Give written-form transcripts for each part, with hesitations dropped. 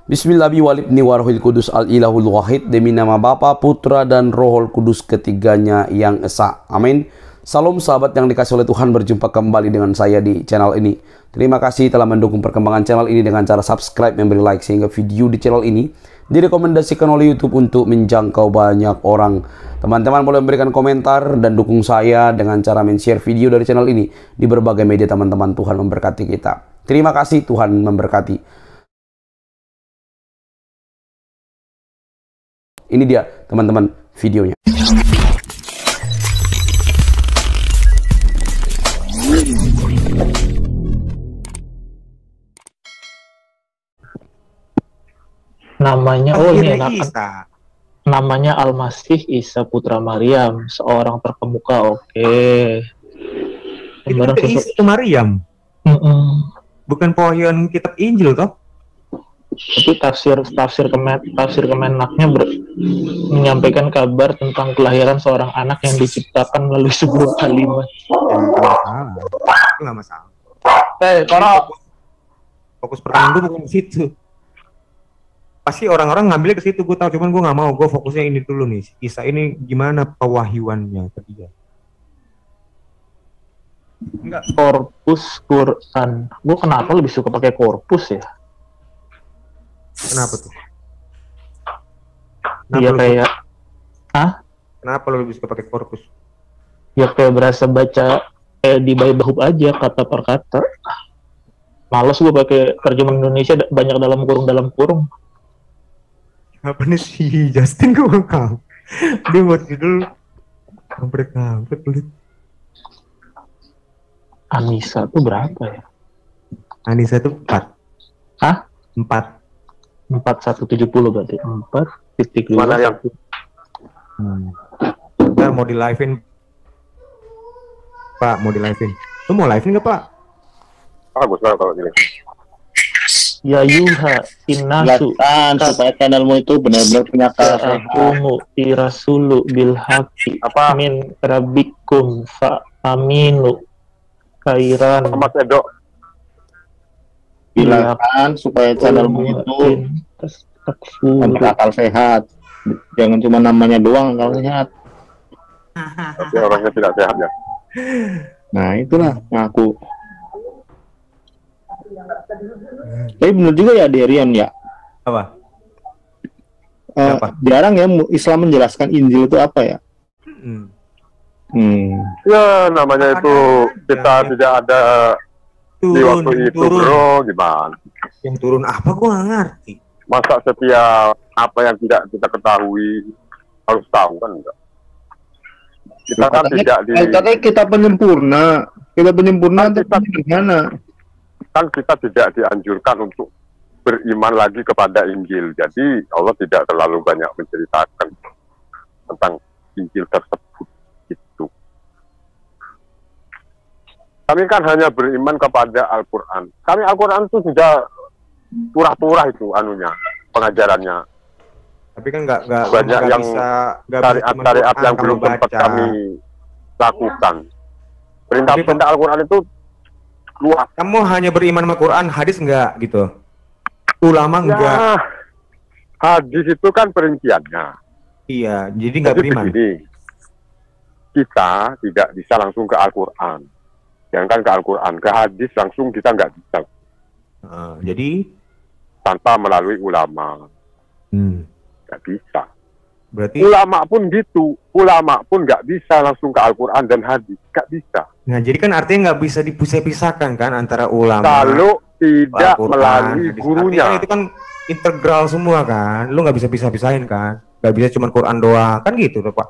Bismillahirrahmanirrahim warahil kudus al-ilahul wahid. Demi nama Bapa, Putra, dan Rohul Kudus ketiganya yang esa. Amin. Salam sahabat yang dikasih oleh Tuhan, berjumpa kembali dengan saya di channel ini. Terima kasih telah mendukung perkembangan channel ini dengan cara subscribe, memberi like, sehingga video di channel ini direkomendasikan oleh YouTube untuk menjangkau banyak orang. Teman-teman boleh memberikan komentar dan dukung saya dengan cara men-share video dari channel ini di berbagai media. Teman-teman, Tuhan memberkati kita. Terima kasih, Tuhan memberkati. Ini dia teman-teman videonya. Namanya namanya Al-Masih Isa Putra Maryam, seorang terkemuka. Oke. Itu Maryam. Bukan pohon kitab Injil toh? Tapi tafsir Kemenaknya menyampaikan kabar tentang kelahiran seorang anak yang diciptakan melalui sebuah kalimat. Nggak masalah. Kalau Fokus pertanyaan gue bukan ke situ. Pasti orang-orang ngambilnya ke situ, gue tahu, cuman gue nggak mau. Gue fokusnya ini dulu nih. Isa ini gimana pewahyuannya ke dia? Enggak. Korpus Quran. Gue kenapa lebih suka pakai korpus ya? Kenapa tuh? Iya kayak, Kenapa lo lebih suka pakai korpus? Ya kayak berasa baca di Bible aja kata per kata. Males gue pakai terjemahan Indonesia banyak dalam kurung. Apa nih si Justin gue ngakak? Dia buat judul kampret pelit. Anissa tuh berapa ya? Anissa tuh 4. 4. 4170 berarti 4.2. Mana yang Ntar mau di live-in Pak, mau di live-in. Lu mau live-in nggak Pak? bagus banget kalau gini. Ya yuha innasu supaya channelmu itu benar-benar punya ta'akumu irasulu bil haqi min rabbikum fa aminu khairan. Mas Edo, bilangkan supaya channelmu itu akal sehat, jangan cuma namanya doang akal sehat, tapi orangnya tidak sehat ya. nah itulah ngaku. Tapi benar juga ya Derian ya, Apa? jarang ya Islam menjelaskan Injil itu apa ya. Ya namanya itu kita tidak ada di waktu itu bro, gimana? Yang turun apa gua nggak ngerti. Masa setiap apa yang tidak kita ketahui harus tahu kan enggak? Kita kan tidak di. Katanya kita penyempurna itu sederhana. Kan kita tidak dianjurkan untuk beriman lagi kepada Injil. Jadi Allah tidak terlalu banyak menceritakan tentang Injil tersebut itu. Kami kan hanya beriman kepada Al-Quran. Kami Al-Quran itu sudah turah-turah itu anunya, pengajarannya. Tapi kan nggak banyak yang syariat yang belum sempat kami lakukan. Perintah Al-Quran itu luas. Kamu hanya beriman sama Quran, hadis enggak gitu? Ulama enggak? Ya, hadis itu kan perinciannya. Iya, jadi nggak beriman. Begini, kita tidak bisa langsung ke Al-Quran. Jangan ke Al-Quran, ke hadis langsung kita nggak bisa. Jadi tanpa melalui ulama, nggak bisa. Berarti ulama pun gitu, ulama pun nggak bisa langsung ke Al-Quran dan hadis, nggak bisa. Nah, jadi kan artinya nggak bisa dipisah-pisahkan kan antara ulama. Kalau tidak melalui hadis. gurunya. Artinya itu kan integral semua kan, lu nggak bisa pisah-pisahin kan, nggak bisa cuma Quran doang kan gitu tuh Pak.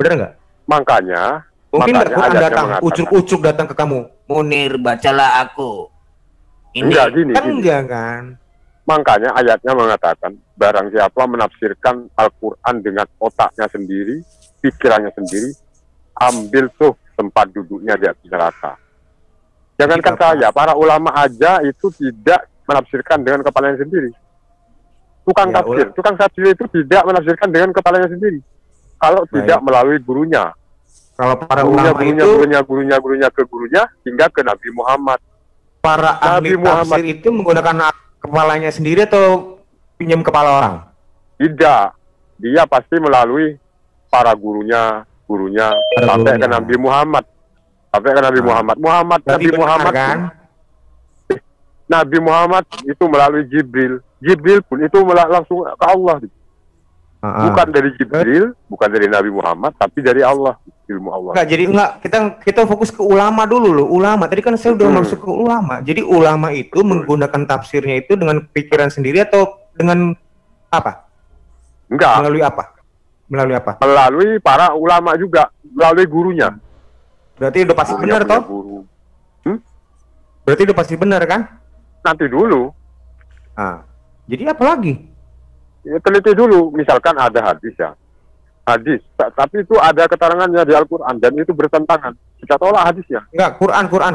Bener nggak? Makanya mungkin Quran datang, ucuk-ucuk datang ke kamu, Munir bacalah aku. Ini enggak, gini, kan gini. Enggak kan? Makanya ayatnya mengatakan barang siapa menafsirkan Al-Quran dengan otaknya sendiri, pikirannya sendiri, ambil tuh tempat duduknya di atas neraka. Jangankan saya, para ulama aja itu tidak menafsirkan dengan kepalanya sendiri. Tukang tafsir itu tidak menafsirkan dengan kepalanya sendiri. Kalau tidak melalui gurunya. Kalau para ulama itu gurunya hingga ke Nabi Muhammad. Para ahli tafsir itu menggunakan kepalanya sendiri atau pinjam kepala orang. Tidak, dia pasti melalui para gurunya sampai ke Nabi Muhammad. Sampai ke Nabi Muhammad. Berarti Nabi Muhammad kan? Nabi Muhammad itu melalui Jibril. Jibril pun itu langsung ke Allah. Bukan dari Jibril, bukan dari Nabi Muhammad, tapi dari Allah, ilmu Allah. Enggak, jadi kita fokus ke ulama dulu loh. Ulama. Tadi kan saya udah masuk ke ulama. Jadi ulama itu menggunakan tafsirnya itu dengan pikiran sendiri atau dengan apa? Enggak. Melalui apa? Melalui apa? Melalui para ulama juga, melalui gurunya. Berarti udah pasti benar toh? Guru. Berarti udah pasti benar kan? Nanti dulu. Jadi apa lagi? Ya, teliti dulu, misalkan ada hadis ya. Hadis, tapi itu ada keterangannya di Al-Quran dan itu bertentangan. Kita tolak hadisnya. Enggak,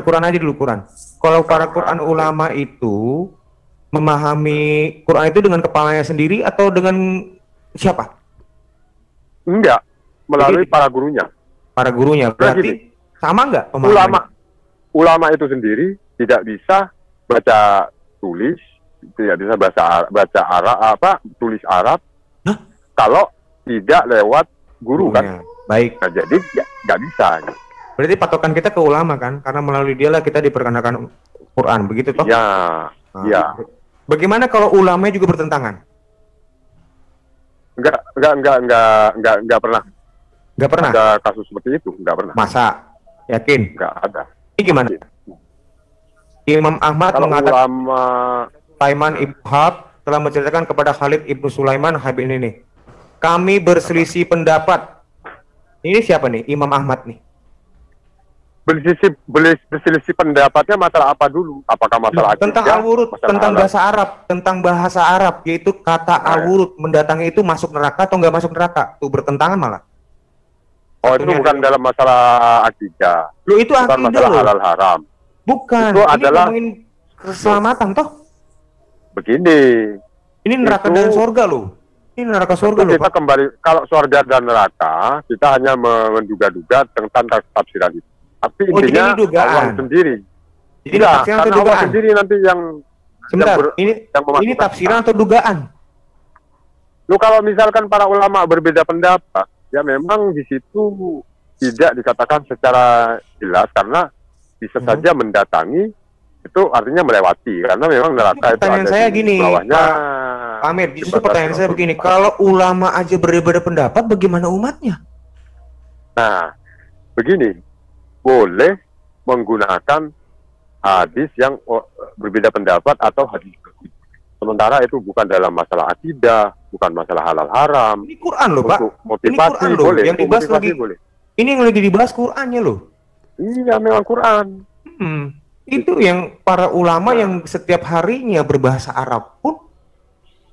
Quran aja dulu Quran. Kalau para Quran ulama itu memahami Quran itu dengan kepalanya sendiri atau dengan siapa? Enggak, melalui Jadi, para gurunya. Para gurunya. Berarti sama enggak pemahamannya? Ulama itu sendiri tidak bisa baca tulis, tidak bisa baca Arab, tulis Arab. Hah? Kalau tidak lewat guru kan. Baik. Nah, jadi nggak bisa. Berarti patokan kita ke ulama kan, karena melalui dialah kita diperkenalkan Quran, begitu toh? Ya, ya. Bagaimana kalau ulama juga bertentangan? Enggak pernah. Enggak pernah. Ada kasus seperti itu, enggak pernah. Masa? Yakin? Enggak ada. Ini gimana? Imam Ahmad Kalau mengatakan ulama Sulaiman Ibnu Harb telah menceritakan kepada Khalid Ibnu Sulaiman Habib ini. Kami berselisih pendapat. Ini siapa nih? Imam Ahmad nih. berselisih pendapatnya masalah apa dulu? Apakah masalah Tentang akidah, al-wurud, masalah tentang halal? bahasa Arab, yaitu kata al-wurud mendatangi itu masuk neraka atau nggak masuk neraka? Tuh bertentangan malah. Oh, itu bukan dalam masalah akidah. Lu itu Bukan akidah masalah loh. halal haram. Bukan. Itu Ini adalah ngomongin keselamatan toh. begini. Ini neraka Itu- dan surga loh. Ini neraka surga loh, Kita Pak. kembali, kalau surga dan neraka, kita hanya menduga-duga tentang tafsiran itu. Tapi Oh, jadi intinya ini dugaan. Allah sendiri. Jadi Tidak, tafsiran atau karena Allah dugaan? sendiri nanti yang Sebentar, yang ini memasukkan. tafsiran atau dugaan? Lu kalau misalkan para ulama berbeda pendapat, ya memang di situ tidak dikatakan secara jelas karena bisa saja mendatangi itu artinya melewati karena memang neraka itu Pertanyaan ada saya di gini, bawahnya. Pak Amir, justru jembatan pertanyaan saya Siratul begini, kalau ulama aja berbeda pendapat, bagaimana umatnya? Nah, begini, boleh menggunakan hadis yang berbeda pendapat atau hadis berbeda. Sementara itu bukan dalam masalah akidah, bukan masalah halal haram. Ini Quran loh, Pak. Untuk motivasi Quran loh, boleh, yang dibahas motivasi lagi. boleh. Ini yang lagi dibahas Qurannya loh. Iya, memang Quran. Itu yang para ulama yang setiap harinya berbahasa Arab pun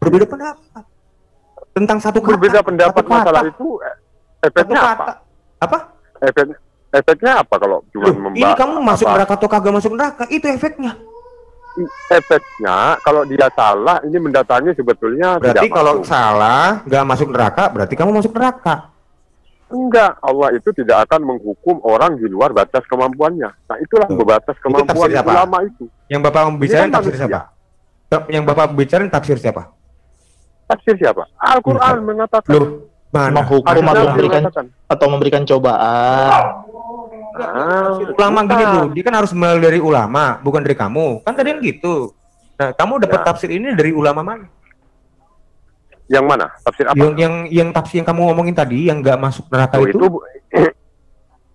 berbeda pendapat tentang satu kata. Berbeda pendapat satu kata, masalah itu satu efeknya apa? kata. Apa? Efeknya apa kalau cuma Loh, ini kamu masuk neraka atau kagak masuk neraka? Itu efeknya. Efeknya kalau dia salah ini mendatangi sebetulnya Berarti tidak kalau masuk. salah nggak masuk neraka, berarti kamu masuk neraka. Enggak, Allah itu tidak akan menghukum orang di luar batas kemampuannya. Nah, itulah batas kemampuan tafsir siapa? ulama itu. Yang Bapak membicarain Ini kan tafsir manusia. siapa? Yang Bapak bicarain tafsir siapa? Tafsir siapa? Al-Quran mengatakan. Loh, mana? Menghukum Hadis atau Nabi memberikan mengatakan. atau memberikan cobaan. Ulama bukan. gini loh, dia kan harus melalui dari ulama, bukan dari kamu. Kan tadi kan gitu. Nah, kamu dapat Ya. tafsir ini dari ulama mana? Yang mana? Tafsir apa? Yang tafsir yang kamu ngomongin tadi, yang nggak masuk neraka Oh, itu,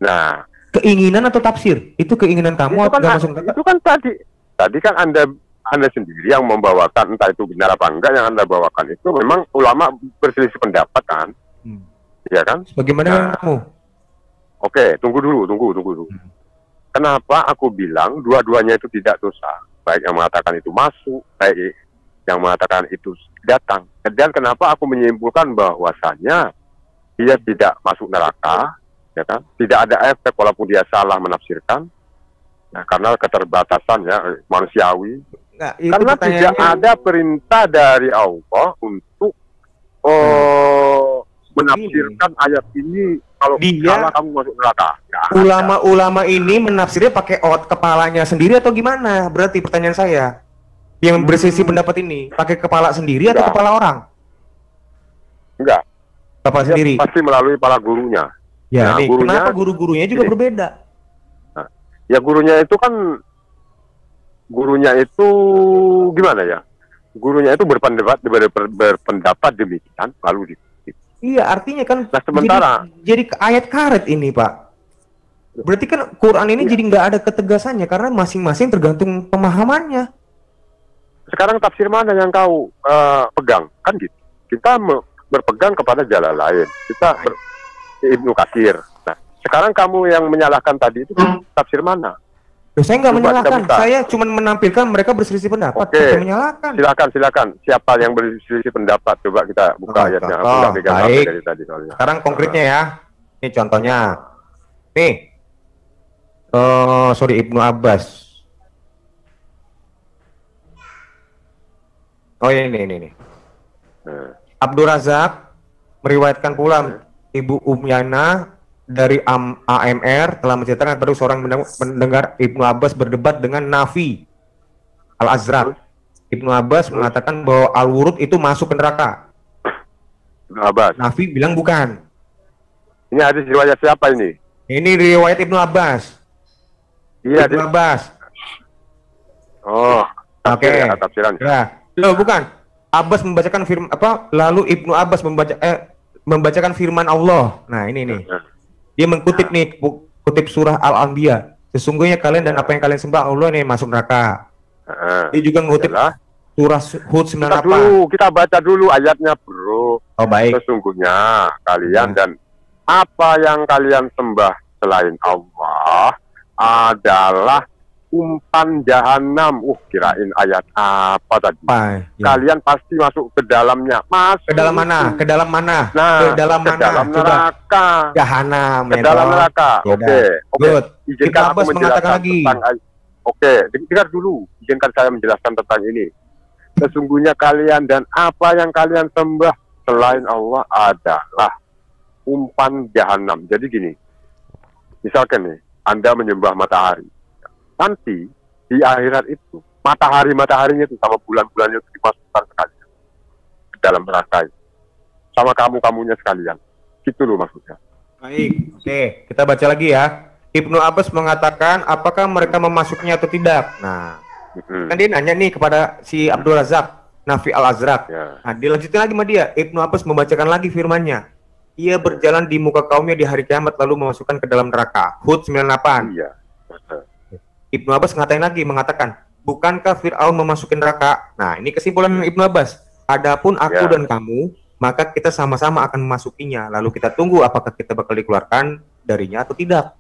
nah, keinginan atau tafsir? Itu keinginan kamu itu atau kan, nggak masuk neraka? itu kan tadi kan anda sendiri yang membawakan, entah itu benar apa enggak yang anda bawakan itu memang ulama berselisih pendapat kan, ya kan? Bagaimana dengan kamu? Oke, tunggu dulu. Kenapa aku bilang dua-duanya itu tidak dosa? Baik yang mengatakan itu masuk, baik yang mengatakan itu datang. Dan kenapa aku menyimpulkan bahwasanya dia tidak masuk neraka, ya kan? Tidak ada efek walaupun dia salah menafsirkan. Nah, karena keterbatasan ya manusiawi. Nggak, itu Karena tidak pertanyaannya. ada perintah dari Allah untuk menafsirkan ayat ini kalau Dia- salah kamu masuk neraka. Nggak ada. Ulama-ulama ini menafsirnya pakai kepalanya sendiri atau gimana? Berarti pertanyaan saya. Yang berselisih pendapat ini pakai kepala sendiri atau Enggak. kepala orang? Enggak, Kepala dia sendiri. pasti melalui para gurunya. Ya, Nah, nih, gurunya- kenapa guru-gurunya juga Ini. berbeda? Ya gurunya itu kan, gurunya itu gimana ya? Gurunya itu berpendapat demikian, lalu Iya, artinya kan Nah, sementara- jadi ayat karet ini, Pak. Berarti kan Quran ini Iya. jadi nggak ada ketegasannya karena masing-masing tergantung pemahamannya. sekarang tafsir mana yang kau pegang? Kan gitu. Kita berpegang kepada jalan lain. Kita Ibnu Katsir. Nah, sekarang kamu yang menyalahkan tadi itu tafsir mana? Loh, saya nggak Coba menyalahkan, kita buka. saya cuma menampilkan mereka berselisih pendapat, Oke. bukan menyalahkan. Silakan. Siapa yang berselisih pendapat? Coba kita buka Oh, ayatnya. Aku contoh. nggak pegang HP Baik. dari tadi soalnya. Sekarang konkretnya ya, ini contohnya, nih, sorry Ibnu Abbas. Oh ini. Nah, Abdul Razak meriwayatkan pula Ibu Umyana dari AMR telah menceritakan pada seorang mendengar Ibnu Abbas berdebat dengan Nafi Al-Azraq. Ibnu Abbas mengatakan bahwa Al-Wurud itu masuk ke neraka. Ibnu Abbas. Nafi bilang bukan. Ini hadis riwayat siapa ini? Ini riwayat Ibnu Abbas. Iya, Ibnu Abbas. Oh, Oke. tafsiran. Ya, loh bukan. Abbas membacakan firman apa? Lalu Ibnu Abbas membacakan firman Allah. Nah, ini nih. Dia mengutip nih, kutip surah Al-Anbiya. Sesungguhnya kalian dan apa yang kalian sembah Allah ini masuk neraka. Dia juga mengutip Adalah, surah Hud kita baca dulu ayatnya, bro. Oh baik. Sesungguhnya kalian dan apa yang kalian sembah selain Allah adalah umpan jahanam. Kirain ayat apa tadi? Apa? Ya. Kalian pasti masuk ke dalamnya. Masuk. Ke dalam mana? Ke dalam mana? Nah, ke dalam mana? dalam Coba. neraka. Jahanam. Ke dalam neraka. Yaudah. Oke. Good. Izinkan Ibnu aku Abbas mengatakan menjelaskan lagi. tentang Oke, dengar dulu. Izinkan saya menjelaskan tentang ini. Sesungguhnya kalian dan apa yang kalian sembah selain Allah adalah umpan jahanam. Jadi gini, misalkan nih, Anda menyembah matahari. Nanti di akhirat itu mataharinya itu sama bulan-bulannya itu dimasukkan sekalian ke dalam neraka. Sama kamunya sekalian. Gitu loh maksudnya. Baik. Oke, kita baca lagi ya. Ibnu Abbas mengatakan apakah mereka memasuknya atau tidak. Nah, kan dia nanya nih kepada si Abdul Razak, Nafi Al-Azraq. Ya. Nah, dilanjutkan lagi sama dia. Ibnu Abbas membacakan lagi firman-Nya. Ia berjalan di muka kaumnya di hari kiamat lalu memasukkan ke dalam neraka. Hud 98. Iya. Ibnu Abbas mengatakan, bukankah Fir'aun memasuki neraka? Nah, ini kesimpulan Ibnu Abbas. Adapun aku Ya. dan kamu, maka kita sama-sama akan memasukinya. Lalu kita tunggu apakah kita bakal dikeluarkan darinya atau tidak.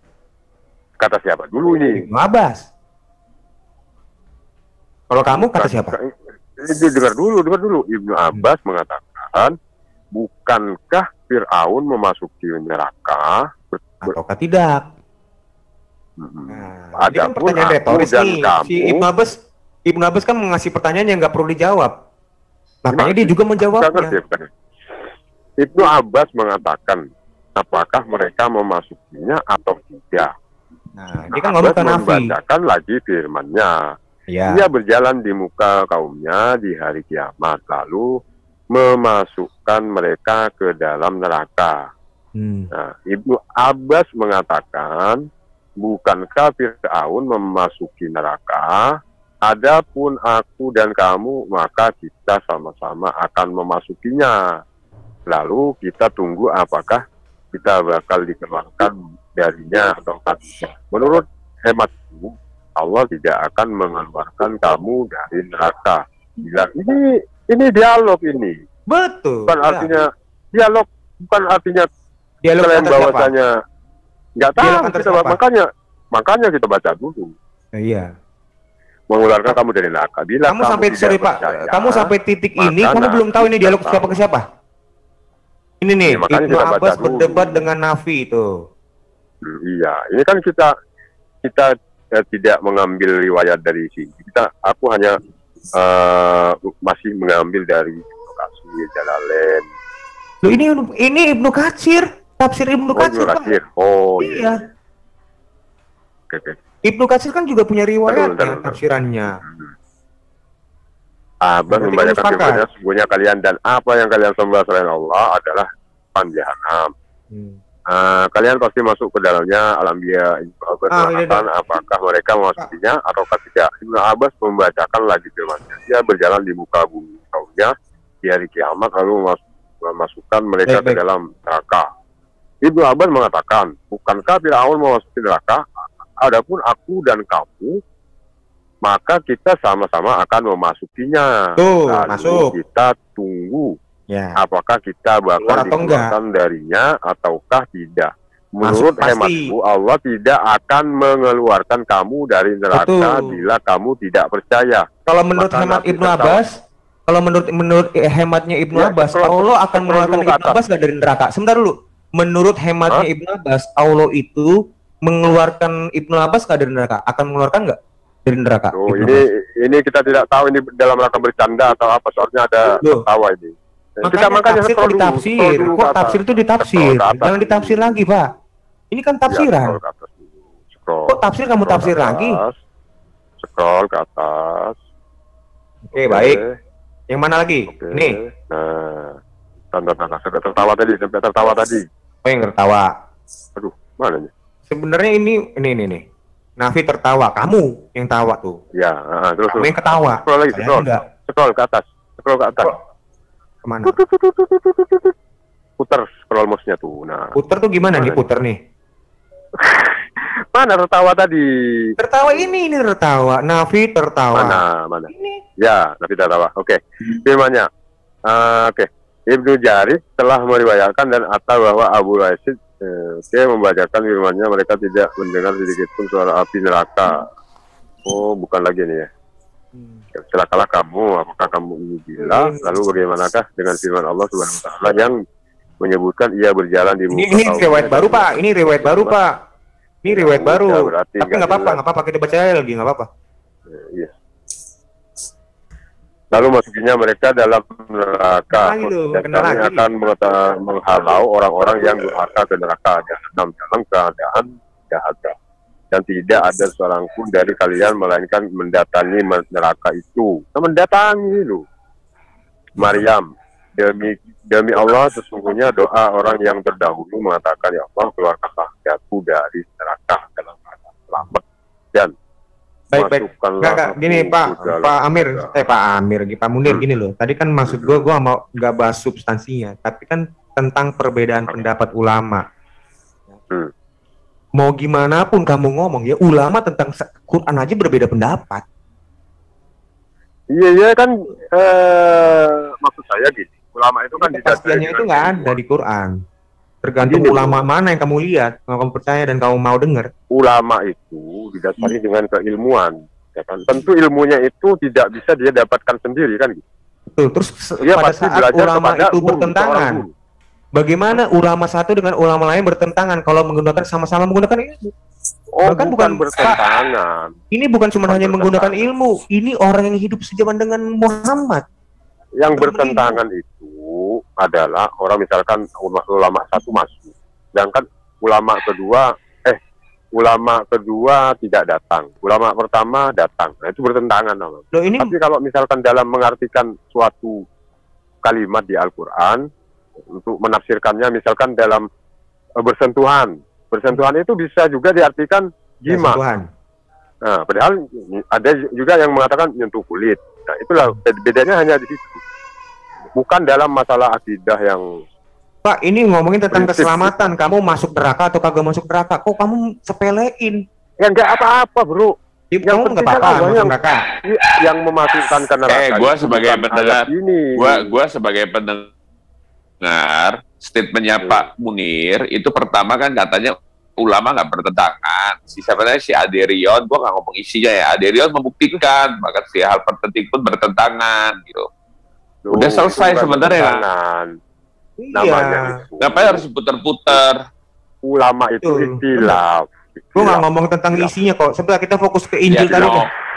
Kata siapa dulu ini? Ibnu Abbas. Kalau kamu kata siapa? Ini dengar dulu. Ibnu Abbas mengatakan, bukankah Fir'aun memasuki neraka? Ataukah tidak? Nah, ini kan Adapun pertanyaan aku retoris dan nih. kamu, Si Ibnu Abbas kan mengasih pertanyaan yang nggak perlu dijawab. Makanya dia juga menjawabnya. bukan. Ibnu Abbas mengatakan, apakah mereka memasukinya atau tidak? Nah, dia kan ngomong ke Nafi. membacakan lagi firman-Nya. Ya. Dia berjalan di muka kaumnya di hari kiamat, lalu memasukkan mereka ke dalam neraka. Nah, Ibnu Abbas mengatakan, bukankah Fir'aun memasuki neraka? Adapun aku dan kamu, maka kita sama-sama akan memasukinya. Lalu kita tunggu apakah kita bakal dikeluarkan darinya atau tidak. Menurut hematku, Allah tidak akan mengeluarkan kamu dari neraka. Bilang ini dialog ini. Betul. Bukan artinya dialog, bukan artinya dialog selain antar siapa? bahwasanya nggak tahu Dialog antar kita, siapa? makanya kita baca dulu. Iya. Mengeluarkan kamu dari neraka. Bila Kamu sampai tidak sorry Pak, percaya, kamu sampai titik ini maka kamu belum tahu ini dialog tahu. siapa ke siapa? Ini nih, Ya, makanya Ibnu kita baca Abbas dulu. berdebat dengan Nafi itu. Iya, ini kan kita tidak mengambil riwayat dari sini. Aku hanya masih mengambil dari Ibnu Katsir, Jalalain. Loh ini Ibnu Katsir, tafsir Ibnu Katsir. Ibnu Pak. Katsir. Oh iya. Iya. Oke. Ibnu Katsir kan juga punya riwayat Betul. tafsirannya. Abbas Berarti membacakan kamu sepakat? firman-Nya, sesungguhnya kalian dan apa yang kalian sembah selain Allah adalah jahanam. Kalian pasti masuk ke dalamnya. Al-Anbiya. Ibnu Abbas mengatakan, apakah mereka memasukinya ataukah tidak? Ibnu Abbas membacakan lagi firman-Nya. Dia berjalan di muka bumi kaumnya di hari kiamat lalu memasukkan mereka ke dalam neraka. Ibnu Abbas mengatakan, bukankah Fir'aun memasuki neraka? Adapun aku dan kamu, maka kita sama-sama akan memasukinya. Tuh, lalu masuk. kita tunggu Ya. apakah kita bakal Keluar atau dikeluarkan darinya ataukah tidak. Menurut Masuk pasti. hematku, Allah tidak akan mengeluarkan kamu dari neraka Betul. bila kamu tidak percaya. Kalau menurut Maka hemat Nabi Ibnu tertawa. Abbas, kalau menurut hematnya Ibnu Ya, Abbas, scroll- Allah akan scroll mengeluarkan dulu ke Ibnu atas. Abbas nggak dari neraka. Sebentar dulu. Menurut hematnya Ibnu Abbas, Allah itu mengeluarkan Ibnu Abbas nggak dari neraka? Akan mengeluarkan nggak dari neraka? Tuh, Ibnu ini Abbas? ini kita tidak tahu ini dalam rangka bercanda atau apa, soalnya ada Loh. tertawa ini. Makanya tafsir itu scroll ditafsir. scroll dulu Kok ke atas. tafsir itu ditafsir? Scroll ke atas. Jangan ditafsir lagi, Pak. Ini kan Ya, tafsiran. scroll ke atas dulu. Scroll. Kok tafsir kamu Scroll tafsir ke lagi? atas. Scroll ke atas. Oke, baik. Yang mana lagi? Oke. Nih, Nah, tanda-tanda sudah tertawa tadi, sampai tertawa tadi. oh yang tertawa. Aduh, mana nih? Sebenarnya ini. Nafi tertawa, kamu yang tawa tuh. Ya, terus Kamu yang ketawa. Scroll lagi, Saya scroll. enggak. Scroll ke atas. Scroll ke atas. Kemana? Putar scroll mouse-nya tuh. Nah, Puter tuh gimana nih Mana? puter nih? mana tertawa tadi? Tertawa ini tertawa. Nafi tertawa. Mana? Ini. Ya, Nabi tertawa. Oke. Firman-Nya. Oke. Ibnu Jarir telah meriwayatkan dan Atta bahwa Abu Rashid membacakan firman-Nya, mereka tidak mendengar sedikit pun suara api neraka. Oh, bukan lagi nih ya. Celakalah kamu, apakah kamu ini gila? Lalu bagaimanakah dengan firman Allah Subhanahu wa taala yang menyebutkan ia berjalan di muka Ini riwayat baru, Pak. Ini riwayat baru, Pak. Ini riwayat Ya, baru. berarti Tapi nggak nggak apa-apa, jelas. nggak apa-apa kita baca lagi, nggak apa-apa. Iya. Lalu masukinya mereka dalam neraka. Lagi loh, Dan kena kami lagi. akan menghalau orang-orang yang durhaka ke neraka dalam keadaan dahaga. Dan tidak ada seorang pun dari kalian melainkan mendatangi neraka itu. Mendatangi loh. Maryam, demi Allah sesungguhnya doa orang yang terdahulu mengatakan, ya Allah keluarkanlah aku dari neraka dalam keadaan selamat dan Baik. masukkanlah Nggak, aku gini Pak, ke dalam Pak Amir, neraka. Pak Amir, Pak Munir gini loh. Tadi kan maksud gua mau nggak bahas substansinya, tapi kan tentang perbedaan pendapat ulama. Hmm. Mau gimana pun kamu ngomong ya, ulama tentang Quran aja berbeda pendapat. Iya kan, maksud saya gini, ulama itu kan Kepastiannya itu nggak ada di Quran. Tergantung Gini, ulama mana yang kamu lihat, yang kamu percaya dan kamu mau dengar. ulama itu didasari dengan keilmuan, ya kan? Tentu ilmunya itu tidak bisa dia dapatkan sendiri kan gitu. Betul. Terus Dia pada pasti saat belajar ulama kepada itu guru, bertentangan, seorang guru. bagaimana ulama satu dengan ulama lain bertentangan kalau menggunakan sama-sama menggunakan ilmu? Oh, Bahkan bukan bukan- bertentangan. Ini bukan cuma Bukan hanya menggunakan bertentangan. ilmu, ini orang yang hidup sejaman dengan Muhammad. Yang bertentangan itu adalah orang misalkan ulama satu masuk, sedangkan ulama kedua tidak datang, ulama pertama datang. Nah, itu bertentangan namanya. Loh ini Tapi kalau misalkan dalam mengartikan suatu kalimat di Al-Quran untuk menafsirkannya, misalkan dalam bersentuhan itu bisa juga diartikan jima. Tuhan. Nah, padahal ada juga yang mengatakan nyentuh kulit. Nah, itulah bedanya hanya di situ. Bukan dalam masalah akidah yang Pak, ini ngomongin tentang Prinsip. keselamatan. Kamu masuk neraka atau kagak masuk neraka? Kok kamu sepelein? ya nggak apa-apa, bro. Yang Yang kamu nggak penting kan apa-apa Allah masuk yang- neraka. Yang memasukkan ke neraka. Gua itu sebagai bukan pendengar, ayat ini. Gua sebagai pendengar statementnya Pak Munir itu pertama kan katanya ulama nggak bertentangan. Sebenarnya si Aderion, gua nggak ngomong isinya ya. Aderion membuktikan bahkan si hal tertentu pun bertentangan gitu. Loh, Udah selesai itu bukan sebenarnya. bertentangan. Namanya Iya. itu. Ngapain harus puter-puter? Ulama itu Betul. ikhtilaf. Gue nggak ngomong tentang isinya kok. Sebentar kita fokus ke Injil Ya, tadi.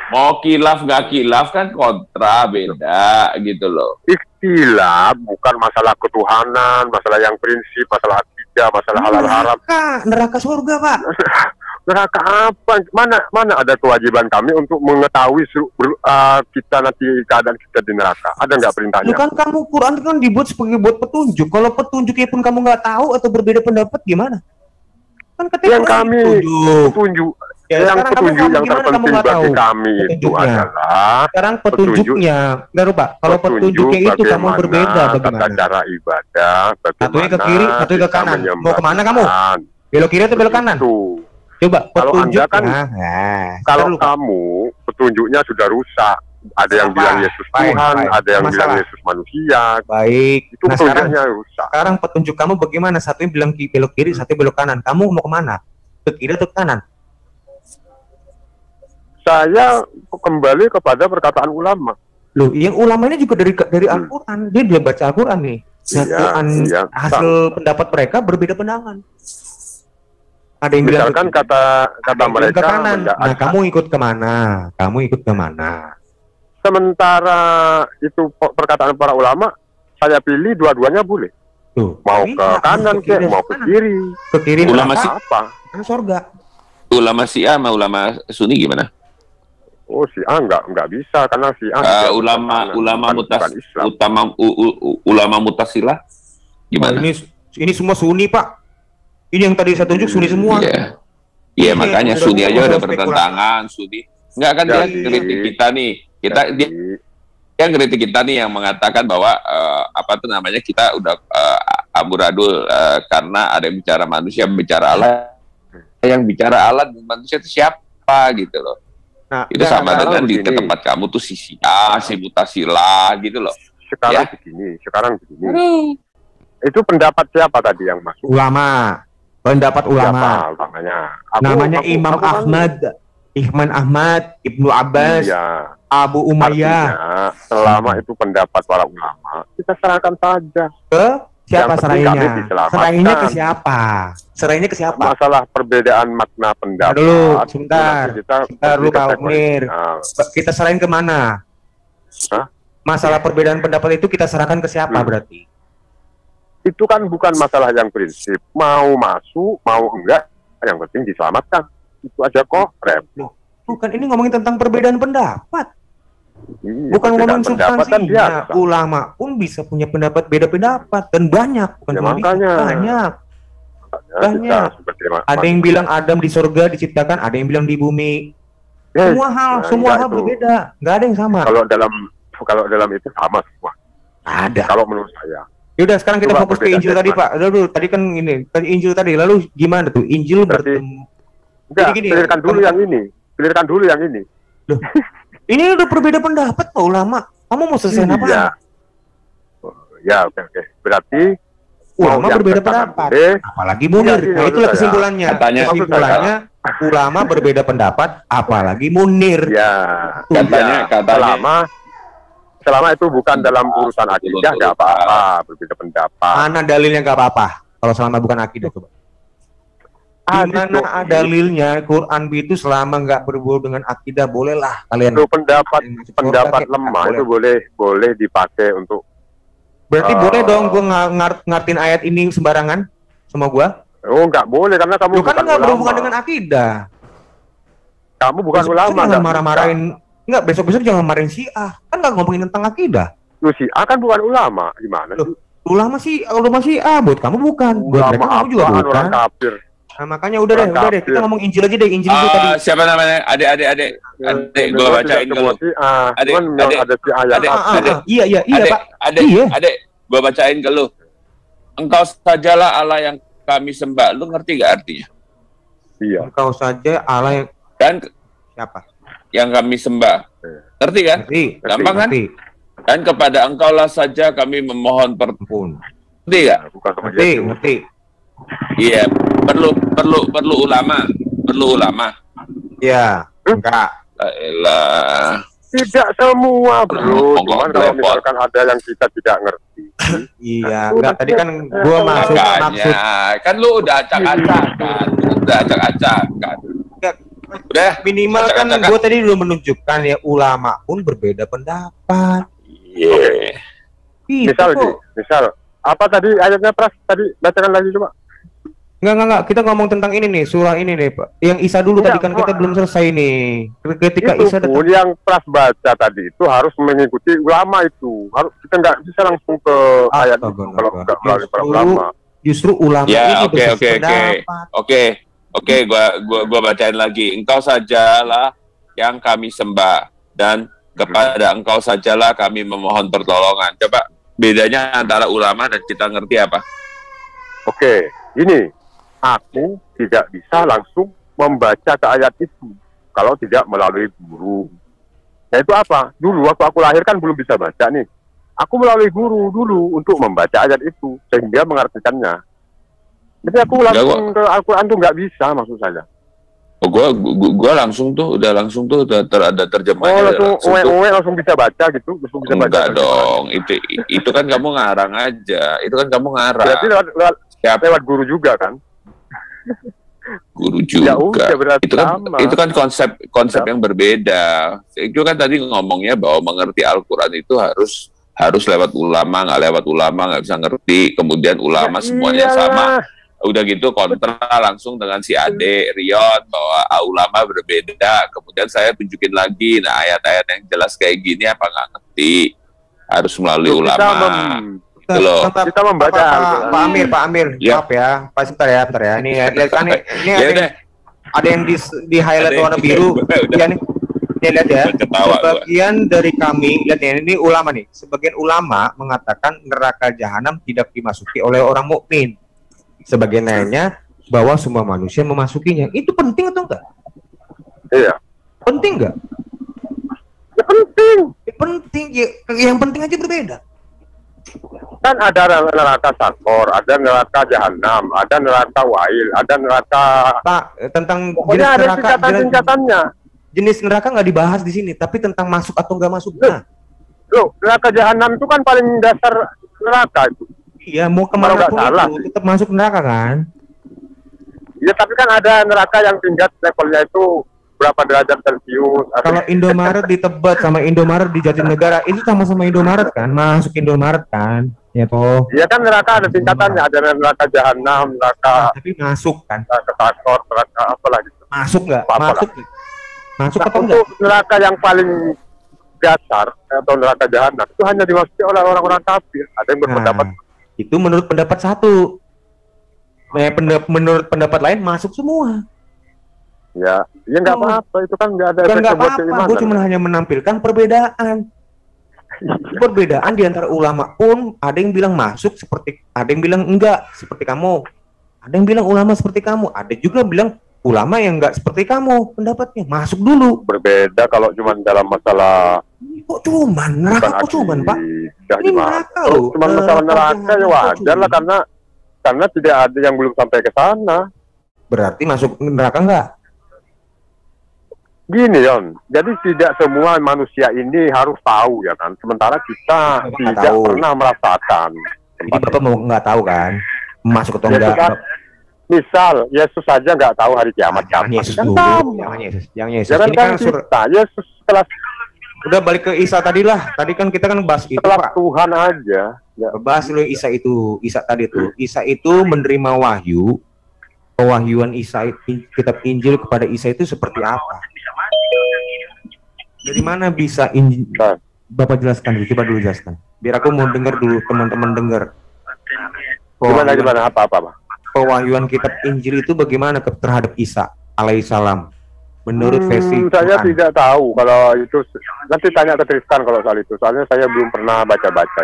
mau kilaf nggak kilaf kan kontra beda gitu loh. Ikhtilaf bukan masalah ketuhanan, masalah yang prinsip, masalah akidah, masalah halal haram. Neraka surga, Pak. Neraka apa? Mana ada kewajiban kami untuk mengetahui kita nanti keadaan kita di neraka? Ada nggak perintahnya? Kan kamu Quran kan dibuat sebagai buat petunjuk. Kalau petunjuknya pun kamu nggak tahu atau berbeda pendapat gimana? Kan yang kami petunjuk. Ya, yang petunjuk yang terpenting bagi kami itu adalah sekarang petunjuknya. Nggak lupa. Kalau petunjuknya itu kamu berbeda bagaimana? Cara ibadah, satunya ke kiri, satunya ke kanan. Mau kemana kamu? Belok kiri atau belok kanan? Coba kalau Anda kan, kalau lupa. kamu petunjuknya sudah rusak, ada yang bilang Yesus Tuhan, ada yang bilang Yesus manusia. Baik. Itu petunjuknya rusak. Sekarang petunjuk kamu bagaimana? Satunya bilang belok kiri, satunya belok kanan. Kamu mau kemana? Ke kiri atau ke kanan? Saya kembali kepada perkataan ulama. Loh, yang ulama ini juga dari Al-Quran. Dia baca Al-Quran nih. Hasil pendapat mereka berbeda pandangan. Ada yang misalkan bilang kata mereka ke kanan. Nah, kamu ikut kemana? Kamu ikut kemana? Sementara itu perkataan para ulama, saya pilih dua-duanya boleh. Tuh, mau ke kanan mau ke kiri. Ke kiri ulama apa? Kan surga. Ulama Syiah sama ulama Sunni gimana? Oh, Syiah enggak bisa karena Syiah ulama Mutasilah gimana? Ini semua Sunni, Pak. Ini yang tadi saya tunjuk Sunni semua. Iya, makanya Sunni aja udah bertentangan. Sunni enggak kan dia kritik kita nih. Dia kritik kita nih yang mengatakan bahwa kita udah amburadul karena ada yang bicara manusia, bicara Allah. Yang bicara Allah dan manusia itu siapa gitu loh. Nah, itu sama dengan di tempat kamu tuh si Syiah, si Mutasilah gitu loh. Sekarang begini. Itu pendapat siapa tadi yang masuk? Ulama. Pendapat ulama. Namanya Imam Ahmad, Ihman Ahmad, Ibnu Abbas, Abu Umayyah. Selama itu pendapat para ulama, kita serahkan saja. Ke siapa serainya? Serainya ke siapa? Serainya ke siapa? Masalah perbedaan makna pendapat. Dulu, sebentar dulu Pak Munir. Kita serahin ke mana? Masalah perbedaan pendapat itu kita serahkan ke siapa berarti? Itu kan bukan masalah yang prinsip. Mau masuk, mau enggak, yang penting diselamatkan. Itu aja kok, Bukan, ini ngomongin tentang perbedaan pendapat. Bukan ngomongin substansinya. Ulama pun bisa punya pendapat beda pendapat dan banyak. Bukan banyak. Ada yang bilang Adam di surga diciptakan, ada yang bilang di bumi. Semua hal berbeda. Nggak ada yang sama. Kalau dalam itu sama semua. Ada. Kalau menurut saya. Yaudah, sekarang kita fokus ke Injil tadi, Pak. Lalu tadi kan Injil tadi. Lalu gimana tuh? Injil bertemu. Pilihkan dulu yang ini. Loh, ini udah berbeda pendapat, Pak ulama. Kamu mau selesai apa? Ya, oke. Berarti ulama berbeda pendapat. Apalagi Munir. Nah, itulah kesimpulannya. Kesimpulannya ulama berbeda pendapat, apalagi Munir. Ya. Katanya selama itu bukan dalam urusan akidah, nggak apa-apa berbeda pendapat. Mana dalilnya nggak apa-apa? Kalau selama bukan akidah, coba. Gimana dalilnya Quran itu selama nggak berhubungan dengan akidah, bolehlah kalian. Itu pendapat lemah itu boleh dipakai untuk. Berarti boleh dong gue ngartin ayat ini sembarangan sama gue? Oh, nggak boleh karena kamu bukan nggak berhubungan dengan akidah. Kamu bukan ulama. Jangan marah-marahin. Enggak, besok-besok jangan marahin Syiah. Kan nggak ngomongin tentang akidah. Lu Syiah kan bukan ulama, gimana sih? Ulama Syiah, buat kamu bukan. Buat mereka kamu juga bukan. Orang kafir. Nah, makanya udah deh, kita ngomong Injil aja deh, Injil itu tadi. Siapa namanya? Adik, gua bacain dulu. Iya, Pak. Adik, gua bacain ke lu. Engkau sajalah Allah yang kami sembah. Lu ngerti gak artinya? Iya. Engkau saja Allah yang siapa? Yang kami sembah. Ngerti kan? Gampang kan? Dan kepada engkau lah saja kami memohon pertolongan. Ngerti gak? Ngerti. Iya, perlu ulama. Iya, enggak. Elah. Tidak semua, bro. Cuman kalau misalkan ada yang kita tidak ngerti. Iya, enggak. Tadi kan gua maksud. Kan lu udah acak-acakan. Udah minimal kan gue tadi belum menunjukkan ya ulama pun berbeda pendapat. Iya. Misal apa tadi ayatnya Pras? Tadi bacakan lagi coba. Enggak. Kita ngomong tentang ini nih, surah ini nih, Pak. Yang Isa dulu tadi kan kita belum selesai nih. Ketika Itu Isa pun datang. yang pras baca tadi itu harus mengikuti ulama itu. Harus kita nggak bisa langsung ke ayat itu kalau nggak melalui para ulama. Justru ulama Ya, ini oke. berpendapat. Oke, gua bacain lagi. Engkau sajalah yang kami sembah dan kepada engkau sajalah kami memohon pertolongan. Coba bedanya antara ulama dan kita ngerti apa? Oke, ini aku tidak bisa langsung membaca ke ayat itu kalau tidak melalui guru. Nah itu apa? Dulu waktu aku lahir kan belum bisa baca nih. Aku melalui guru dulu untuk membaca ayat itu sehingga mengartikannya. Jadi aku langsung ke Al-Quran tuh nggak bisa maksud saya. Oh, gua langsung tuh udah ada terjemahnya. Langsung bisa baca gitu, langsung bisa baca. Enggak dong, itu kan kamu ngarang aja. Itu kan kamu ngarang. Berarti lewat guru juga kan? Guru juga. Ya udah, itu kan konsep yang berbeda. Itu kan tadi ngomongnya bahwa mengerti Al-Quran itu harus lewat ulama, nggak lewat ulama nggak bisa ngerti. Kemudian ulama semuanya sama. Udah gitu kontra langsung dengan si Ade Rion bahwa ulama berbeda. Kemudian saya tunjukin lagi, nah ayat-ayat yang jelas kayak gini apa nggak ngerti, harus melalui ulama. Kita membaca. Pak Amir, Ya. maaf ya, Pak sebentar ya. Ini ada yang di highlight warna biru. Ya nih. Lihat ya. Sebagian dari kami, lihat ya, ini ulama nih. Sebagian ulama mengatakan neraka jahanam tidak dimasuki oleh orang mukmin. Sebagian lainnya bahwa semua manusia memasukinya. Itu penting atau enggak? Iya. Penting enggak? Ya penting. Ya, penting. Ya, yang penting aja berbeda. Kan ada neraka sakor, ada neraka jahanam, ada neraka wail, ada neraka. Pak, tentang Pokoknya ada tingkatan-tingkatannya. Jenis neraka nggak dibahas di sini, tapi tentang masuk atau nggak masuk. Nah, loh, neraka jahanam itu kan paling dasar neraka itu. iya, mau kemana pun itu tetap masuk neraka kan? Iya, tapi kan ada neraka yang tingkat levelnya itu berapa derajat Celcius. Kalau Indomaret di Tebet sama Indomaret di Jatinegara itu sama-sama Indomaret kan, masuk Indomaret kan, ya toh? Iya kan neraka ada tingkatannya, ada neraka jahanam, neraka. Tapi masuk kan? Neraka sakor, neraka apa lagi? Masuk nggak? Masuk atau enggak? Untuk neraka yang paling dasar atau neraka jahanam itu hanya dimasuki oleh orang-orang kafir. Ada yang berpendapat. Itu menurut pendapat satu. Menurut pendapat lain masuk semua. Ya nggak apa-apa. Itu kan nggak ada. Nggak apa-apa. Gue cuma hanya menampilkan perbedaan. Perbedaan di antara ulama pun ada yang bilang masuk seperti, ada yang bilang enggak seperti kamu. Ada yang bilang ulama seperti kamu. Ada juga bilang ulama yang enggak seperti kamu pendapatnya. Masuk dulu. Berbeda kalau cuma dalam masalah. Kok cuman neraka? Kok cuman Pak? Ini neraka loh. Cuma masalah neraka ya wajar lah karena tidak ada yang belum sampai ke sana. Berarti masuk neraka enggak? Gini Yon, jadi tidak semua manusia ini harus tahu ya kan. Sementara kita tidak pernah merasakan. Jadi Bapak mau nggak tahu kan? Masuk atau enggak? Kan, misal Yesus saja nggak tahu hari kiamat. Jangan Yesus kan dulu. tahu. Jangan Yesus. Jangan Ini kan kan Yesus kelas. Udah balik ke Isa tadi lah. Tadi kan kita kan bahas itu Pak. Pak. Tuhan aja. Ya. Bahas dulu Isa itu. Isa tadi tuh. Isa itu menerima wahyu. Pewahyuan Isa, kitab Injil kepada Isa itu seperti apa? Dari mana bisa Injil? Bapak jelaskan dulu. Coba dulu jelaskan. Biar aku mau dengar dulu, teman-teman dengar. Gimana apa? Pewahyuan kitab Injil itu bagaimana terhadap Isa alaihissalam? Menurut versi saya Tuhan. Tidak tahu kalau itu, nanti tanya ke Tristan kalau soal itu, soalnya saya belum pernah baca-baca.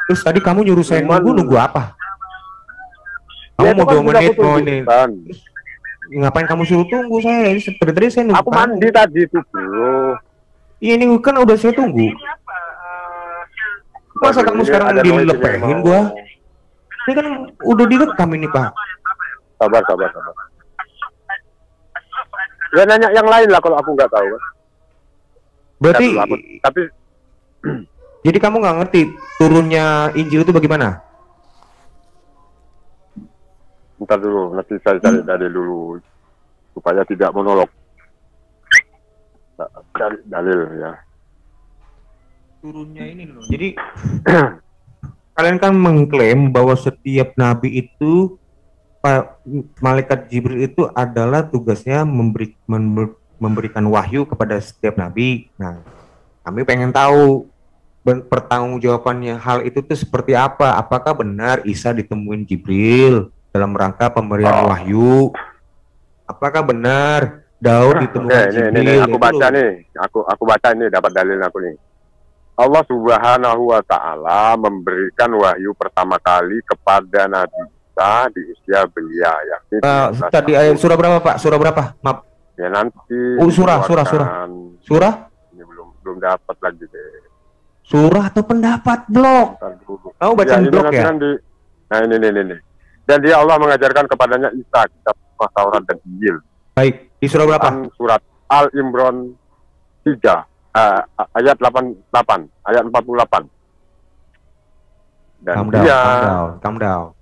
Terus tadi kamu nyuruh saya nunggu apa? Kamu mau 2 menit mau ini. Ngapain kamu suruh tunggu saya? Ini tadi saya nunggu. Aku mandi tadi itu bro. Iya ini kan udah saya tunggu. Masa kamu sekarang dilepehin gua? Ini kan udah direkam ini Pak. Sabar. Ya nanya yang lain lah kalau aku nggak tahu. Berarti tapi jadi kamu nggak ngerti turunnya Injil itu bagaimana? Bentar dulu, nanti saya cari dari dulu supaya tidak monolog. Cari dalil ya. Turunnya ini loh. Jadi kalian kan mengklaim bahwa setiap nabi itu malaikat Jibril itu adalah tugasnya memberikan wahyu kepada setiap nabi. Nah, kami pengen tahu pertanggungjawabannya hal itu tuh seperti apa? Apakah benar Isa ditemuin Jibril dalam rangka pemberian wahyu? Apakah benar Daud ditemukan Jibril? Ini aku baca nih, aku baca ini, dapat dalil aku nih. Allah Subhanahu wa Ta'ala memberikan wahyu pertama kali kepada Nabi Isa di usia belia, yakni tadi ayat surah berapa, Pak? Surah berapa? Maaf. Ya nanti. Surah. Ini belum dapat lagi deh. Surah atau pendapat blog? Kamu baca blog ya? Nah ini. Dan dia Allah mengajarkan kepadanya Isa kitab Taurat dan Injil. Baik, di surah berapa? Surat Al Imran 3 ayat 88, ayat 48. Dan calm down.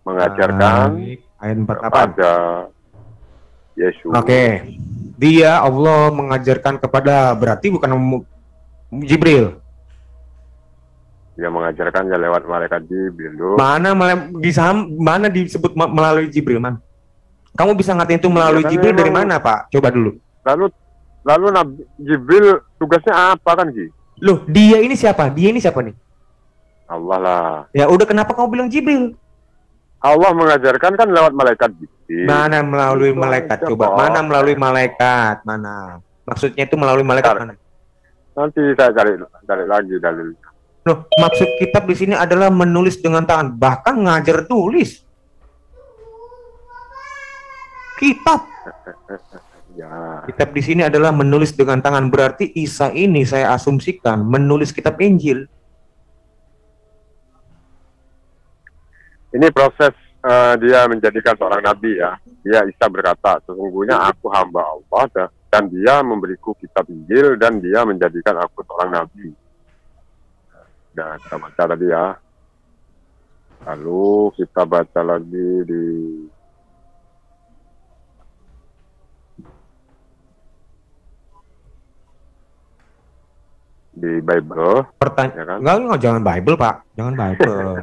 Mengajarkan ayat 48 kepada Yesus. Oke. Dia Allah mengajarkan kepada, berarti bukan Jibril. Dia mengajarkannya lewat malaikat Jibril. Mana disebut melalui Jibril, man? Kamu bisa ngatain itu melalui Jibril dari mana, Pak? Coba dulu. Lalu Nabi Jibril tugasnya apa kan, Ji? Loh, dia ini siapa? Dia ini siapa nih? Allah lah. Ya udah, kenapa kamu bilang Jibril? Allah mengajarkan kan lewat malaikat Jibril. Mana melalui malaikat? Coba, mana melalui malaikat? Mana? Maksudnya itu melalui malaikat mana? Nanti saya cari lagi dalil. Loh, maksud kitab di sini adalah menulis dengan tangan, bahkan ngajar tulis. Kitab. Ya. Kitab di sini adalah menulis dengan tangan, berarti Isa ini saya asumsikan menulis kitab Injil. Ini proses dia menjadikan seorang nabi ya. Dia Isa berkata, sesungguhnya aku hamba Allah dan dia memberiku kitab Injil dan dia menjadikan aku seorang nabi. Nah, kita baca tadi ya. Lalu kita baca lagi di Bible. Pertanyaan, ya kan? enggak, jangan Bible, Pak. Jangan Bible.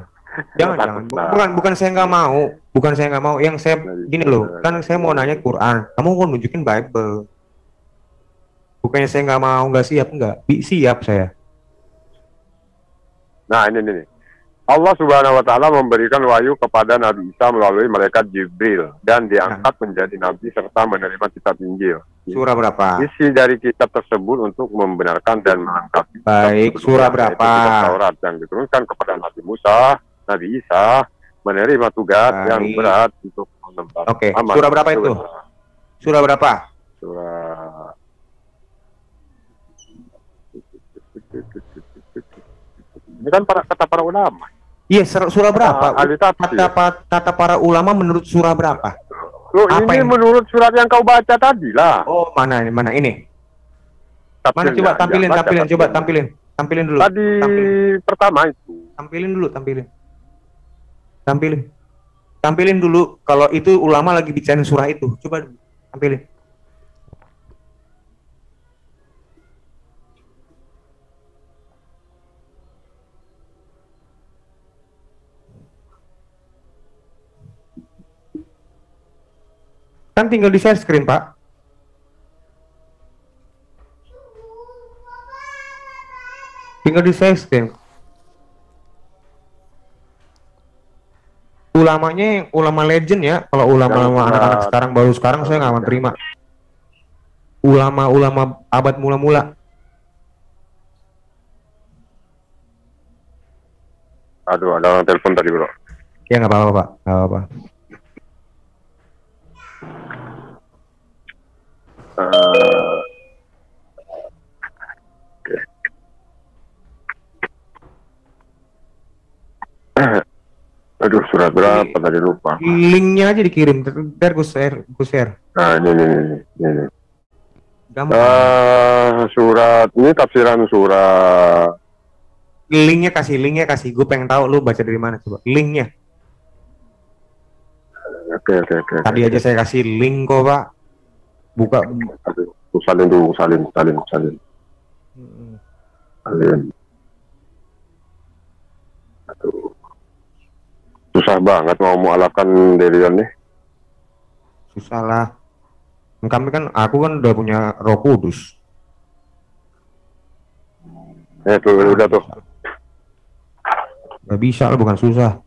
jangan. Bukan saya nggak mau. Bukan saya nggak mau. Yang saya gini loh, kan saya mau nanya Quran. Kamu mau nunjukin Bible. Bukannya saya nggak mau, nggak siap, nggak. Siap saya. Nah, ini. Allah Subhanahu wa Ta'ala memberikan wahyu kepada Nabi Isa melalui malaikat Jibril dan diangkat menjadi nabi serta menerima kitab Injil. Surah berapa? Isi dari kitab tersebut untuk membenarkan dan melengkapi. Baik, surah berapa? Taurat yang diturunkan kepada Nabi Musa, Nabi Isa menerima tugas yang berat untuk mengemban. Oke, surah berapa itu? Surah berapa? Surah ini kan kata para ulama. Iya, surah berapa? Kata para ulama menurut surah berapa? Loh, ini menurut surat yang kau baca tadi lah. Oh, mana ini? Mana coba tampilin dulu. Tadi pertama itu. Tampilin dulu kalau itu ulama lagi bicarain surah itu. Coba tampilin. Kan tinggal di share screen, Pak. Tinggal di share screen. Ulamanya ulama legend ya. Kalau ulama anak-anak sekarang saya nggak akan terima. Ulama-ulama abad mula-mula. Aduh, ada orang telepon tadi, bro. Ya nggak apa-apa, Pak. Nggak apa-apa. Aduh, surat berapa tadi lupa. Linknya aja dikirim, ntar gue share. Nah, ini. Gampang. Surat ini tafsiran surat. Linknya kasih. Gue pengen tahu lu baca dari mana, coba. Linknya. Oke. Tadi aja saya kasih link kok, Pak. Buka. Salin. Susah Susah banget mau mualafkan Derion nih. Susah lah. Aku kan udah punya Roh Kudus. Tuh udah tuh. Gak bisa lah, bukan susah.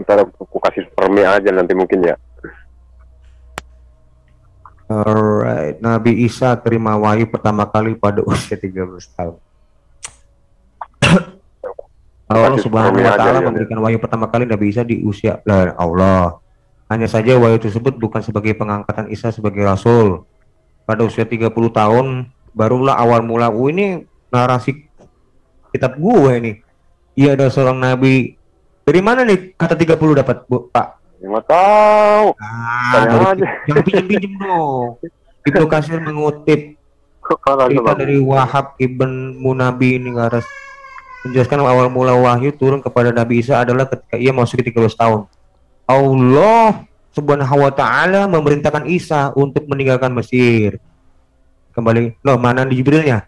Ntar aku kasih permi aja nanti mungkin ya. Alright, Nabi Isa terima wahyu pertama kali pada usia 13 tahun. Allah Subhanahu wa Ta'ala memberikan wahyu pertama kali Nabi Isa di usia Allah. Hanya saja wahyu tersebut bukan sebagai pengangkatan Isa sebagai rasul. Pada usia 30 tahun barulah awal mula. Ini narasi kitab gue nih. Ia adalah seorang nabi. Dari mana nih kata 30 dapat, Pak? Nggak tahu. Jangan pinjem-pinjem dong. Ibnu Katsir mengutip cerita dari Wahab Ibn Munabi ini garas menjelaskan awal mula wahyu turun kepada Nabi Isa adalah ketika ia masuk 13 tahun. Allah Subhanahu wa Ta'ala memerintahkan Isa untuk meninggalkan Mesir. Kembali, loh mana di Jibrilnya?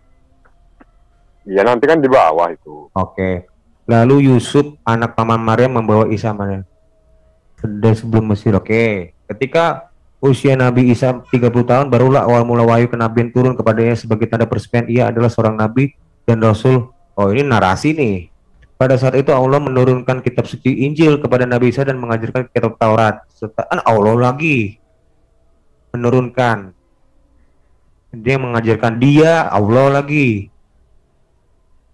Iya nanti kan di bawah itu. Oke. Lalu Yusuf anak paman Maryam membawa Isa mana? Dan sebelum Mesir. Oke. Ketika usia Nabi Isa 30 tahun barulah awal mula wahyu kenabian turun kepadanya sebagai tanda persepian ia adalah seorang nabi dan rasul. Oh, ini narasi nih. Pada saat itu Allah menurunkan kitab suci Injil kepada Nabi Isa dan mengajarkan kitab Taurat. Sertaan Allah lagi menurunkan. Dia mengajarkan dia Allah lagi.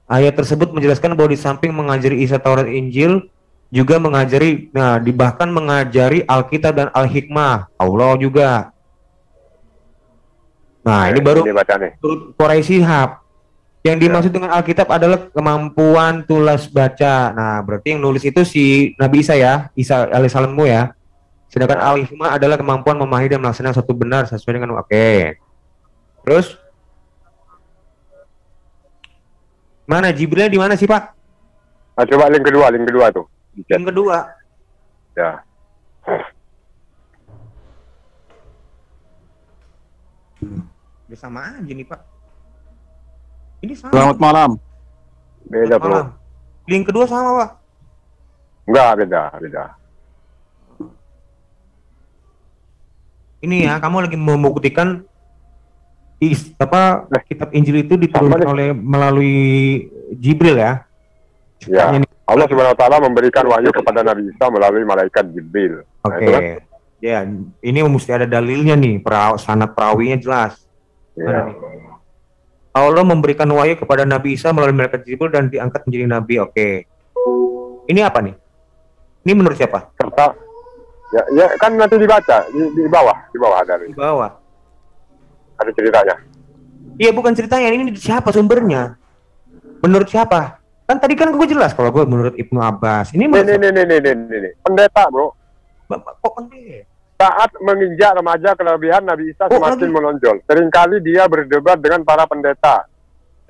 Ayat tersebut menjelaskan bahwa di samping mengajari Isa Taurat Injil juga mengajari, bahkan mengajari Alkitab dan Al-Hikmah Allah juga. Nah, ini baru Quraisy Shihab. Yang dimaksud dengan Alkitab adalah kemampuan tulis baca. Nah, berarti yang nulis itu si Nabi Isa ya, Isa alaihissalammu ya. Sedangkan Al-Hikmah adalah kemampuan memahami dan melaksanakan sesuatu benar sesuai dengan Terus mana Jibril di mana sih, Pak? Coba link kedua tuh. Yang kedua. Ya. Udah sama aja nih, Pak. Ini sama. Selamat malam. Beda, Selamat malam. Link kedua sama, Pak? Enggak, beda. Ini ya, kamu lagi membuktikan kitab Injil itu diturunkan melalui Jibril ya? Ya. Allah Subhanahu wa Ta'ala memberikan wahyu kepada Nabi Isa melalui malaikat Jibril. Oke. Ya, ini mesti ada dalilnya nih, sanad perawinya jelas. Ya. Allah memberikan wahyu kepada Nabi Isa melalui malaikat Jibril dan diangkat menjadi nabi. Oke. Ini apa nih? Ini menurut siapa? Serta ya kan nanti dibaca di bawah ada. Di bawah. Ada ceritanya. Iya, bukan ceritanya, ini siapa sumbernya? Menurut siapa? Kan tadi kan gue jelas kalau gue menurut Ibnu Abbas. Ini pendeta, Bro. Kok pendeta? Saat menginjak remaja kelebihan Nabi Isa semakin menonjol. Seringkali dia berdebat dengan para pendeta.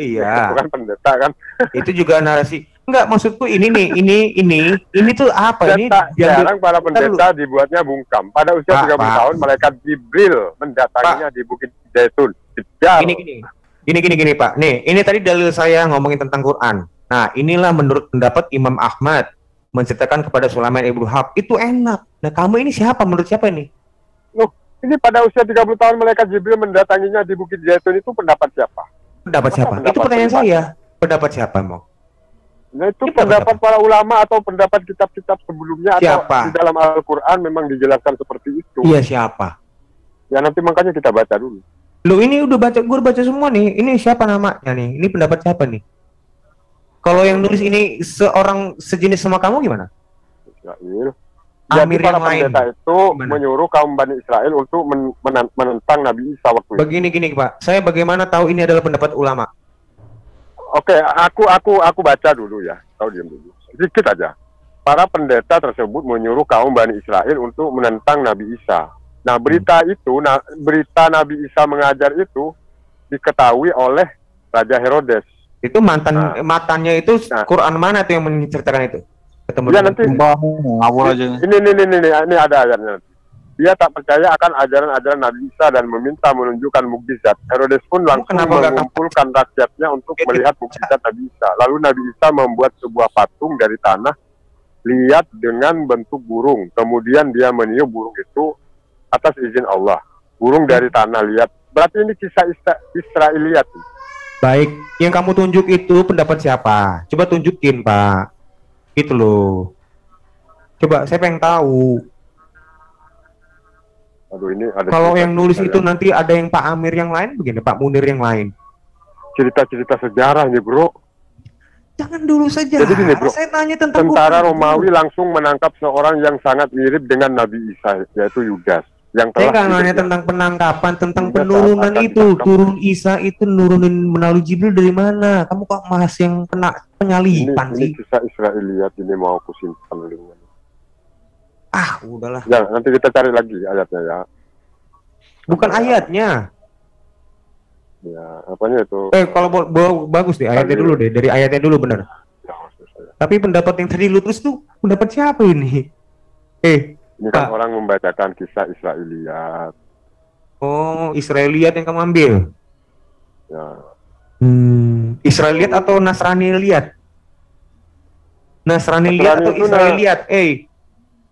Iya. Bukan pendeta kan? Itu juga narasi. Enggak, maksudku ini tuh apa ini? Jarang para pendeta dibuatnya bungkam. Pada usia 30 tahun malaikat Jibril mendatanginya di Bukit Zaitun. Gini Pak. Nih, ini tadi dalil saya ngomongin tentang Quran. Nah, inilah menurut pendapat Imam Ahmad menceritakan kepada Sulaiman ibnu Harb. Itu enak. Nah, kamu ini siapa? Menurut siapa ini? Loh, ini pada usia 30 tahun malaikat Jibril mendatanginya di Bukit Zaitun itu pendapat siapa? Pendapat siapa? Itu pertanyaan saya. Pendapat siapa, Mo? Nah, itu pendapat para ulama atau pendapat kitab-kitab sebelumnya siapa? Atau di dalam Al-Quran memang dijelaskan seperti itu. Iya, siapa? Ya nanti makanya kita baca dulu. Loh, ini gue udah baca semua nih. Ini siapa namanya nih? Ini pendapat siapa nih? Kalau yang nulis ini seorang sejenis sama kamu gimana? Israel. Jadi para pendeta itu menyuruh kaum Bani Israel untuk menentang Nabi Isa waktu itu. Begini Pak, saya bagaimana tahu ini adalah pendapat ulama? Oke, aku baca dulu ya. Tahu diam dulu. Sedikit aja. Para pendeta tersebut menyuruh kaum Bani Israel untuk menentang Nabi Isa. Nah, berita Nabi Isa mengajar itu diketahui oleh Raja Herodes. Itu mantannya itu Quran mana tuh yang menceritakan itu? Ketemu ya, nanti ngawur aja. Ini ada ayatnya. Dia tak percaya akan ajaran-ajaran Nabi Isa dan meminta menunjukkan mukjizat. Herodes pun langsung mengumpulkan rakyatnya untuk melihat mukjizat Nabi Isa. Lalu Nabi Isa membuat sebuah patung dari tanah liat dengan bentuk burung. Kemudian dia meniup burung itu atas izin Allah. Burung dari tanah liat. Berarti ini kisah Israiliyat. Baik, yang kamu tunjuk itu pendapat siapa? Coba tunjukin, Pak. Gitu loh. Coba, saya pengen tahu. Aduh, ini ada kalau yang nulis itu nanti ada yang Pak Amir yang lain begini, Pak Munir yang lain. Cerita-cerita sejarah nih, Bro. Jangan dulu saja. Jadi gini, Bro. Saya tanya tentang tentara Romawi langsung menangkap seorang yang sangat mirip dengan Nabi Isa, yaitu Yudas. Yang saya nggak nanya tentang penangkapan, tentang penurunan itu. Turun Isa itu nurunin melalui Jibril dari mana? Kamu kok mas yang kena penyalipan sih? Ini kisah Israiliyat, ini mau aku simpan linknya. Ah, udahlah. Ya, nanti kita cari lagi ayatnya ya. Bukan ayatnya. Ya, apanya itu? Kalau bagus deh, ayatnya dulu deh. Dari ayatnya dulu benar. Ya, tapi pendapat yang tadi lu terus tuh pendapat siapa ini? Ini kan orang membacakan kisah Israiliyat. Oh, Israiliyat yang kamu ambil? Ya. Israiliyat atau Nasrani lihat? Nasrani lihat atau Israiliyat?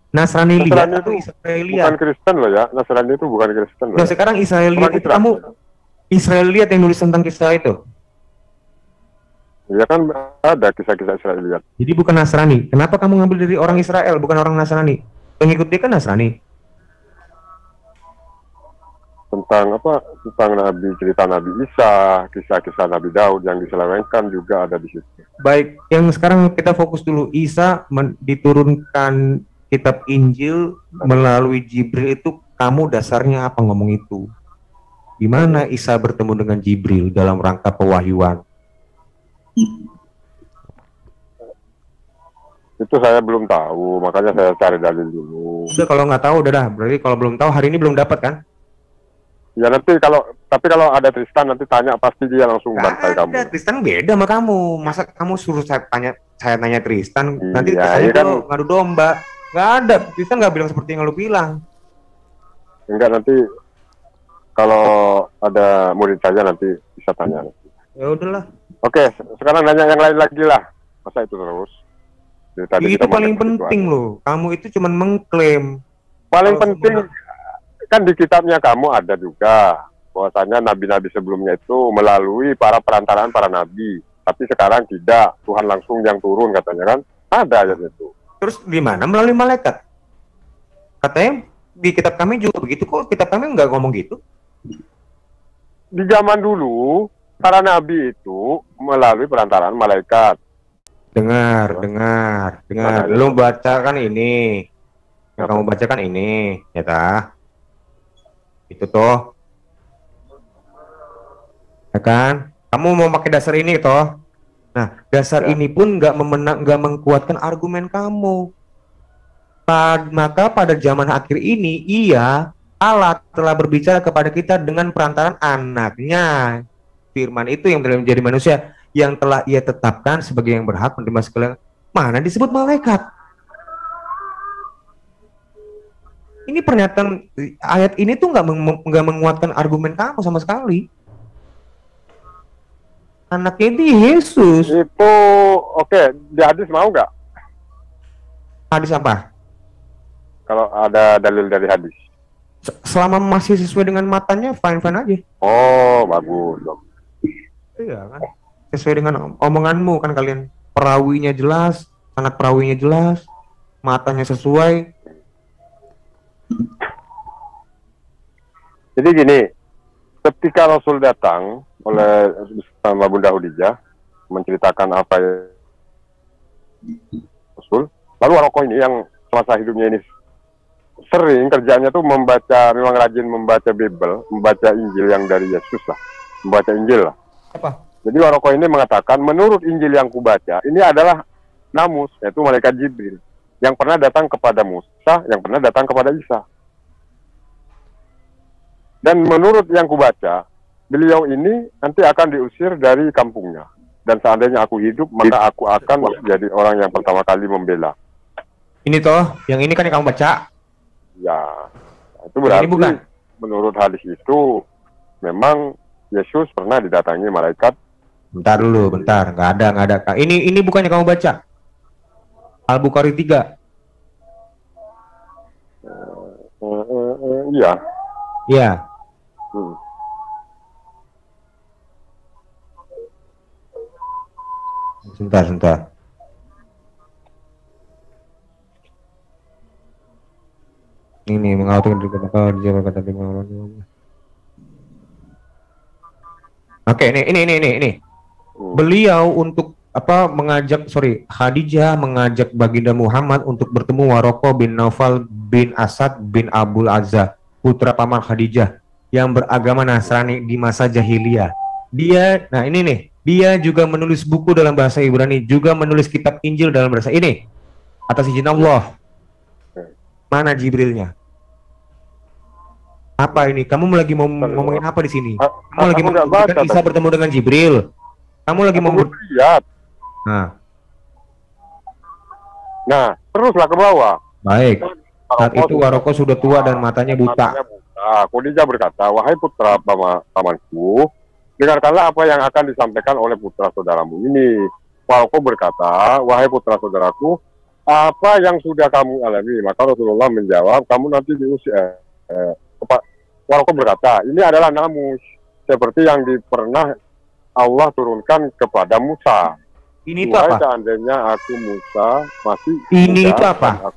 Nasrani lihat atau Israiliyat? Bukan Kristen loh ya. Nasrani itu bukan Kristen loh. Nah, sekarang Israiliyat itu kamu Israiliyat yang nulis tentang kisah itu? Ya kan ada kisah-kisah Israiliyat. Jadi bukan Nasrani. Kenapa kamu ngambil dari orang Israel bukan orang Nasrani? Pengikut dia kan Nasrani. Tentang apa? Tentang Nabi, cerita Nabi Isa, kisah-kisah Nabi Daud yang diselewengkan juga ada di situ. Baik, yang sekarang kita fokus dulu. Isa diturunkan kitab Injil melalui Jibril itu, kamu dasarnya apa ngomong itu? Gimana Isa bertemu dengan Jibril dalam rangka pewahyuan? Itu saya belum tahu, makanya saya cari dalil dulu. Udah, kalau nggak tahu udah dah. Berarti kalau belum tahu hari ini belum dapat kan? Ya nanti tapi kalau ada Tristan nanti tanya pasti dia langsung bantai kamu. Ada Tristan beda sama kamu. Masa kamu suruh saya nanya Tristan, nanti iya, saya kan ngadu domba. Nggak ada, Tristan nggak bilang seperti yang lu bilang. Enggak, nanti kalau ada murid saja nanti bisa tanya. Ya udahlah. Oke, sekarang nanya yang lain lagi lah. Masa itu terus? Tadi itu paling penting loh. Kamu itu cuma mengklaim. Paling penting kan di kitabnya kamu ada juga bahwasanya nabi-nabi sebelumnya itu melalui para perantaraan para nabi. Tapi sekarang tidak, Tuhan langsung yang turun katanya kan? Ada ayat itu. Terus di mana? Melalui malaikat. Katanya di kitab kami juga begitu kok. Kitab kami nggak ngomong gitu. Di zaman dulu para nabi itu melalui perantaraan malaikat. Dengar. Lu bacakan ini. Yang kamu bacakan ini, ya tah? Itu toh. Ya kan? Kamu mau pakai dasar ini toh? Nah, dasar ini pun nggak mengkuatkan argumen kamu. Maka pada zaman akhir ini, Allah telah berbicara kepada kita dengan perantaraan anaknya. Firman itu yang telah menjadi manusia, yang telah ia tetapkan sebagai yang berhak menerima segala. Mana disebut malaikat? Ini pernyataan ayat ini tuh nggak menguatkan argumen kamu sama sekali. Anaknya itu Yesus. Itu oke, di hadis mau nggak? Hadis apa? Kalau ada dalil dari hadis. Selama masih sesuai dengan matanya, fine aja. Oh, bagus. Iya kan? Sesuai dengan omonganmu kan kalian. Perawinya jelas, sangat perawinya jelas, matanya sesuai. Jadi gini, ketika Rasul datang oleh sama Bunda Khadijah menceritakan apa ya Rasul, lalu Waroko ini yang semasa hidupnya ini sering kerjanya tuh memang rajin membaca Bible, membaca Injil yang dari Yesus lah, membaca Injil lah. Apa? Jadi Waroko ini mengatakan, menurut Injil yang kubaca, ini adalah Namus, yaitu malaikat Jibril, yang pernah datang kepada Musa, yang pernah datang kepada Isa. Dan menurut yang kubaca, beliau ini nanti akan diusir dari kampungnya. Dan seandainya aku hidup, maka aku akan menjadi orang yang pertama kali membela. Ini toh, yang ini kan yang kamu baca. Ya, Itu berarti Ini bukan. menurut hadis itu memang Yesus pernah didatangi malaikat. Bentar dulu, bentar. Nggak ada. Ini bukannya kamu baca? Al-Bukhari 3. Iya. Iya. Hmm. Sebentar. Ini mengatur di kata Oke, ini. Beliau untuk Khadijah mengajak baginda Muhammad untuk bertemu Waraqah bin Naufal bin Asad bin Abul Azza, putra paman Khadijah yang beragama Nasrani di masa jahiliyah. Dia juga menulis buku dalam bahasa Ibrani, juga menulis kitab Injil dalam bahasa ini atas izin Allah. Mana Jibrilnya? Apa ini? Kamu lagi mau ngomongin apa di sini? Kamu lagi mau Isa bertemu dengan Jibril. Kamu lagi mau lihat. Nah, teruslah ke bawah. Baik. Saat itu Waraqah sudah tua dan matanya buta. Khadijah berkata, "Wahai putra pamanku, dengarkanlah apa yang akan disampaikan oleh putra saudaramu ini." Waraqah berkata, "Wahai putra saudaraku, apa yang sudah kamu alami?" Maka Rasulullah menjawab, "Kamu nanti diusir." Waraqah berkata, "Ini adalah namus seperti yang pernah Allah turunkan kepada Musa." Ini itu apa? Seandainya aku Musa masih ini itu apa?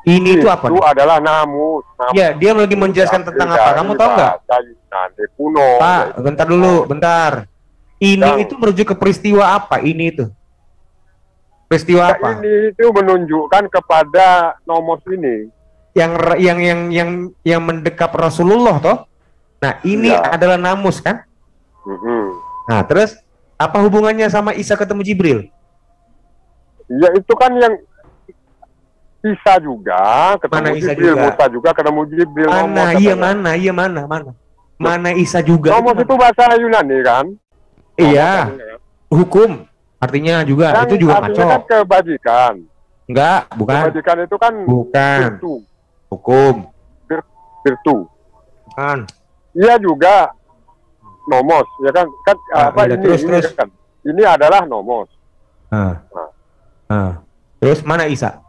Ini itu apa? Itu adalah namus. Ya, dia lagi menjelaskan tentang apa? Kamu tahu nggak? Pak, bentar dulu, bentar. Ini itu merujuk ke peristiwa apa? Ini itu peristiwa apa? Ini itu menunjukkan kepada nomos ini yang mendekap Rasulullah toh. Nah, ini adalah namus kan? Nah, terus apa hubungannya sama Isa ketemu Jibril? Ya, itu kan yang Isa juga ketemu Jibril, Musa juga ketemu Jibril. Mana Isa juga? Nomos itu bahasa Yunani kan? Iya. Hukum artinya juga yang itu juga ngaco. Kan kebajikan. Enggak, bukan. Kebajikan itu kan virtu. Hukum. Virtu. Kan. Iya juga nomos, ya kan? Terus. Kan? Ini adalah nomos. Terus mana Isa?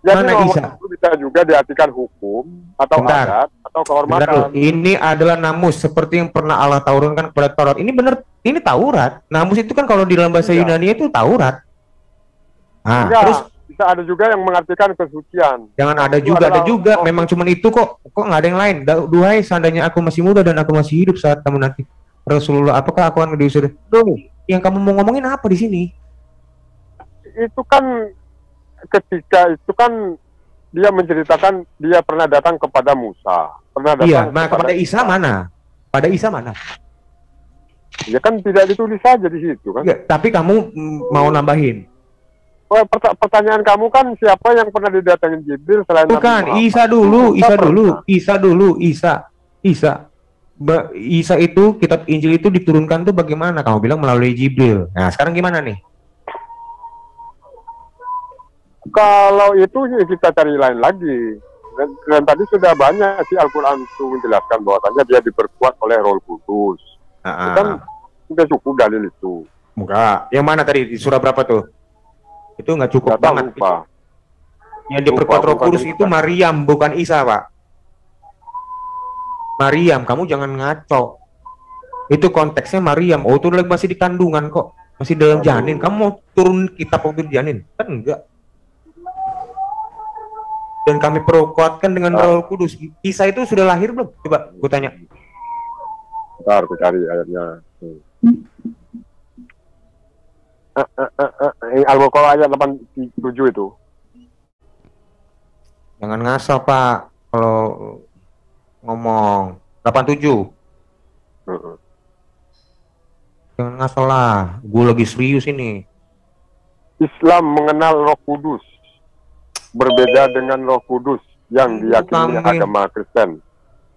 Jadi mana nomos Isa? Itu bisa juga diartikan hukum atau adat atau kehormatan. Ini adalah namus seperti yang pernah Allah turunkan kepada Taurat. Ini benar, ini Taurat. Namus itu kan kalau di dalam bahasa Yunani itu Taurat. Terus bisa ada juga yang mengartikan kesucian. Jangan ada juga. Memang cuma itu kok nggak ada yang lain. Duhai, seandainya aku masih muda dan aku masih hidup saat kamu nanti Rasulullah, apakah aku akan diusir? Yang kamu mau ngomongin apa di sini? Itu kan ketika itu kan dia menceritakan dia pernah datang kepada Musa, pernah datang. Iya, kepada Isa mana? Pada Isa mana? Ya kan tidak ditulis saja di situ kan. Ya, tapi kamu mau nambahin. Pertanyaan kamu kan siapa yang pernah didatangi Jibril selain bukan Isa dulu. Isa itu kitab Injil itu diturunkan tuh bagaimana? Kamu bilang melalui Jibril. Nah, sekarang gimana nih? Kalau itu kita cari lain lagi. Dan tadi sudah banyak sih Al-Quran itu menjelaskan bahwasannya dia diperkuat oleh Roh Kudus. Kan sudah cukup dalil itu. Enggak. Yang mana tadi di surah berapa tuh? Itu nggak cukup banget. Yang diperkuat Roh Kudus itu Maryam, bukan Isa, Pak. Maryam, kamu jangan ngaco. Itu konteksnya Maryam. Oh, itu masih di kandungan kok. Masih dalam janin. Kamu mau turun kitab waktu di janin? Kan enggak. Dan kami perkuatkan dengan Roh Kudus. Isa itu sudah lahir belum? Coba gue tanya. Bentar, aku cari ayatnya. Al-Baqarah ayat 87 itu. Jangan ngasal, Pak. Kalau ngomong 87. Jangan ngasal lah. Gue lagi serius ini. Islam mengenal Roh Kudus. Berbeda dengan Roh Kudus yang diyakini agama Kristen.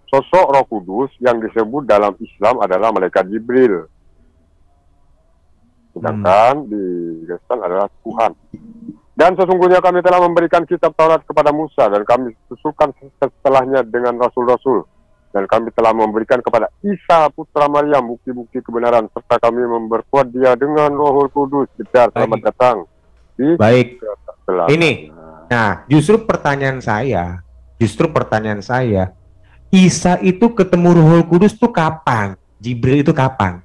Sosok Roh Kudus yang disebut dalam Islam adalah malaikat Jibril. Sedangkan di Kristen adalah Tuhan. Dan sesungguhnya kami telah memberikan kitab Taurat kepada Musa, dan kami susulkan setelahnya dengan rasul-rasul. Dan kami telah memberikan kepada Isa putra Maryam bukti-bukti kebenaran, serta kami memperkuat dia dengan Rohul Kudus. Benar, selamat datang. Baik. Ini. Nah, justru pertanyaan saya, Isa itu ketemu Rohul Kudus tuh kapan? Jibril itu kapan?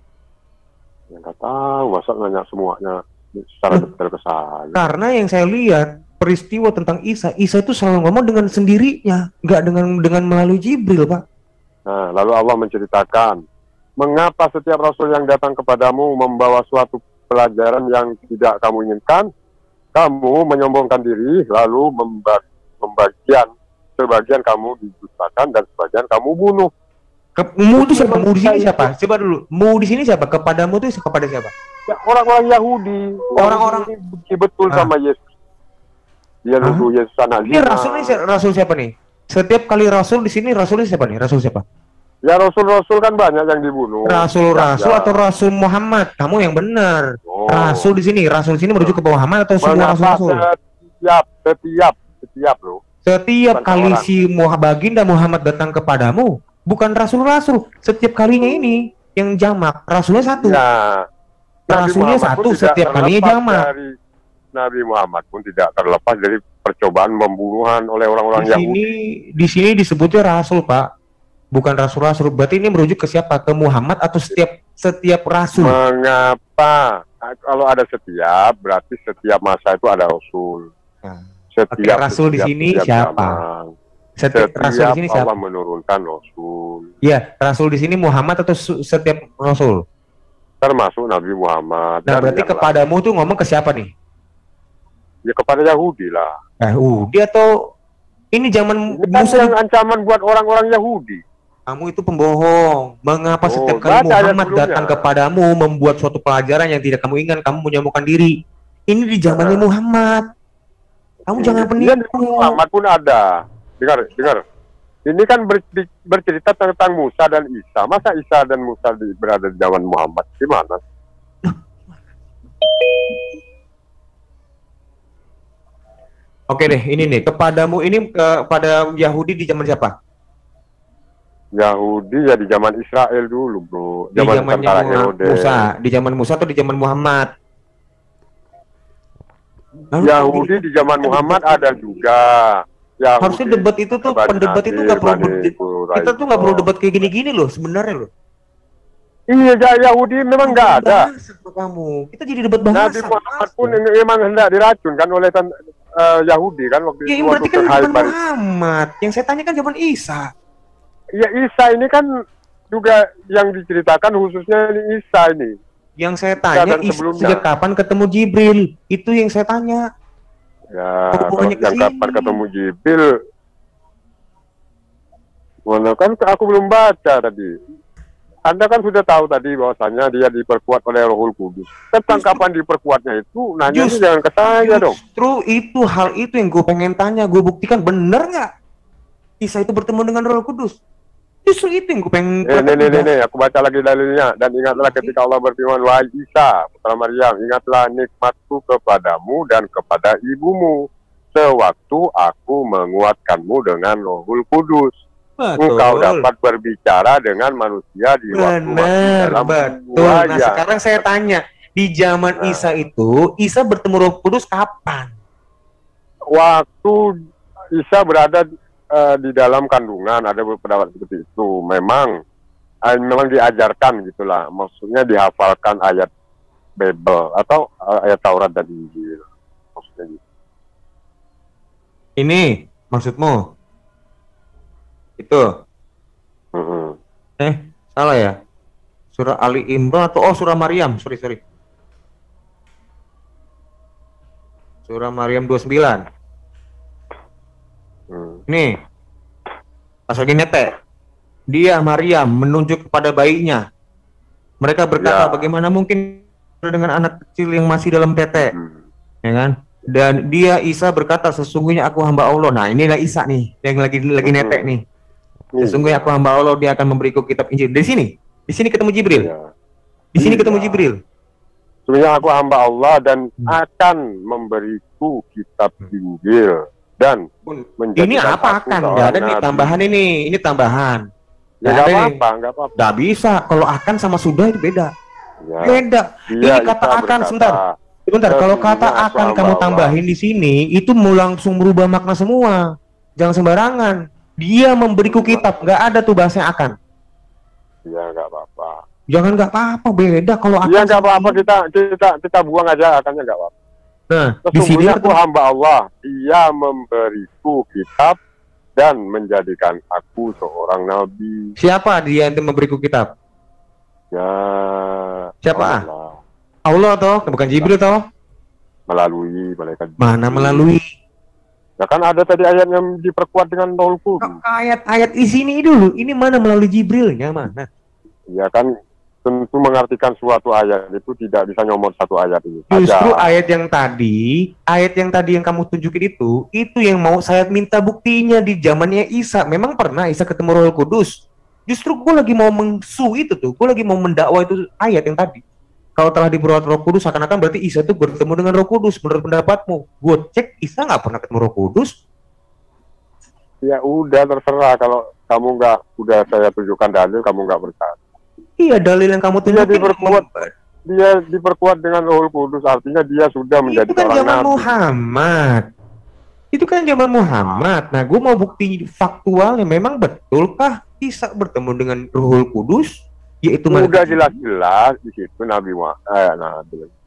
Ya nggak tahu, masa nanya semuanya secara detail ke saya. Karena yang saya lihat peristiwa tentang Isa itu selalu ngomong dengan sendirinya, nggak dengan melalui Jibril, Pak. Nah, lalu Allah menceritakan, mengapa setiap rasul yang datang kepadamu membawa suatu pelajaran yang tidak kamu inginkan, kamu menyombongkan diri, lalu sebagian kamu didustakan dan sebagian kamu bunuh. Mu itu siapa? Mu di sini siapa? Coba dulu. Mu di sini siapa? Kepadamu itu kepada siapa? Ya, orang-orang Yahudi. Orang-orang benci betul sama Yesus. Dia nuduh Yesus anak Ini rasul siapa nih? Setiap kali rasul di sini rasulnya siapa nih? Rasul siapa? Ya rasul-rasul kan banyak yang dibunuh. Rasul atau Rasul Muhammad? Kamu yang benar. Rasul di sini merujuk ke Muhammad atau semua rasul-rasul? Setiap loh. Setiap kali si Baginda Muhammad datang kepadamu, bukan rasul-rasul. Setiap kalinya ini yang jamak, rasulnya satu. Ya, rasulnya satu, setiap kalinya jamak. Nabi Muhammad pun tidak terlepas dari percobaan pembunuhan oleh orang-orang Yahudi. Di sini disebutnya rasul, Pak. Bukan rasul-rasul. Berarti ini merujuk ke siapa? Ke Muhammad atau setiap rasul? Mengapa? Kalau ada setiap, berarti setiap masa itu ada rasul. Nah. Setiap rasul di sini siapa? Setiap rasul di sini siapa? Allah menurunkan rasul. Iya, rasul di sini Muhammad atau setiap rasul? Termasuk Nabi Muhammad. Nah, berarti kepadamu tuh ngomong ke siapa nih? Ya kepada Yahudi lah. Yahudi atau ini zaman Musa yang ancaman buat orang-orang Yahudi. Kamu itu pembohong. Mengapa setiap kali Muhammad datang kepadamu membuat suatu pelajaran yang tidak kamu ingat, kamu menyombongkan diri? Ini di zamannya Muhammad. Kamu jangan penipu. Muhammad pun ada. Dengar. Ini kan bercerita tentang Musa dan Isa. Masa Isa dan Musa berada di zaman Muhammad? Gimana? Oke deh, ini nih. Kepadamu ini kepada Yahudi di zaman siapa? Yahudi ya di zaman Israel dulu, bro. Zamannya Musa. Di zaman Musa atau di zaman Muhammad? Yahudi di zaman Muhammad ada juga. Yahudi, harusnya debat itu tuh, pendebat itu nggak perlu kita tuh nggak perlu debat kayak gini-gini loh sebenarnya loh. Iya, Yahudi memang nggak ada. Kamu, kita jadi debat bahasa. Nabi Muhammad pun memang hendak diracun kan oleh Yahudi kan waktu itu. Iya, berarti kan zaman Muhammad. Yang saya tanya kan zaman Isa. Iya, Isa ini kan juga yang diceritakan khususnya ini Isa ini. Yang saya tanya sejak kapan ketemu Jibril? Itu yang saya tanya. Ya, yang kapan ketemu Jibril? Mana kan aku belum baca tadi. Anda kan sudah tahu tadi bahwasanya dia diperkuat oleh Rohul Kudus. Tentang kapan diperkuatnya itu, nanya jangan ke saya dong. Justru itu hal itu yang gue pengen tanya, gue buktikan bener nggak Isa itu bertemu dengan Rohul Kudus. Justru itu yang gue pengen. Nih, aku baca lagi dalilnya. Dan ingatlah ketika Allah berfirman, wahai Isa putra Maryam, ingatlah nikmatku kepadamu dan kepada ibumu sewaktu aku menguatkanmu dengan Rohul Kudus. Engkau dapat berbicara dengan manusia di waktu-waktu dalam betul. Nah, sekarang saya tanya, di zaman Isa itu, Isa bertemu Roh Kudus kapan? Waktu Isa berada di dalam kandungan, ada pendapat seperti itu. Memang diajarkan gitulah, maksudnya dihafalkan ayat Bible atau ayat Taurat dan Injil, maksudnya gitu. Ini maksudmu? Itu? Salah ya? Surah Ali Imran atau surah Maryam? Sorry. Surah Maryam 29. Nih, pas lagi netek, dia Maryam menunjuk kepada bayinya. Mereka berkata, bagaimana mungkin dengan anak kecil yang masih dalam tete, ya kan? Dan dia Isa berkata, sesungguhnya aku hamba Allah. Nah, inilah Isa nih, yang lagi netek nih. Sesungguhnya aku hamba Allah, dia akan memberiku kitab Injil. Di sini ketemu Jibril. Di sini ketemu Jibril. Sebenarnya aku hamba Allah dan akan memberiku kitab Injil dan menjadikan Ini apa aku akan? seorang Nggak ada nih nabi. tambahan ini tambahan. Ya nggak apa-apa, nggak apa-apa. Nggak bisa. Kalau akan sama sudah itu beda. Ya. Beda. Dia Ini kata Isa akan berkata, sebentar. Sebentar, kalau kata "Sesungguhnya aku akan hamba kamu Allah." tambahin di sini, itu mau langsung berubah makna semua. Jangan sembarangan. Dia memberiku kitab, nggak ada tuh bahasa akan. Ya nggak apa-apa. Jangan nggak apa-apa, beda kalau akan. Iya nggak apa-apa, kita buang aja akannya nggak apa-apa. Nah, di sini Sesungguhnya aku hamba Allah, Dia memberiku kitab dan menjadikan aku seorang nabi. siapa dia yang memberiku kitab? Ya. Siapa? Allah. Allah toh, bukan Jibril toh? Melalui malaikat. Mana melalui? Ya kan ada tadi ayat yang diperkuat dengan Rohul Kudus. Ayat-ayat di sini dulu. Ini mana melalui Jibrilnya mana? Ya kan tentu mengartikan suatu ayat itu tidak bisa nyomot satu ayat ini. Justru Aja. ayat yang tadi yang kamu tunjukin itu yang mau saya minta buktinya di zamannya Isa. Memang pernah Isa ketemu Rohul Kudus. Justru gue lagi mau mengsu itu tuh. Gue lagi mau mendakwa itu ayat yang tadi. Kalau telah diperoleh Roh Kudus, seakan-akan berarti Isa itu bertemu dengan Roh Kudus. Menurut pendapatmu? Gue cek Isa nggak pernah ketemu Roh Kudus. Ya udah terserah, kalau kamu nggak, udah saya tunjukkan dalil kamu nggak percaya. Iya, dalil yang kamu tunjukin Dia diperkuat dengan Rohul Kudus, artinya dia sudah menjadi itu kan orang zaman nabi. Muhammad. Itu kan zaman Muhammad. Nah, gue mau bukti faktualnya. Memang betulkah Isa bertemu dengan Rohul Kudus? Yaitu Udah jelas-jelas di situ Nabi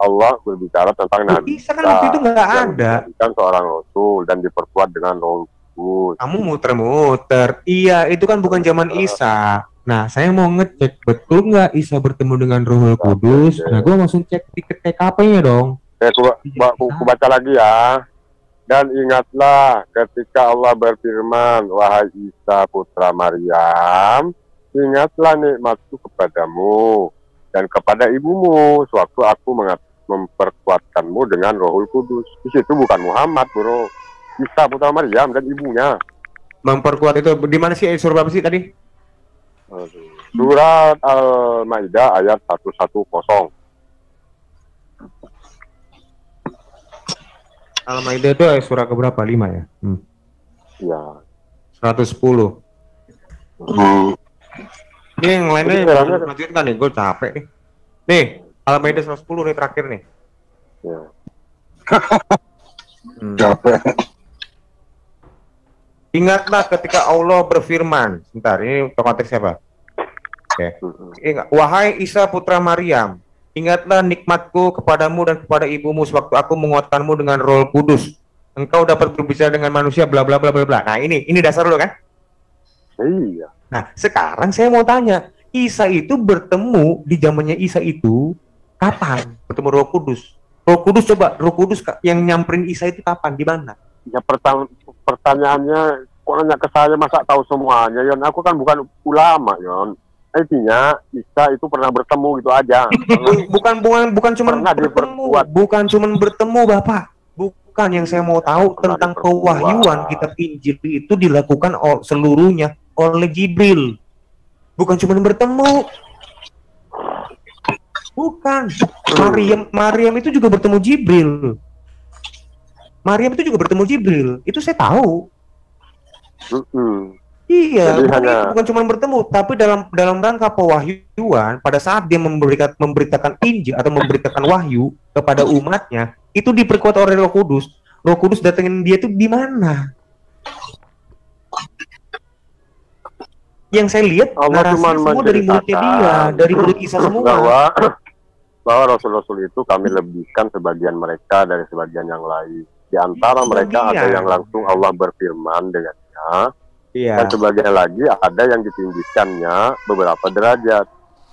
Allah berbicara tentang Nabi Isa kan waktu itu nggak yang ada. dijadikan seorang rasul dan diperkuat dengan Rohul Kudus. Kamu muter-muter. Iya, itu kan bukan zaman Isa. Nah, saya mau ngecek betul nggak Isa bertemu dengan Rohul Kudus. Nah, gue langsung cek di TKP-nya dong. Aku baca lagi ya. Dan ingatlah ketika Allah berfirman, wahai Isa putra Maryam, ingatlah nikmatku kepadamu dan kepada ibumu sewaktu aku memperkuatkanmu dengan Rohul Kudus. Di situ bukan Muhammad, bro. Isa putra Maryam dan ibunya. Memperkuat itu di mana sih? Surah apa sih tadi? Surat Al-Maidah ayat 110. Al-Maidah itu surah keberapa? 5 ya? Ya. 110. Ini yang lainnya lanjutkan nih, gue capek nih. Nih, Al-Maidah 110 nih terakhir nih. Ya. Capek. Ingatlah ketika Allah berfirman. Sebentar, ini konteks siapa? Oke. Ingat, wahai Isa putra Maryam, ingatlah nikmatku kepadamu dan kepada ibumu sewaktu aku menguatkanmu dengan Roh Kudus. Engkau dapat berbicara dengan manusia bla bla bla bla bla. Nah, ini dasar lo kan? Iya. Nah, sekarang saya mau tanya, Isa itu bertemu di zamannya Isa itu kapan? Bertemu Roh Kudus. Roh Kudus coba, Roh Kudus yang nyamperin Isa itu kapan? Di mana? Ya pertanyaannya kok nanya ke saya, masa tahu semuanya, Yon? Aku kan bukan ulama, Yon. Intinya Isa itu pernah bertemu gitu aja. bukan cuma bertemu, bukan cuma bertemu, Bapak. Bukan, yang saya mau tahu tentang pewahyuan kitab Injil itu dilakukan seluruhnya oleh Jibril. Bukan cuma bertemu. Bukan. Maryam itu juga bertemu Jibril. Maryam itu juga bertemu Jibril. Itu saya tahu. Iya, bukan cuma bertemu, tapi dalam rangka pewahyuan, pada saat dia memberitakan Injil atau memberitakan wahyu kepada umatnya, itu diperkuat oleh Roh Kudus. Roh Kudus datengin dia itu di mana? Yang saya lihat narasi semua dari mulutnya dia, dari mulut Isa semua. Bahwa Rasul-Rasul itu kami lebihkan sebagian mereka dari sebagian yang lain. Di antara mereka ada yang langsung Allah berfirman dengannya. Dan sebagian lagi ada yang ditinggikannya beberapa derajat.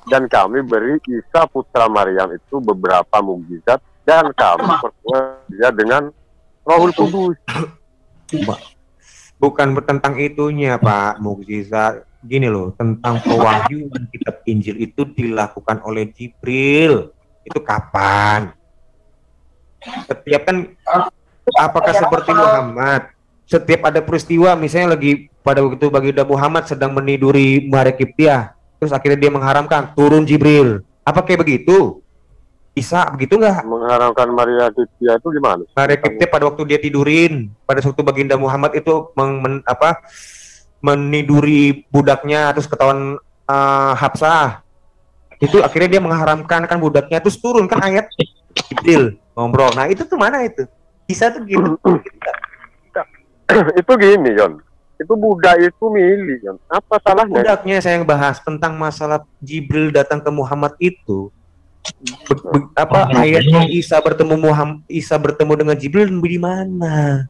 Dan kami beri Isa putra Maryam itu beberapa mukjizat dan kami perkuat dia dengan Rohul Kudus. Bukan tentang itunya, Pak, mukjizat. Gini loh, tentang pewahyuan kitab Injil itu dilakukan oleh Jibril. Itu kapan? Setiap kan, apakah seperti Muhammad? Setiap ada peristiwa, misalnya lagi pada waktu baginda Muhammad sedang meniduri Maria Kiptiah, terus akhirnya dia mengharamkan, turun Jibril. Apa kayak begitu? Isa begitu nggak? Mengharamkan Maria Kiptia itu gimana? Maria Kiptia pada waktu dia tidurin, pada waktu baginda Muhammad itu meniduri budaknya, terus ketahuan Hafsah. Itu akhirnya dia mengharamkan kan budaknya, terus turun kan ayat Jibril ngobrol. Nah itu tuh mana itu? Isa tuh gitu. Itu gini, Yon. Itu budak itu milik, Yon. Apa salahnya? Budaknya saya yang bahas tentang masalah Jibril datang ke Muhammad itu. Ayatnya Isa bertemu dengan Jibril di mana?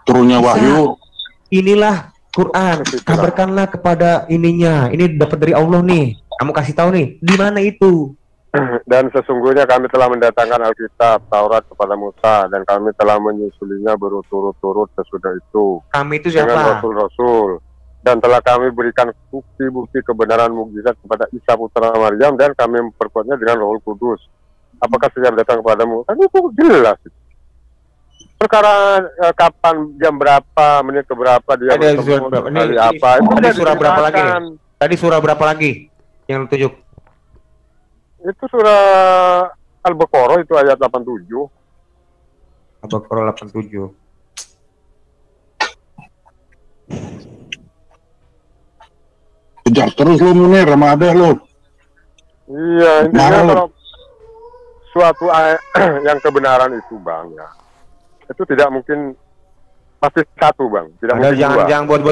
Turunnya wahyu. Inilah Quran. Kabarkanlah kepada ininya. Ini dapat dari Allah nih. Kamu kasih tahu nih, di mana itu? Dan sesungguhnya kami telah mendatangkan Alkitab, Taurat kepada Musa, dan kami telah menyusulinya berturut-turut sesudah itu. Kami itu dengan siapa? Rasul-Rasul. Dan telah kami berikan bukti-bukti kebenaran mukjizat kepada Isa putra Maryam, dan kami memperkuatnya dengan Roh Kudus. Apakah sejak datang kepadamu? Kan itu jelas. Perkara kapan, jam berapa, menit ke berapa dia Ada bertemu, surat berapa? hari apa? Itu Tadi udah surah berapa lagi? diceritakan. Tadi surah berapa lagi yang lu tunjuk? Itu surah Al-Baqarah itu ayat 87. Al-Baqarah 87. Kejar terus lu Munir sama Adeh lu. Iya, intinya Marah. kalau suatu yang kebenaran itu, Bang, ya, itu tidak mungkin pasti satu, Bang. Tidak Ada mungkin dua. jangan buat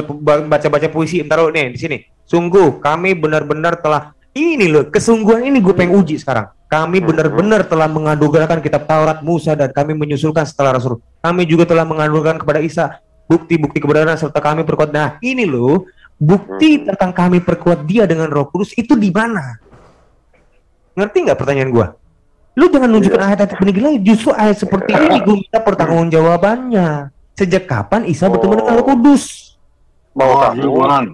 baca-baca puisi. Ntar lu nih di sini. Sungguh kami benar-benar telah ini loh, kesungguhan ini gue pengen uji sekarang. Kami benar-benar telah menganugerahkan kitab Taurat Musa dan kami menyusulkan setelah Rasul. Kami juga telah menganugerahkan kepada Isa bukti-bukti kebenaran serta kami perkuat. Nah, ini loh, bukti tentang kami perkuat dia dengan Roh Kudus itu di mana? Ngerti nggak pertanyaan gue? Lu jangan nunjukkan ayat-ayat peninggi lagi. Justru ayat seperti ini gue minta pertanggungjawabannya. Sejak kapan Isa bertemu dengan Roh Kudus? Mau Wahyu, kamu, Bang.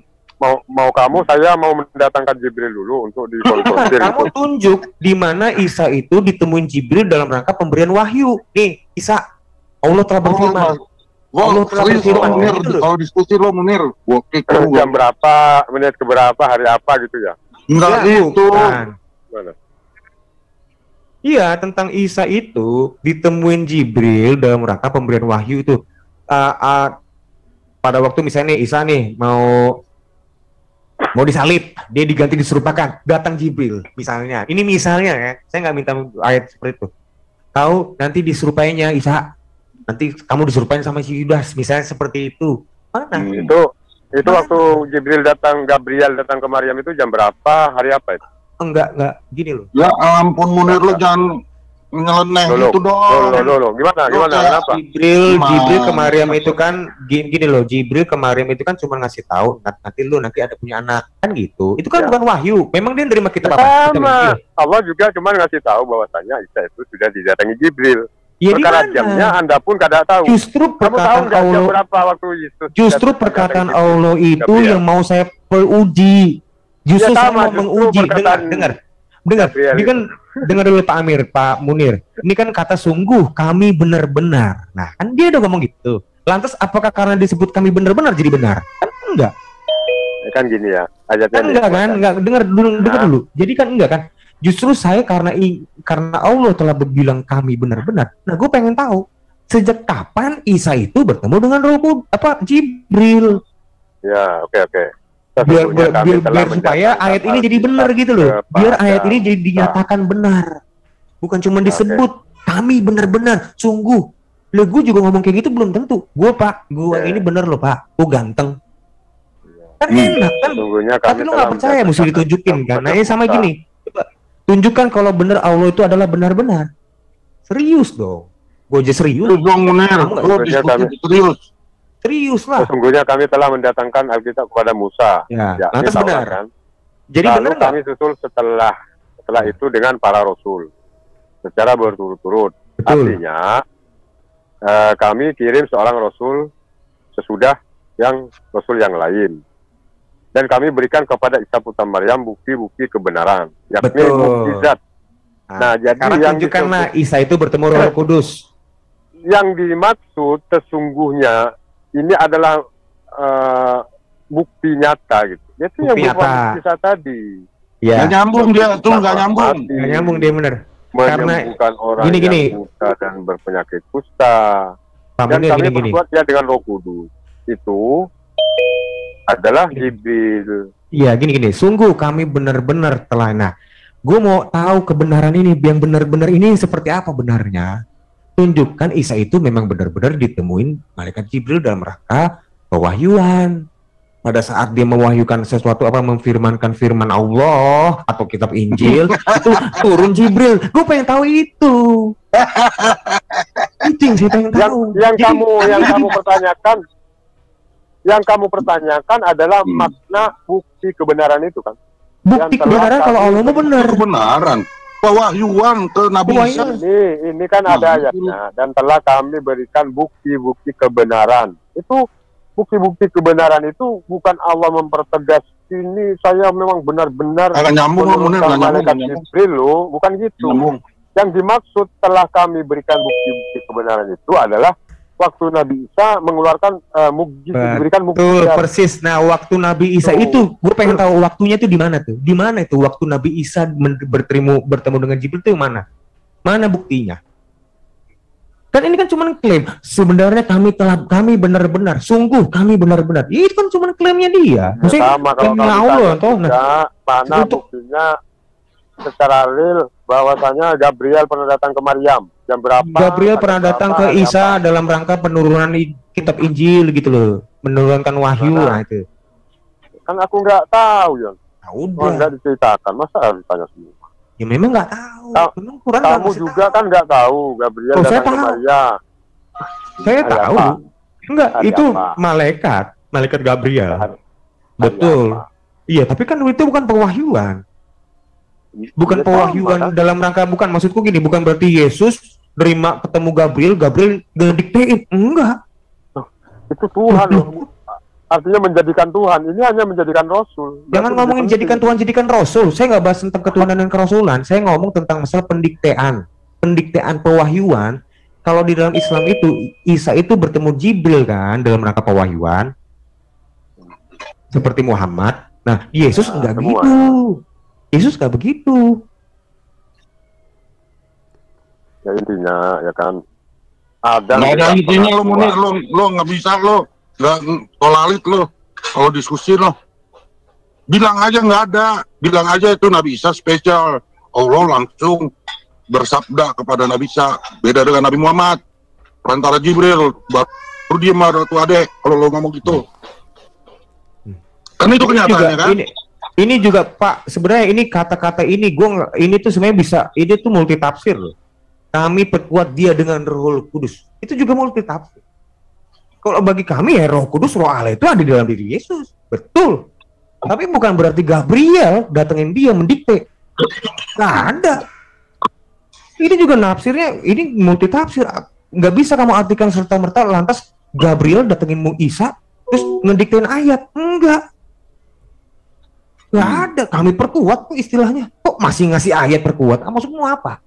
mau kamu, saya mau mendatangkan Jibril dulu untuk dikonfirmasi. Kamu tunjuk di mana Isa itu ditemuin Jibril dalam rangka pemberian wahyu. Nih, Isa, Allah telah berfirman. Wah, Allah telah serius berfirman. lo Munir. Gitu loh. Kalau diskusi lo Munir, gua kick lu. Jam berapa, menit ke berapa, hari apa gitu ya? Enggak Ya, itu. bukan. Mana? Iya, tentang Isa itu ditemuin Jibril dalam rangka pemberian wahyu itu. Pada waktu misalnya nih, Isa nih mau disalib, dia diganti diserupakan, datang Jibril misalnya. Ini misalnya ya, saya nggak minta ayat seperti itu. Kau nanti diserupainya Isa, nanti kamu diserupain sama si Yudas, misalnya seperti itu. Mana? Itu waktu Gabriel datang ke Maryam itu jam berapa, hari apa itu? Enggak, gini loh. Ya ampun Munir lo jangan nyeleneh gitu dong. Gimana, kayak kenapa? Jibril ke Maryam itu kan gini loh, Jibril ke Maryam itu kan cuma ngasih tahu nanti ada punya anak kan gitu. Itu kan Ya. bukan wahyu. Memang dia nerima kitab apa? Kitab Sama. Injil. Allah juga cuma ngasih tahu bahwasanya Isa itu sudah didatangi Jibril. Ya, di Perkara mana? jamnya Anda pun tidak tahu. Justru Kamu tahu perkataan nggak jam Allah, berapa waktu Yesus? justru didatangi perkataan Jibril? Allah itu Gabriel. yang mau saya peruji. Justru Ya, saya sama, mau justru menguji. perkataan Dengar. Gabriel Ini kan dengar dulu Pak Amir, Pak Munir. Ini kan kata sungguh kami benar-benar. Nah, kan dia udah ngomong gitu. Lantas apakah karena disebut kami benar-benar jadi benar? Kan enggak. Kan gini ya, ayatnya. Kan nih. enggak kan? Enggak, dengar dulu. Jadi kan enggak kan? Justru saya karena Allah telah berbilang kami benar-benar. Nah, gue pengen tahu sejak kapan Isa itu bertemu dengan Jibril? Ya, oke. Biar supaya ayat ini jadi benar gitu loh. Biar ayat ini jadi dinyatakan benar. Bukan cuma disebut kami benar-benar, sungguh. Loh, gue juga ngomong kayak gitu belum tentu. Gue ini bener loh Pak, gue ganteng. Kan enak kan. Sesungguhnya Tapi lu nggak percaya mesti ditunjukin kan? Nah, sama gini. Coba tunjukkan kalau benar Allah itu adalah benar-benar. Serius dong. Gue aja serius. Lu dong Munir, Kamu nggak lo serius, diskusi serius. Serius lah. Sesungguhnya kami telah mendatangkan Alkitab kepada Musa. Ya, ini lantas Taurat, benar. kan? Jadi Lalu benar nggak? kami susul setelah itu dengan para rasul secara berturut-turut. Betul. Artinya kami kirim seorang rasul sesudah yang rasul yang lain. Dan kami berikan kepada Isa putra Maryam bukti-bukti kebenaran, yakni Betul. mukjizat. Nah, jadi Sekarang yang tunjukkanlah Isa itu bertemu Roh Kudus. yang dimaksud sesungguhnya ini adalah bukti nyata gitu. Itu yang Bukti berupa nyata. mukjizat tadi. Nggak Ya. nyambung dia tuh, nggak nyambung. Nggak nyambung dia bener. menyembuhkan orang yang buta dan berpenyakit kusta. Dan kami berbuat ya dengan Roh Kudus. Itu adalah Jibril. Iya, gini. Sungguh kami benar-benar telah. Nah, gue mau tahu kebenaran ini, yang benar-benar ini seperti apa benarnya. Tunjukkan Isa itu memang benar-benar ditemuin malaikat Jibril dalam rangka pewahyuan. Pada saat dia mewahyukan sesuatu, memfirmankan firman Allah atau kitab Injil, itu turun Jibril. Gue pengen tahu itu. Itu yang saya pengen tahu. Yang kamu pertanyakan adalah makna bukti kebenaran itu kan? Bukti kebenaran kalau Allah mau benar. Kebenaran. Pewahyuan ke Nabi Isa. Ini kan ada ayatnya, dan telah kami berikan bukti-bukti kebenaran. Itu bukti-bukti kebenaran itu bukan Allah mempertegas ini saya memang benar-benar malaikat Jibril loh, bukan gitu. Yang dimaksud telah kami berikan bukti-bukti kebenaran itu adalah waktu Nabi Isa mengeluarkan mukjizat, diberikan mukjizat. Persis. Nah, waktu Nabi Isa itu, gue pengen tahu waktunya itu di mana tuh? Di mana itu waktu Nabi Isa bertemu dengan Jibril itu mana? Mana buktinya? Kan ini kan cuma klaim. Sebenarnya kami benar-benar, sungguh kami benar-benar. Itu kan cuma klaimnya dia. Ya, sama kalau Allah toh. Mana buktinya secara real bahwasanya Gabriel pernah datang ke Maryam jam berapa? Gabriel pernah datang ke Isa dalam rangka penurunan kitab Injil gitu loh, menurunkan wahyu lah itu. Kan aku nggak tahu ya. Udah. Nggak diceritakan, masa harus ditanya semua? Ya memang nggak tahu. Kamu juga kan nggak tahu Gabriel datang ke Maryam. Saya tahu. Enggak, itu malaikat Gabriel. Betul. Iya, tapi kan itu bukan pewahyuan. Bukan pewahyuan dalam rangka, bukan, maksudku gini, bukan berarti Yesus ketemu Gabriel ngediktein, enggak. Itu Tuhan loh. Artinya menjadikan Tuhan, ini hanya menjadikan Rasul. Jangan ngomongin jadikan Tuhan, jadikan Rasul. Saya nggak bahas tentang ketuhanan dan kerasulan. Saya ngomong tentang masalah pendiktean pewahyuan. Kalau di dalam Islam itu, Isa itu bertemu Jibril kan dalam rangka pewahyuan, seperti Muhammad. Nah, Yesus enggak begitu. Yesus nggak begitu. Ya intinya ya kan. Ada intinya lo Munir, lo nggak bisa lo. Nggak tolalit lo, kalau diskusi lo bilang aja nggak ada, bilang aja itu Nabi Isa spesial, Allah langsung bersabda kepada Nabi Isa, beda dengan Nabi Muhammad, perantara Jibril, baru dia marah tuh adek kalau lo ngomong gitu. Kan itu kenyataannya kan. Ini juga Pak, sebenarnya ini kata-kata ini ini tuh sebenarnya bisa, ini tuh multi tafsir loh. Kami perkuat dia dengan Roh Kudus, itu juga multi tafsir. Kalau bagi kami ya Roh Kudus, Roh Allah itu ada di dalam diri Yesus, betul. Tapi bukan berarti Gabriel datengin dia mendikte. Nggak ada. Ini juga nafsirnya, ini multi tafsir. Nggak bisa kamu artikan serta-merta lantas Gabriel datengin Isa terus ngediktein ayat. Enggak. Nggak ada. Kami perkuat kok istilahnya. Kok masih ngasih ayat perkuat? Maksudmu apa?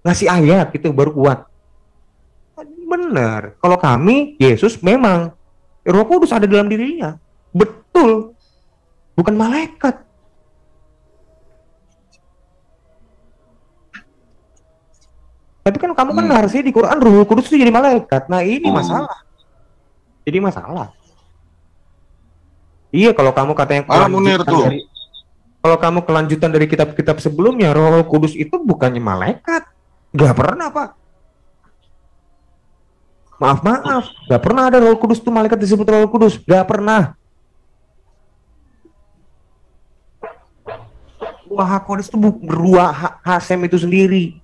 Ngasih ayat itu baru kuat. Benar. Kalau kami, Yesus memang Roh Kudus ada dalam dirinya. Betul. Bukan malaikat. Tapi kan kamu kan harusnya di Quran Roh Kudus itu jadi malaikat. Nah ini masalah. Jadi masalah. Iya, kalau kamu katanya kalau kamu kelanjutan dari kitab-kitab sebelumnya, Roh Kudus itu bukannya malaikat. Gak pernah, Pak. Maaf, gak pernah ada Roh Kudus itu malaikat disebut Roh Kudus, gak pernah. Ruah HaKodes itu ruah Hasem itu sendiri.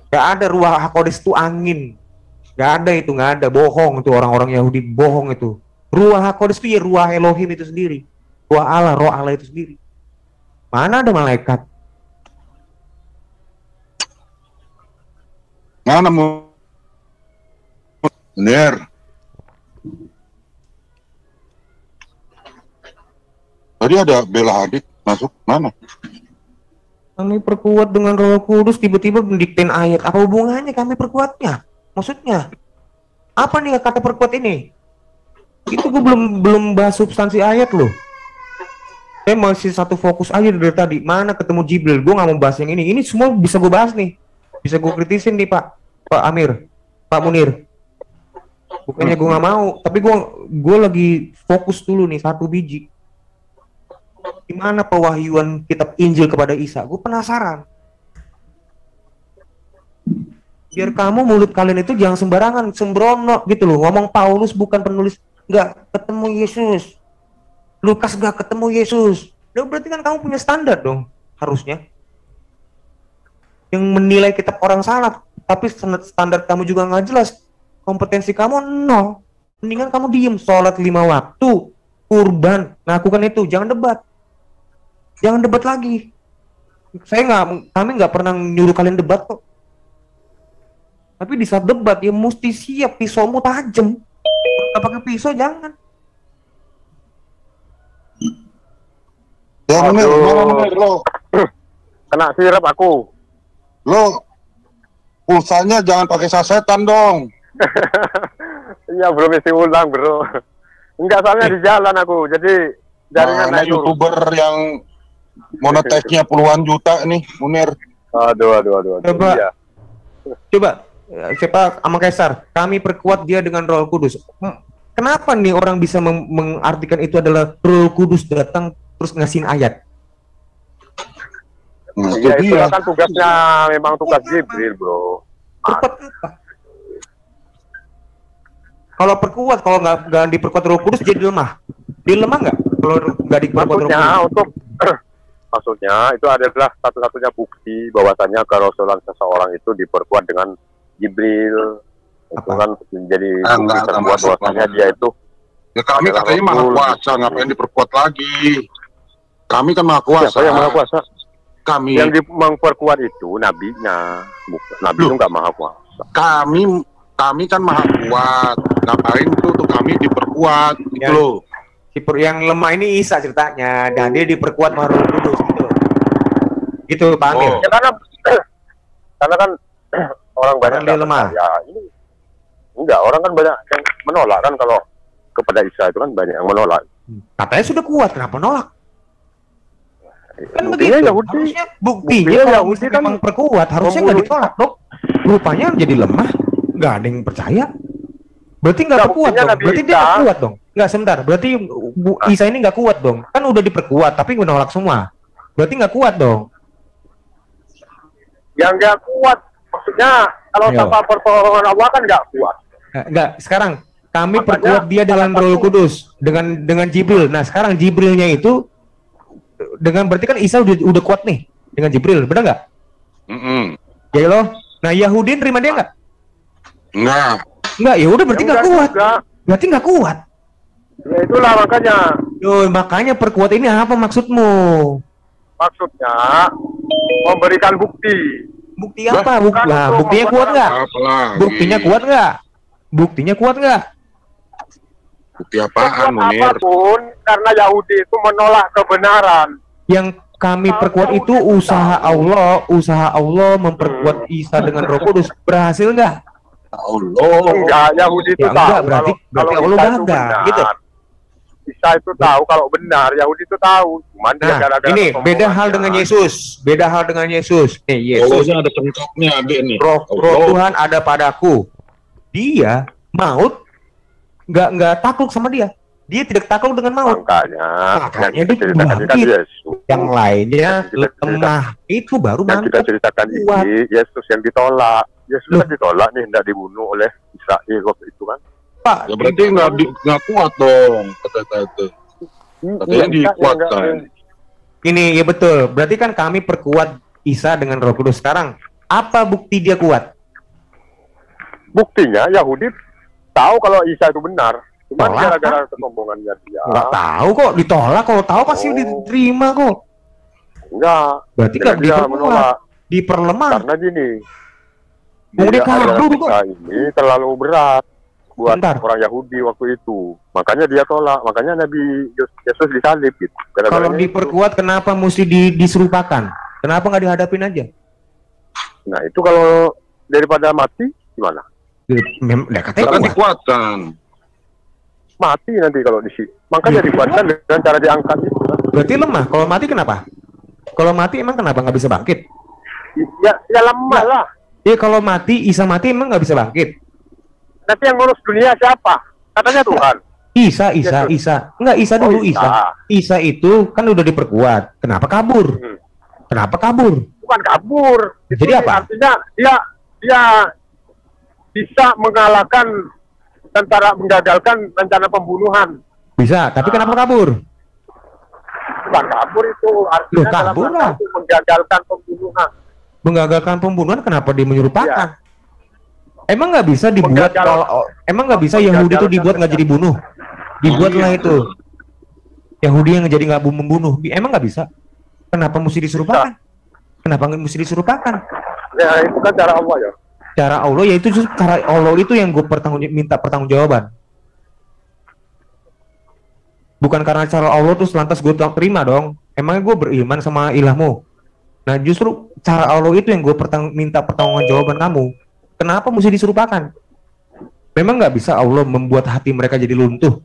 Gak ada ruah HaKodes itu angin, gak ada itu, gak ada, bohong itu orang-orang Yahudi, bohong itu. Ruah HaKodes itu ya ruah Elohim itu sendiri, ruah Allah, roh Allah itu sendiri. Mana ada malaikat? Mana mau bener? Tadi ada Bella Hadid masuk mana? Kami perkuat dengan Roh Kudus, tiba-tiba mendiktein ayat. Apa hubungannya kami perkuatnya? Maksudnya apa nih kata perkuat ini? Itu gue belum bahas substansi ayat loh. Saya masih satu fokus aja dari tadi. Mana ketemu Jibril? Gue nggak mau bahas yang ini. Ini semua bisa gue bahas nih. Bisa gue kritisin nih Pak Amir, Pak Munir. Bukannya gue nggak mau, tapi gue lagi fokus dulu nih satu biji. Gimana pewahyuan kitab Injil kepada Isa? Gue penasaran. Biar kamu mulut kalian itu jangan sembarangan, sembrono gitu loh. Ngomong Paulus bukan penulis, nggak ketemu Yesus. Lukas nggak ketemu Yesus. Nah, berarti kan kamu punya standar dong, harusnya. Yang menilai kitab orang salah, tapi standar kamu juga nggak jelas. Kompetensi kamu nol. Mendingan kamu diem, sholat 5 waktu, kurban, lakukan itu, jangan debat. Jangan debat lagi. Kami nggak pernah nyuruh kalian debat kok. Tapi di saat debat ya mesti siap, pisaumu tajam. Nggak pakai pisau jangan. Ya Munir, lo. Kena sirap aku. Lo pulsanya jangan pakai sasetan dong. Iya belum isi ulang bro. Enggak, soalnya di jalan aku, jadi jaringan Mana naik turun. YouTuber yang monetisnya puluhan juta nih, Munir. Aduh. Coba. Iya. Coba siapa sama Kaisar, kami perkuat dia dengan Roh Kudus. Kenapa nih orang bisa mengartikan itu adalah Roh Kudus datang terus ngasihin ayat? Iya, itu kan tugasnya, memang tugas Jibril bro. Perkuat apa? Kalau perkuat, kalau nggak diperkuat Roh Kudus jadi lemah. Dia lemah nggak? Kalau nggak diperkuat Roh Kudus? Maksudnya itu adalah satu-satunya bukti bahwasannya kerasulan seseorang itu diperkuat dengan Jibril. Itu kan menjadi bukti terkuat bahwasannya dia itu. Ya kami katanya maha kuasa, ngapain diperkuat lagi? Kami kan maha kuasa. Siapa yang maha kuasa? Kami. Yang memperkuat itu nabinya. Nabi itu nggak maha kuasa. Kami kan maha kuat. Ngapain tuh kami diperkuat gitu loh. Yang lemah ini Isa ceritanya, dan dia diperkuat sama Roh Kudus gitu. Gitu Pak Amir. Ya, karena kan orang banyak dia lemah. Ya ini enggak, orang kan banyak yang menolak kan, kalau kepada Isa itu kan banyak yang menolak. Katanya sudah kuat, kenapa nolak? Kan Buktinya begitu. Yahudi. Buktinya kalau Yahudi kan memang perkuat, harusnya nggak ditolak dong. Rupanya jadi lemah, nggak ada yang percaya. Berarti nggak kuat dong. Berarti dia nggak kuat dong. Nggak, sebentar. Berarti Isa ini nggak kuat dong. Kan udah diperkuat, tapi menolak semua. Berarti nggak kuat dong. Yang nggak kuat, maksudnya kalau tanpa pertolongan Allah kan nggak kuat. Nggak. Sekarang kami perkuat dia dengan Roh Kudus, dengan Jibril. Nah sekarang Jibrilnya itu dengan, berarti kan Isa udah kuat nih dengan Jibril, benar nggak? Ya loh. Nah Yahudi terima dia nggak? Nggak, ya udah berarti nggak kuat. Berarti nggak kuat. Ya itulah makanya. Makanya perkuat ini apa maksudmu? Maksudnya memberikan bukti. Bukti apa? Buktinya kuat nggak? Buktinya kuat nggak? Buktinya kuat nggak? Bukti apaan, Munir? Apapun, karena Yahudi itu menolak kebenaran. Yang kami perkuat itu usaha Allah memperkuat Isa dengan Roh Kudus. Berhasil nggak? Enggak, Yahudi itu tahu. Enggak, berarti Allah gagal, gitu. Isa itu tahu kalau benar, Yahudi itu tahu. Cuman dia gara-gara ini beda hal dengan Yesus. Beda hal dengan Yesus. Nih, Yesus ada cengkoknya, Adek nih. Roh Tuhan ada padaku. Dia maut nggak takluk sama dia. Dia tidak takluk dengan maut. Makanya dia bangkit. Yang lainnya lemah. Itu baru bangkit. Kita ceritakan ini, Yesus yang ditolak. Yesus kan ditolak nih, tidak dibunuh oleh Israel waktu itu kan. Pak, ya berarti nggak kuat dong kata itu. Katanya dikuatkan. Ini ya betul. Berarti kan kami perkuat Isa dengan Roh Kudus. Sekarang apa bukti dia kuat? Buktinya Yahudi tahu kalau Isa itu benar. Cuma gara-gara kesombongannya dia. Nggak tahu kok, ditolak. Kalau tahu pasti diterima kok. Enggak. Berarti nggak diperkuat, diperlemah. Karena gini. Dia ini terlalu berat buat orang Yahudi waktu itu. Makanya dia tolak. Makanya Nabi Yesus disalib gitu. Kalau diperkuat kenapa mesti diserupakan? Kenapa nggak dihadapin aja? Nah itu kalau daripada mati gimana? Katanya dikuatkan. mati nanti kalau di sini. Makanya dibuatkan dengan cara diangkat itu. Berarti lemah. Kalau mati kenapa? Kalau mati emang kenapa nggak bisa bangkit? Ya lemah lah. Iya, kalau mati, Isa mati emang nggak bisa bangkit. Nanti yang ngurus dunia siapa? Katanya Tuhan. Isa. Enggak, Isa dulu, Isa itu kan udah diperkuat. Kenapa kabur? Kenapa kabur? Bukan kabur. Jadi itu apa? Artinya dia bisa mengalahkan menggagalkan rencana pembunuhan. Bisa, tapi kenapa kabur? Bukan kabur itu artinya Loh, kabur lah. menggagalkan pembunuhan. Menggagalkan pembunuhan kenapa dia menyerupakan? Emang nggak bisa dibuat emang nggak bisa Yahudi itu dibuat nggak jadi bunuh? Dibuatlah itu Yahudi yang jadi nggak membunuh. Emang nggak bisa? Kenapa mesti diserupakan? Kenapa nggak mesti diserupakan? Ya itu kan cara Allah ya. Cara Allah ya itu justru cara Allah itu yang gue minta pertanggungjawaban. Bukan karena cara Allah terus lantas gue terima dong. Emangnya gue beriman sama ilahmu? Nah justru cara Allah itu yang gue minta pertanggungjawaban kamu. Kenapa mesti diserupakan? Memang nggak bisa Allah membuat hati mereka jadi luntuh?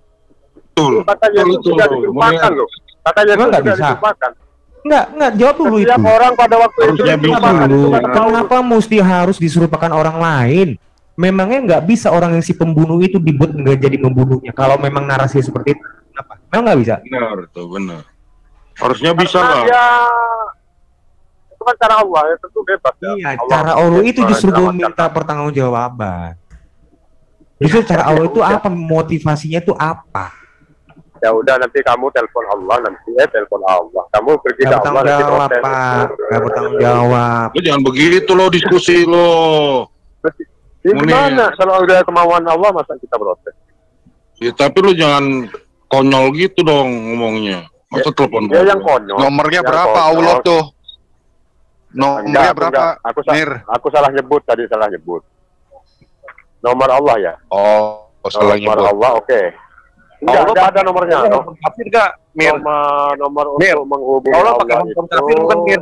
Betul. Katanya itu sudah dilupakan loh. Katanya itu sudah dilupakan. Enggak, jawab dulu itu. Setiap orang pada waktu itu Jawab dulu. Kenapa mesti harus diserupakan orang lain? Memangnya nggak bisa orang yang si pembunuh itu dibuat nggak jadi membunuhnya? Kalau memang narasi seperti itu, kenapa? Memang nggak bisa? Benar, tuh benar. Harusnya bisa lah. Ya, itu kan cara Allah ya, tentu bebas ya. Iya, cara Allah itu justru gue minta pertanggungjawaban. Justru cara Allah itu apa? Motivasinya itu apa? Ya udah nanti kamu telepon Allah telepon Allah. Kamu pergi ke Allah nanti protes. Gak bertanggung jawab. Lu jangan begitu lo diskusi lo. Ini gimana? Kalau udah kemauan Allah masa kita protes? Ya tapi lu jangan konyol gitu dong ngomongnya. Masa telepon Ya yang konyol. Nomornya yang berapa konyol. Allah tuh? Nomornya berapa? Aku salah nyebut tadi, salah nyebut. Nomor Allah ya. Oh, salah nyebut. Nomor Allah, oke. Enggak ada nomornya. Kafir gak, Mir? Nomor Mir. untuk menghubungi Allah Allah pakai handphone itu. kafir bukan, Mir?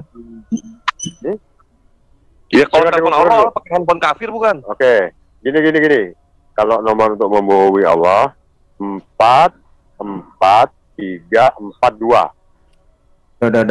Iya, kalau telepon Allah pakai handphone kafir bukan? Oke, gini. Kalau nomor untuk menghubungi Allah 44342. Udah.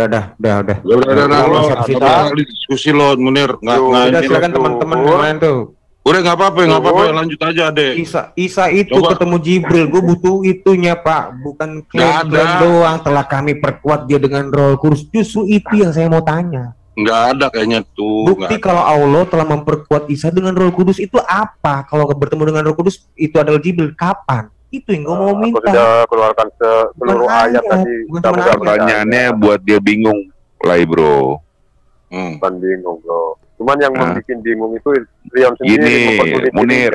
Udah diskusi lo Munir. Udah silakan teman-teman yang lain tuh. Udah nggak apa-apa, lanjut aja deh. Isa itu ketemu Jibril, gue butuh itunya Pak, bukan klaim doang. Telah kami perkuat dia dengan Roh Kudus. Justru itu yang saya mau tanya. Nggak ada kayaknya tuh. Bukti kalau Allah telah memperkuat Isa dengan Roh Kudus itu apa? Kalau bertemu dengan Roh Kudus itu adalah Jibril, kapan? Itu yang gue mau minta. Aku sudah keluarkan seluruh ayat tadi. Pertanyaannya buat dia bingung lah, bro. Bukan bingung, bro. Cuman yang membuat bingung itu Rion sendiri. Gini, Munir,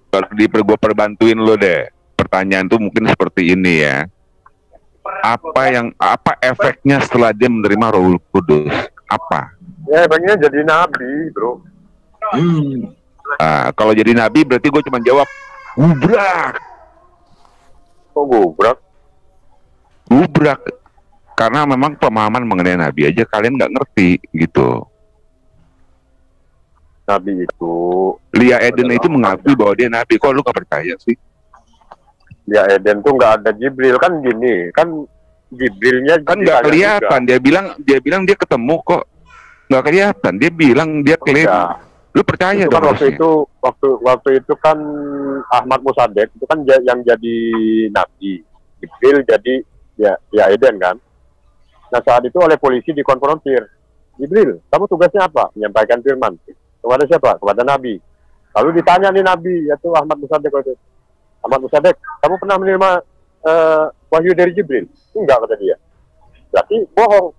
kalau gue perbantuin lo deh. Pertanyaan tuh mungkin seperti ini ya. Apa efeknya setelah dia menerima Roh Kudus? Apa? Ya, efeknya jadi nabi, bro. Nah, kalau jadi nabi berarti gue cuma jawab gubrak. Kok gubrak? Gubrak. Karena memang pemahaman mengenai nabi aja kalian nggak ngerti gitu. Nabi itu Lia Eden itu mengakui bahwa dia nabi. Kok lu gak percaya sih? Lia Eden tuh nggak ada Jibril, kan gini, kan Jibrilnya kan nggak kelihatan. Dia bilang dia ketemu kok, nggak kelihatan. Dia bilang dia klaim. Lu percaya itu dong? Kan waktu itu kan Ahmad Musadek itu kan yang jadi nabi, Jibril jadi Lia Eden kan. Nah saat itu oleh polisi dikonfrontir, Jibril, kamu tugasnya apa? Menyampaikan firman. Kepada siapa? Kepada Nabi. Lalu ditanya nih Nabi, yaitu Ahmad Musadek. Ahmad Musadek, kamu pernah menerima wahyu dari Jibril? Enggak, kata dia. Berarti bohong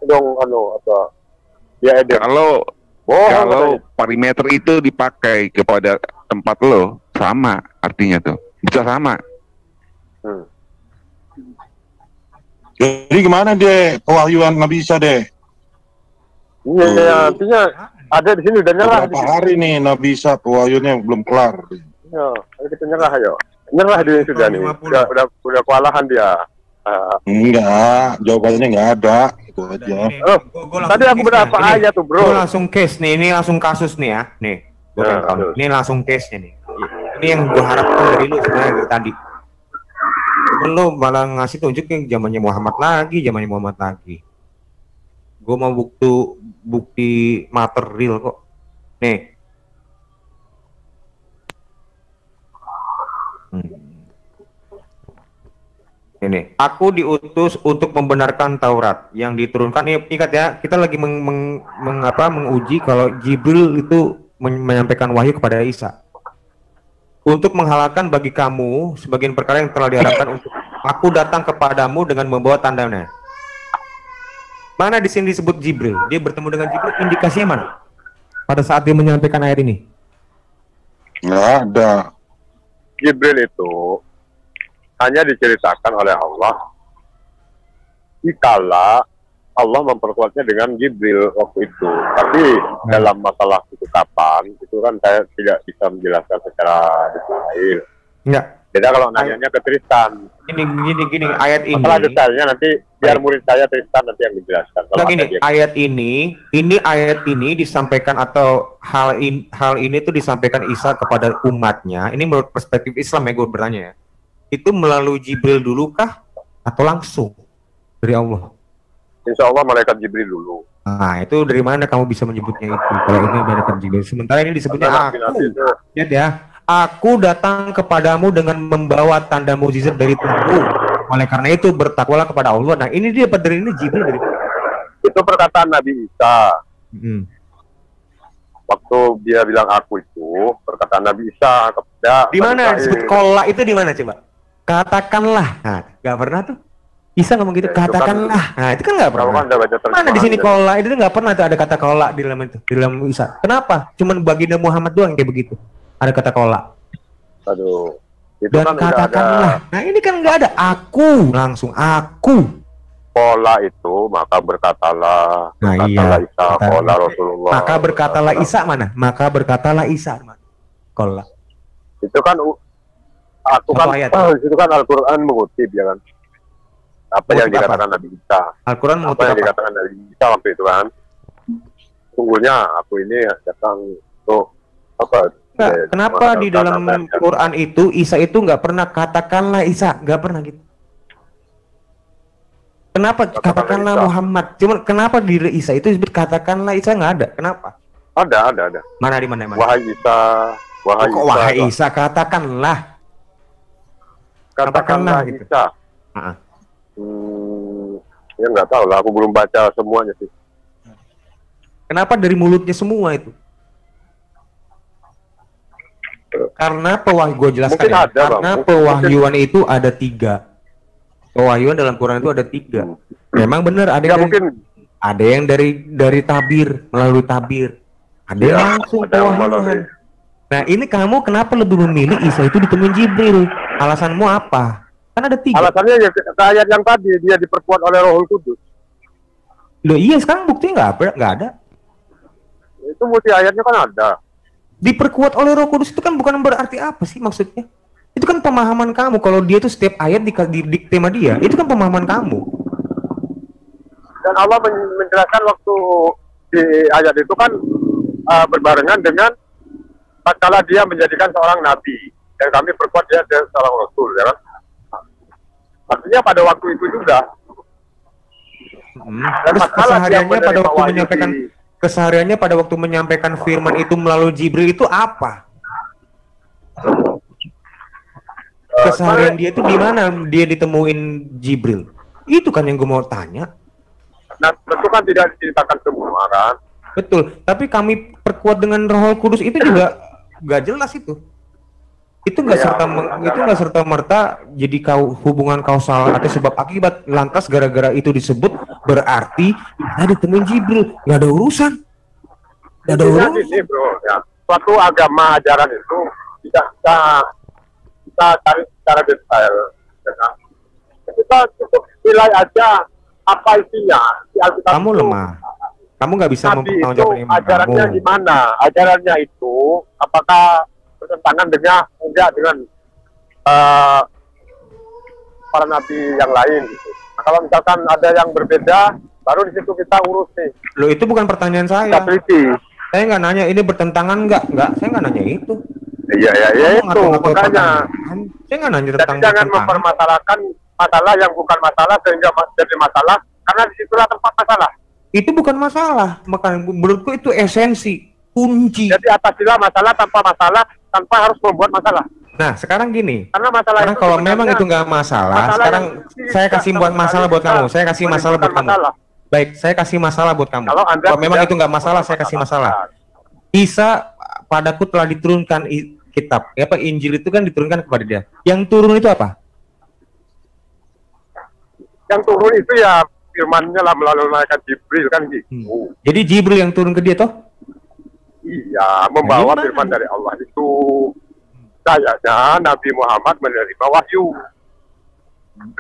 dong, atau dia Eden. Kalau bohong, parameter itu dipakai kepada tempat lo, sama artinya tuh. Bisa sama. Jadi gimana deh kewahyuan Nabi Isa deh? Iya, artinya ada di sini udah nyerah. Berapa hari nih Nabi Isa kewahyuannya belum kelar? Ya, ayo kita nyerah ayo. Nyerah dia sudah nih. Udah kewalahan dia. Enggak, jawabannya nggak ada. Itu aja. Tadi aku berapa ayat tuh, bro? Gue langsung case nih, ini langsung kasus nih ya. Nih, ini langsung case-nya nih. Ini yang gue harapkan dari lu sebenarnya dari tadi. Lo malah ngasih tunjuk yang zamannya Muhammad lagi. Gue mau bukti material kok. Nih. Ini, aku diutus untuk membenarkan Taurat yang diturunkan. Ingat ya, kita lagi menguji kalau Jibril itu menyampaikan wahyu kepada Isa. Untuk menghalalkan bagi kamu sebagian perkara yang telah diharapkan untuk aku datang kepadamu dengan membawa tandanya. Mana di sini disebut Jibril? Dia bertemu dengan Jibril, indikasinya mana? Pada saat dia menyampaikan ayat ini. Nggak ada. Jibril itu hanya diceritakan oleh Allah dikala Allah memperkuatnya dengan Jibril waktu itu. Tapi dalam masalah itu kapan, itu kan saya tidak bisa menjelaskan secara detail. Enggak. Beda kalau nanyanya ke Tristan. Gini, ayat ini. Masalah detailnya nanti biar murid saya Tristan nanti yang menjelaskan. Nah, gini, ayat ini disampaikan atau hal ini tuh disampaikan Isa kepada umatnya. Ini menurut perspektif Islam ya, gue bertanya ya. Itu melalui Jibril dulu kah atau langsung dari Allah? Insya Allah malaikat Jibril dulu. Nah, itu dari mana kamu bisa menyebutnya itu? Kalau ini malaikat Jibril. Sementara ini disebutnya lihat ya. Aku datang kepadamu dengan membawa tanda mukjizat dari Tuhanmu. Oleh karena itu bertakwalah kepada Allah. Nah, ini dia dari ini Jibril dari itu perkataan Nabi Isa. Waktu dia bilang aku itu perkataan Nabi Isa kepada di mana disebut kola itu di mana coba? Katakanlah. Nah, nggak pernah tuh. Isa ngomong gitu, katakanlah. Nah, itu kan nggak pernah. Mana di sini kola? Itu nggak pernah tuh ada kata kola di dalam itu, di dalam Isa. Kenapa? Cuman baginda Muhammad doang kayak begitu. Ada kata kola. Aduh. Itu Dan kan katakanlah. Nah, ini kan nggak ada. Aku langsung aku. Kola itu maka berkatalah. Nah, berkatalah iya. Isa, kola Rasulullah. Maka berkatalah Isa mana? Maka berkatalah Isa mana? Kola. Itu kan aku kan itu kan Al-Qur'an mengutip ya kan. Apa yang dikatakan Nabi Isa. Al-Qur'an mengutip apa yang dikatakan Nabi Isa waktu itu kan. Sungguhnya aku ini datang untuk apa? Nah, kenapa di dalam Quran itu Isa itu nggak pernah katakanlah Isa, nggak pernah gitu. Kenapa katakanlah Muhammad? Cuman kenapa di Isa itu disebut katakanlah Isa nggak ada? Kenapa? Ada. Mana di mana? Wahai Isa, wahai Isa katakanlah. Katakanlah gitu. Isa. Ya nggak tahu lah, aku belum baca semuanya sih. Kenapa dari mulutnya semua itu? Karena gue jelaskan ya, karena pewahyuan itu ada 3. Pewahyuan dalam Quran itu ada 3. Memang benar ada yang dari tabir, melalui tabir. Ada yang langsung pewahyuan. Nah, ini kamu kenapa lebih memilih Isa itu ditemuin Jibril? Alasanmu apa? Kan ada 3. Alasannya ya ayat yang tadi dia diperkuat oleh Rohul Kudus. Loh iya, sekarang buktinya nggak ada. Itu mesti ayatnya kan ada. Diperkuat oleh Roh Kudus itu kan bukan berarti apa sih maksudnya? Itu kan pemahaman kamu. Kalau dia tuh setiap ayat di tema dia, itu kan pemahaman kamu. Dan Allah menjelaskan waktu di ayat itu kan berbarengan dengan tatkala dia menjadikan seorang nabi dan kami perkuat dia seorang rasul, ya kan? Artinya pada waktu itu juga. Terus kesehariannya pada waktu menyampaikan firman itu melalui Jibril itu apa? Keseharian dia itu di mana dia ditemuin Jibril? Itu kan yang gue mau tanya. Nah, tentu kan tidak diceritakan semua kan? Betul, tapi kami perkuat dengan Roh Kudus itu juga gak jelas itu. Itu nggak serta merta jadi hubungan kausal atau sebab akibat. Lantas gara-gara itu disebut berarti kita ditemuin Jibril. Nggak ada urusan. Nggak ada urusan. Ini bro, ya. Suatu agama ajaran itu tidak kita cari secara detail. Ya. Kita cukup nilai aja apa isinya di Alkitab. Kamu lemah. Kamu nggak bisa mempertanggungjawabkan iman ajarannya kamu. Gimana? Ajarannya itu apakah bertentangan dengan para nabi yang lain gitu. Nah, kalau misalkan ada yang berbeda, baru di situ kita urus nih. Loh, itu bukan pertanyaan saya. Saya Saya nggak nanya ini bertentangan nggak, saya nggak nanya itu. Iya itu makanya. Saya nggak nanya Jadi tentang jangan bertentangan. mempermasalahkan masalah yang bukan masalah sehingga jadi masalah, karena disitulah tempat masalah. Itu bukan masalah, makanya menurutku itu esensi, kunci. Jadi atasilah masalah tanpa harus membuat masalah. Nah, sekarang gini. Karena masalah Karena itu kalau sebenarnya memang itu nggak masalah, masalah sekarang yang saya kasih tidak buat sama masalah sekali buat kamu. bisa Saya kasih masalah buat menimbulkan kamu. masalah. Baik, saya kasih masalah buat kamu. Kalau Anda Kalau memang tidak itu nggak masalah, saya kasih masalah. Isa padaku telah diturunkan kitab. Apa Injil itu kan diturunkan kepada dia. Yang turun itu apa? Yang turun itu ya firman-Nya lah melalui malaikat Jibril kan gitu. Jadi Jibril yang turun ke dia toh? Iya, membawa Nah, gimana? firman dari Allah itu. Kayaknya Nabi Muhammad menerima wahyu.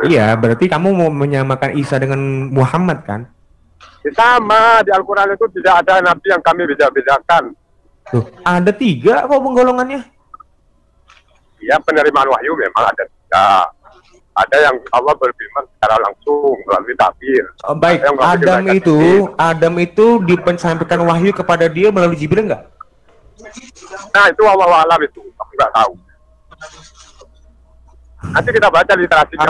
Iya, berarti kamu mau menyamakan Isa dengan Muhammad kan? Ya, sama, di Al-Quran itu tidak ada Nabi yang kami beda-bedakan. Tuh, ada 3 kok penggolongannya. Ya, penerimaan wahyu memang ada 3. Ada yang Allah berfirman secara langsung melalui takbir. Oh, baik, Ada yang melalui Adam itu disampaikan wahyu kepada dia melalui Jibril nggak? Nah, itu Allah alam itu, aku nggak tahu. Nanti kita baca literasinya.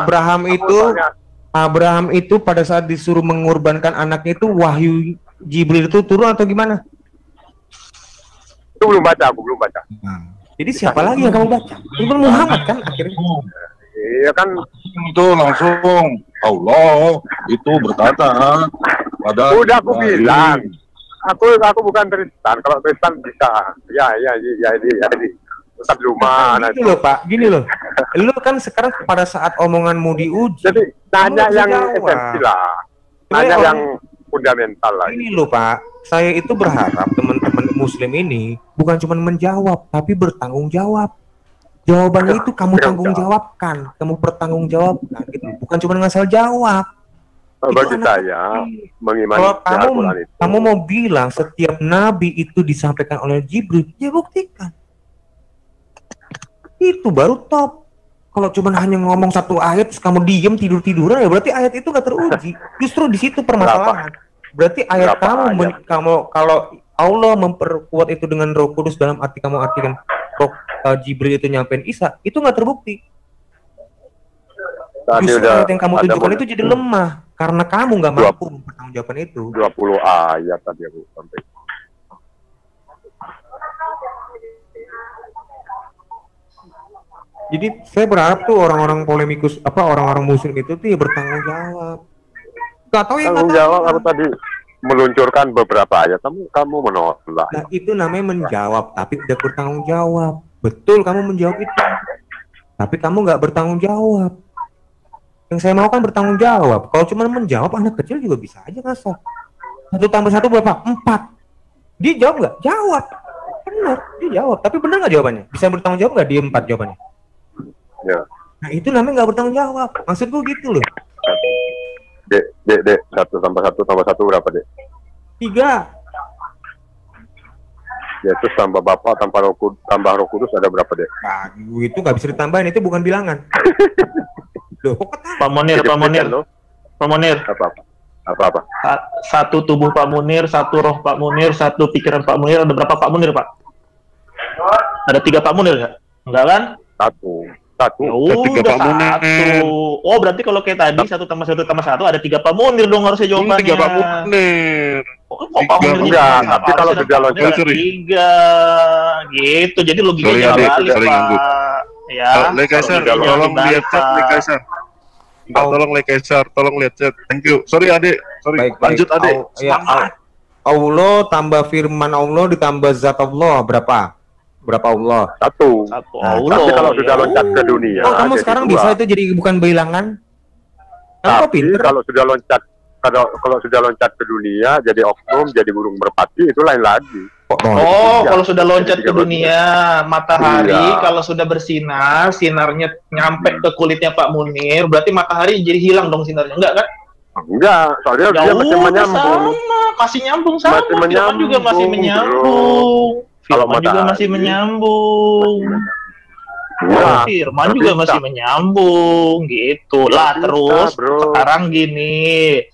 Abraham itu pada saat disuruh mengorbankan anaknya itu wahyu Jibril itu turun atau gimana? Itu belum baca, aku belum baca. Jadi siapa lagi yang kamu baca? Itu Muhammad kan akhirnya. Iya kan, Itu langsung Allah itu berkata pada udah aku bilang. Aku bukan Kristen. Kalau Kristen bisa. Ya ini. Ustaz Luman. Gini loh Pak, gini loh. Lu kan sekarang pada saat omonganmu diuji. Jadi nanya kamu yang harus jawab. esensi lah. Nanya yang fundamental lah. Ini loh Pak, saya itu berharap teman-teman Muslim ini bukan cuma menjawab, tapi bertanggung jawab. Jawabannya itu kamu tanggung jawabkan, kamu pertanggungjawabkan, gitu. Bukan cuma ngasal jawab. Bagi saya, mengimani Kalau Al-Quran itu. kamu mau bilang setiap nabi itu disampaikan oleh Jibril, ya buktikan. Itu baru top. Kalau cuma hanya ngomong satu ayat terus kamu diem tidur-tiduran, ya berarti ayat itu gak teruji. Justru di situ permasalahan. Berarti ayat kamu kalau Allah memperkuat itu dengan Roh Kudus dalam arti kamu artikan Roh Jibril itu nyampein Isa, itu nggak terbukti. Tadi Justru udah ayat yang kamu tunjukkan itu jadi lemah karena kamu nggak mampu mempertanggungjawabkan itu. 20 ayat tadi aku sampai. Jadi saya berharap tuh orang-orang polemikus orang-orang Muslim itu tuh ya bertanggung jawab. Gak tahu ya Tanggung jawab aku tadi meluncurkan beberapa ayat, kamu menolak. Nah itu namanya menjawab tapi tidak bertanggung jawab. Betul kamu menjawab itu, tapi kamu nggak bertanggung jawab. Yang saya mau kan bertanggung jawab. Kalau cuma menjawab, anak kecil juga bisa aja ngasal. 1 tambah 1 berapa? 4. Dia jawab nggak? Jawab. Benar, dia jawab. Tapi benar nggak jawabannya? Bisa bertanggung jawab nggak dia 4 jawabannya? Ya. Nah itu namanya nggak bertanggung jawab. Maksudku gitu loh. Dek, 1 tambah 1 tambah 1 berapa, Dek? 3. Ya, terus tambah Bapak, tambah Roh Kudus ada berapa, Dek? Nah, itu nggak bisa ditambahin, itu bukan bilangan. Loh, kok kata? Pak Munir. Apa? 1 tubuh Pak Munir, 1 roh Pak Munir, 1 pikiran Pak Munir. Ada berapa Pak Munir, Pak? Ada 3 Pak Munir nggak? Enggak kan? 1. Ya udah 1. Oh, berarti kalau kayak tadi 1 tambah 1 tambah 1 ada 3 Pak Munir dong harusnya jawabannya. 3 Pak Munir. Kok Pak Munir enggak, tapi kalau sudah loncat 3 gitu. Jadi logikanya balik, Pak. Ya. Lekaiser, tolong lihat chat Lekaiser. Tolong Lekaiser, tolong lihat chat. Thank you. Sorry Ade, sorry. Lanjut Ade. Allah tambah firman Allah ditambah zat Allah berapa? Berapa Allah? 1. Allah. Tapi kalau sudah loncat ke dunia, Oh, kamu jadi sekarang 2. bisa itu jadi bukan bilangan? Kamu kok Tapi pinter? kalau sudah loncat ke dunia, jadi oknum, jadi burung merpati, itu lain lagi. Oh, kalau sudah loncat ke dunia, matahari Iya. kalau sudah bersinar, sinarnya nyampe ke kulitnya Pak Munir, berarti matahari jadi hilang dong sinarnya, enggak kan? Enggak, soalnya dia masih menyambung. Masih nyambung sama, Masih Firman juga masih menyambung. Kalau Firman juga masih menyambung. Nah, Firman juga masih menyambung, gitu lah. Terus sekarang gini,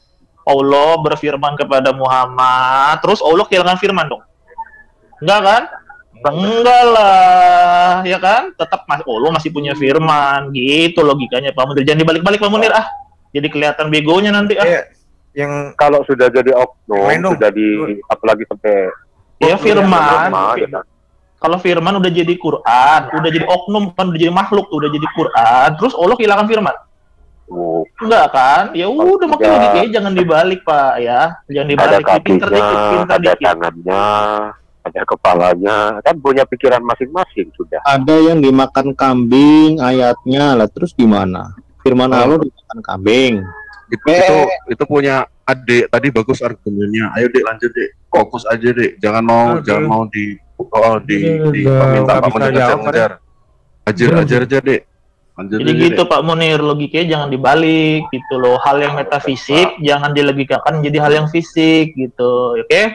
Allah berfirman kepada Muhammad, terus Allah kehilangan firman dong. Enggak kan? Enggak lah, ya kan? Tetap lo masih punya firman, gitu logikanya Pak Munir. Jangan dibalik-balik Pak Munir jadi kelihatan begonya nanti Yang Kalau sudah jadi oknum, Main dong. sudah di apalagi sampai ya firman. ya. Kalau firman udah jadi Quran, udah jadi oknum kan, udah jadi makhluk tuh, udah jadi Quran, terus Allah hilangkan firman. Oh, Enggak kan? Ya udah Tidak. makanya logikanya jangan dibalik Pak ya. Jangan ada dibalik, pinter kakinya, dikit, pinter ada dikit. tangannya, ada kepalanya, kan punya pikiran masing-masing sudah. Ada yang dimakan kambing ayatnya lah, terus gimana? Firman Allah dimakan kambing. Itu punya adik tadi bagus argumennya. Ayo Dek lanjut Dek. Fokus aja Dek. Jangan mau di minta Pak Munir ngejar. Ajar aja Dek. Lanjut Jadi aja, gitu Dek. Pak Munir, logikanya jangan dibalik gitu loh. Hal yang metafisik jangan dilogikakan jadi hal yang fisik gitu. Oke?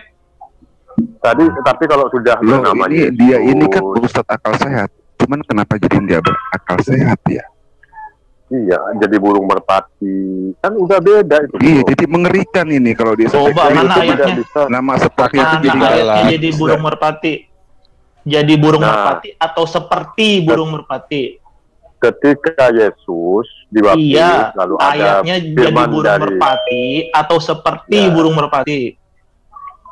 Tapi kalau sudah Loh, namanya dia ini kan Ustadz akal sehat. Cuman kenapa jadi dia berakal sehat ya? iya, jadi burung merpati kan udah beda itu. Iya, jadi mengerikan ini kalau dia Coba sampai mana itu ayatnya? nama seperti itu Mana jadi ayatnya galak. jadi burung merpati? Jadi burung Nah. merpati atau seperti burung merpati? Ketika Yesus dibaptis, Iya, lalu ada ayatnya jadi firman burung dari merpati atau seperti Ya. burung merpati?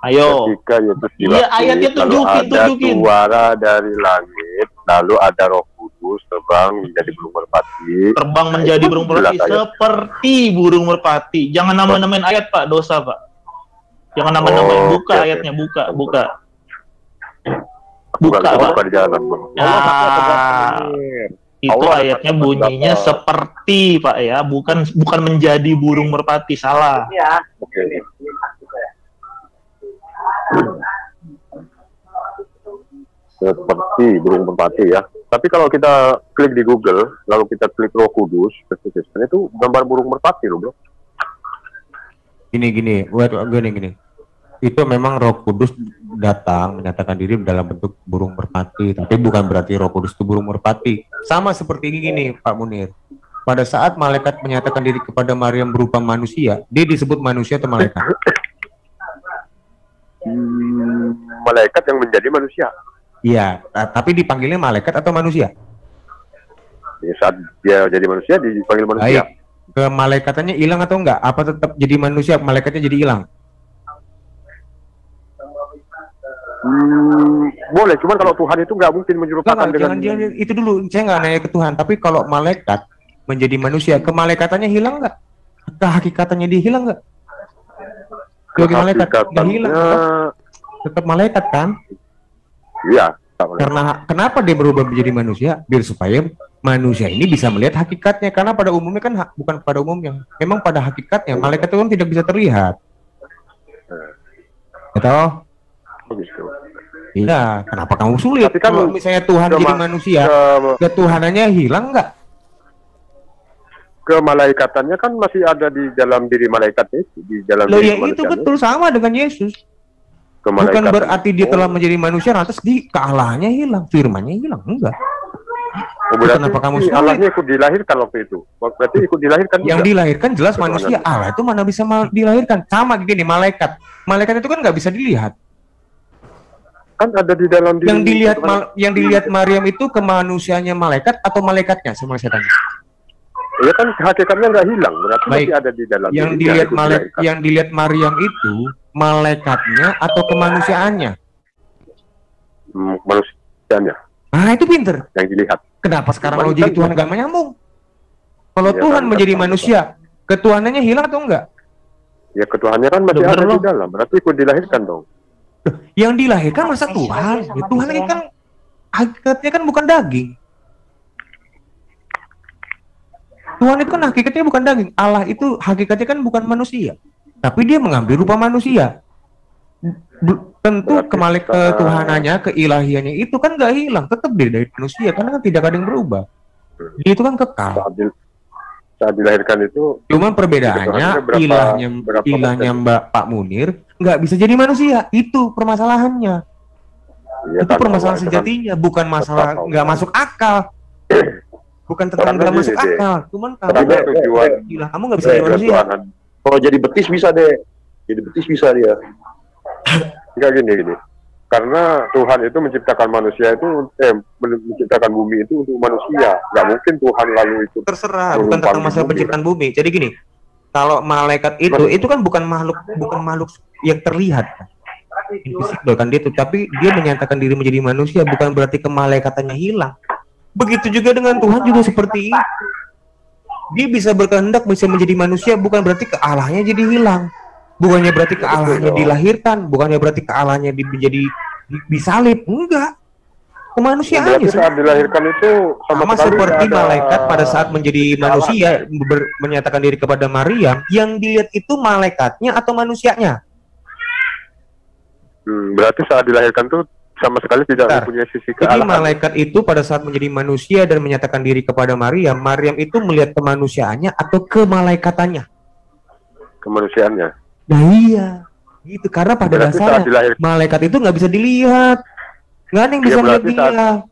Ayo. ketika Yesus Iya, dibaptis, ayatnya lalu ada tunjukin. suara dari langit, lalu ada Roh Kudus terbang menjadi burung merpati. Terbang menjadi burung merpati Jelas ayat. seperti burung merpati. Jangan nama-namain ayat Pak, dosa Pak. Jangan nama-namain, buka oke. ayatnya, buka. Bukan Buka, Pak. buka di jalan, Bang. Nah, itu Allah ayatnya ada bunyinya pendapat. seperti Pak ya, bukan menjadi burung merpati, salah. Oke. Seperti burung merpati ya. Tapi kalau kita klik di Google, lalu kita klik Roh Kudus, itu gambar burung merpati loh, bro. gini, itu memang Roh Kudus datang menyatakan diri dalam bentuk burung merpati, tapi bukan berarti Roh Kudus itu burung merpati. Sama seperti ini Pak Munir. Pada saat malaikat menyatakan diri kepada Maryam berupa manusia, dia disebut manusia atau malaikat? Malaikat yang menjadi manusia. Iya, tapi dipanggilnya malaikat atau manusia? Ya, saat dia jadi manusia dipanggil manusia. Baik. Kemalaikatannya hilang atau enggak? Apa tetap jadi manusia, malaikatnya jadi hilang? Boleh, cuman kalau Tuhan itu nggak mungkin menyerupakan dengan Jangan itu dulu. Saya nggak nanya ke Tuhan, tapi kalau malaikat menjadi manusia, kemalaikatannya hilang nggak? Kehakikatannya dia hilang nggak? Sebagai malaikat nggak hilang, tetap malaikat kan? Iya. Karena kenapa dia berubah menjadi manusia? Biar supaya manusia ini bisa melihat hakikatnya. Karena pada umumnya kan bukan pada umumnya, memang pada hakikatnya malaikat itu kan tidak bisa terlihat. Betul? Begitu. Iya. Kenapa kamu sulit? Tapi kan kalau misalnya Tuhan jadi manusia, ketuhanannya hilang nggak? Kemalaikatannya kan masih ada di dalam diri malaikat itu, di dalam Loh diri ya itu manusia. betul sama dengan Yesus. Bukan Kemalaikatan. berarti dia telah menjadi manusia lantas di kealahannya hilang, firmannya hilang, enggak. Oh, berarti Kenapa kamu sulit? Allahnya ikut dilahirkan waktu itu. Berarti ikut dilahirkan Yang juga. dilahirkan jelas Ketuhanan. manusia, Allah itu mana bisa dilahirkan? Sama gini, malaikat. Malaikat itu kan nggak bisa dilihat. Kan ada di dalam diri. Yang dilihat Maryam itu kemanusiaannya malaikat atau malaikatnya? Sama saya tanya. Ya kan hakikatnya nggak hilang, berarti Baik. masih ada di dalam Yang diri, dilihat ikut dilahirkan. yang dilihat Maryam itu malaikatnya atau kemanusiaannya? Manusianya Nah itu pinter. yang dilihat. Kenapa sekarang lo Cuman jadi kan- Tuhan nggak menyambung? Kalau Iya Tuhan kan, menjadi kan, manusia, ketuhanannya hilang atau enggak? Ya ketuhannya kan masih Bener ada loh. di dalam, berarti ikut dilahirkan dong. Yang dilahirkan masa Tuhan? Ya, Tuhan ini kan hakikatnya kan bukan daging. Tuhan itu kan hakikatnya bukan daging. Allah itu hakikatnya kan bukan manusia. Tapi dia mengambil rupa manusia. Tentu Berarti ketuhanannya, keilahiannya itu kan nggak hilang. Tetap dia dari manusia karena kan tidak ada yang berubah. Dia itu kan kekal. Saat dilahirkan itu Cuman perbedaannya berapa ilahnya persen? Mbak Pak Munir nggak bisa jadi manusia. Itu permasalahannya. ya Itu kan, permasalahan Allah itu kan sejatinya, bukan masalah tetap nggak masuk akal. Bukan tentang Karena nggak gini, masuk Dek. akal. Cuman karena kamu tujuan gila, kamu nggak bisa jadi manusia. ketuhanan. Kalau jadi betis bisa deh. Jadi betis bisa dia. Enggak gini. Karena Tuhan itu menciptakan manusia itu, menciptakan bumi itu untuk manusia. Nggak mungkin Tuhan lalu itu. Terserah, bukan tentang masalah penciptaan bumi. Jadi gini, kalau malaikat itu kan bukan makhluk yang terlihat. Invisible kan dia itu, tapi dia menyatakan diri menjadi manusia, bukan berarti kemalaikatannya hilang. Begitu juga dengan Tuhan juga seperti itu. Dia bisa berkehendak, bisa menjadi manusia, bukan berarti kealahnya jadi hilang. Bukannya berarti kealahnya dilahirkan, bukannya berarti kealahnya menjadi disalib, enggak. Kemanusiaan berarti saat dilahirkan itu sama seperti malaikat pada saat menjadi manusia menyatakan diri kepada Maryam, yang dilihat itu malaikatnya atau manusianya. Berarti saat dilahirkan tuh sama sekali tidak mempunyai sisi kealahan. Jadi malaikat itu pada saat menjadi manusia dan menyatakan diri kepada Maryam, Maryam itu melihat kemanusiaannya atau kemalaikatannya? Kemanusiaannya. Nah iya, gitu. Karena pada dasarnya malaikat itu nggak bisa dilihat, nggak ada yang bisa melihat dia.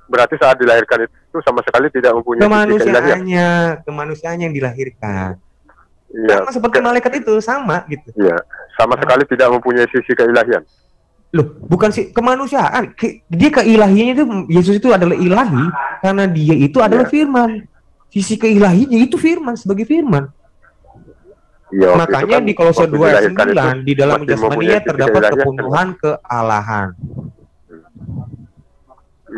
Berarti saat dilahirkan itu sama sekali tidak mempunyai kemanusiaannya yang dilahirkan. Iya. Sama seperti malaikat itu sama gitu. Iya, sama sekali tidak mempunyai sisi keilahian. Loh, bukan sih kemanusiaan. Dia keilahiannya itu, Yesus itu adalah ilahi karena dia itu adalah firman. Sisi keilahiannya itu firman, sebagai firman. Ya, makanya kan, di Kolose 2:9 di dalam jasmania terdapat kepenuhan kealahan.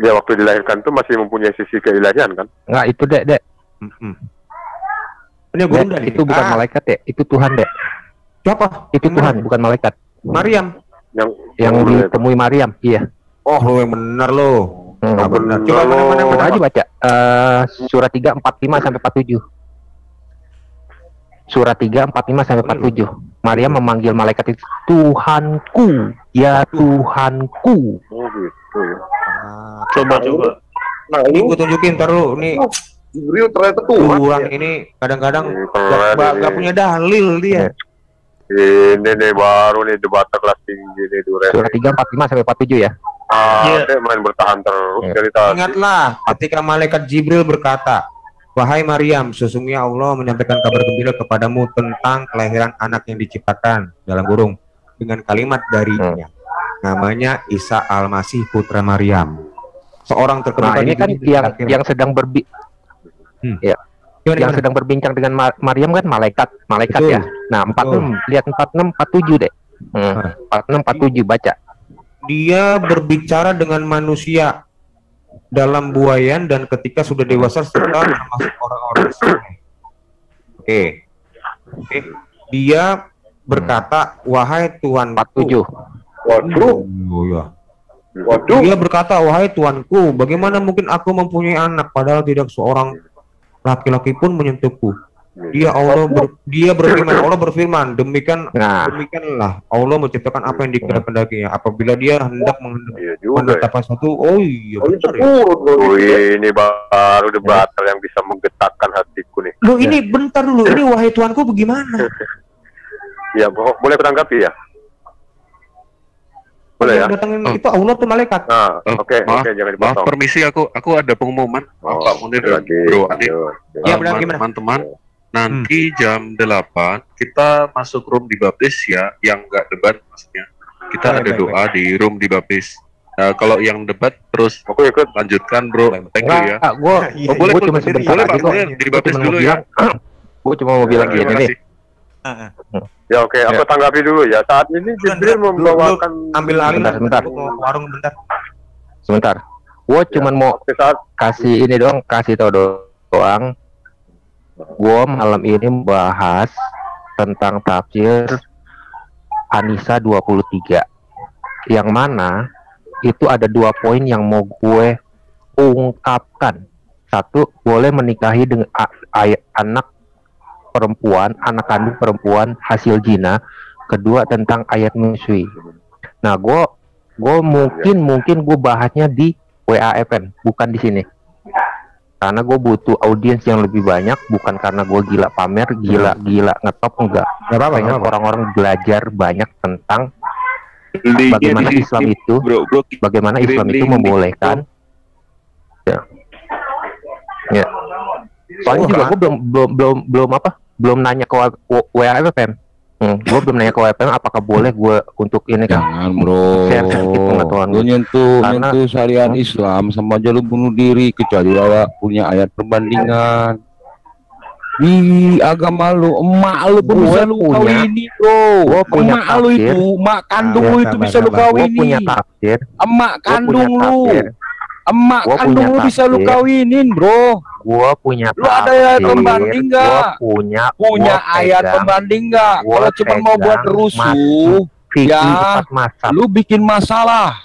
Ya, waktu dilahirkan itu masih mempunyai sisi keilahian kan? Enggak, itu Dek. Ini itu bukan malaikat ya, itu Tuhan Dek. Siapa? Itu Tuhan, bukan malaikat. Maryam. Yang ditemui Maryam, iya. Oh, lo yang benar lo. Benar. Coba mana aja baca. Surat 3 45 sampai 47. Surat 3 45 sampai 47. Maryam memanggil malaikat itu Tuhanku, ya Tuhanku. Oh gitu ya. Coba. Nah, ini gue tunjukin ntar lu nih. Jibril ternyata Tuhan. Orang ini kadang-kadang gak punya dalil dia. Ini nih baru nih debat kelas tinggi nih Duren. Surat 3 45 sampai 47 ya. Main bertahan terus dari tadi. Ingatlah ketika malaikat Jibril berkata, "Wahai Maryam, sesungguhnya Allah menyampaikan kabar gembira kepadamu tentang kelahiran anak yang diciptakan dalam kurung dengan kalimat darinya. Namanya Isa Al-Masih putra Maryam." Seorang terkemuka ini kan yang sedang yang sedang berbincang dengan Maryam kan malaikat ya. Nah, 46 lihat 46 47 deh. 46 47 baca. Dia berbicara dengan manusia dalam buayan dan ketika sudah dewasa serta termasuk orang-orang soleh. Oke. Dia berkata, "Wahai Tuhan 47." Waduh. Waduh. Dia berkata, "Wahai Tuanku, bagaimana mungkin aku mempunyai anak padahal tidak seorang laki-laki pun menyentuhku." Dia berfirman, demikianlah Allah menciptakan apa yang dikehendakinya apabila dia hendak menetapkan sesuatu. Ini baru debat yang bisa menggetarkan hatiku nih. Loh, ini bentar dulu, ini wahai Tuanku bagaimana? Ya, boleh beranggapi ya? Boleh ya? Datangin itu Allah tuh malaikat. Oke, jangan dipotong. Maaf, permisi aku ada pengumuman. Pak Munir dan Bro Adik. Ya, gimana? Teman-teman, nanti jam 8 kita masuk room dibaptis ya, yang enggak debat maksudnya. Kita ada doa di room dibaptis. Kalau yang debat terus aku ikut lanjutkan Bro. Thank you ya. Boleh cuma sebentar Pak Munir dibaptis dulu ya. Gue cuma mau bilang gini nih. Ya oke, aku tanggapi dulu ya. Saat ini Jibril membawakan ambil alih sebentar. Warung bentar. Sebentar. Gue cuma mau kasih ini doang, kasih tau doang. Gue malam ini membahas tentang tafsir An-Nisa 23. Yang mana itu ada 2 poin yang mau gue ungkapkan. Satu, boleh menikahi dengan anak perempuan, anak kandung perempuan hasil zina. Kedua, tentang ayat nusui. Nah, gue mungkin gue bahasnya di WAFN, bukan di sini. Karena gue butuh audiens yang lebih banyak, bukan karena gue gila pamer, gila ngetop, enggak. Pengen orang-orang belajar banyak tentang bagaimana Islam itu, bagaimana Islam itu membolehkan. Ya. Soalnya juga gue belum nanya ke WAFN. Gue belum nanya ke WFM apakah boleh gue untuk ini kan? Jangan bro, share pengetahuan lu gue. nyentuh syariat Islam sama aja lu bunuh diri, kecuali lu punya ayat perbandingan. Di agama lu, emak lu pun bisa lu kawini bro. Emak lu itu, emak kandung lu itu bisa lu kawini. Punya tafsir. Emak kandung lu, emak kandung lu bisa lu kawinin bro. Gua punya lu ada ayat pembanding nggak? Punya ayat pembanding nggak? Kalau cuma mau buat rusuh, ya lu bikin masalah.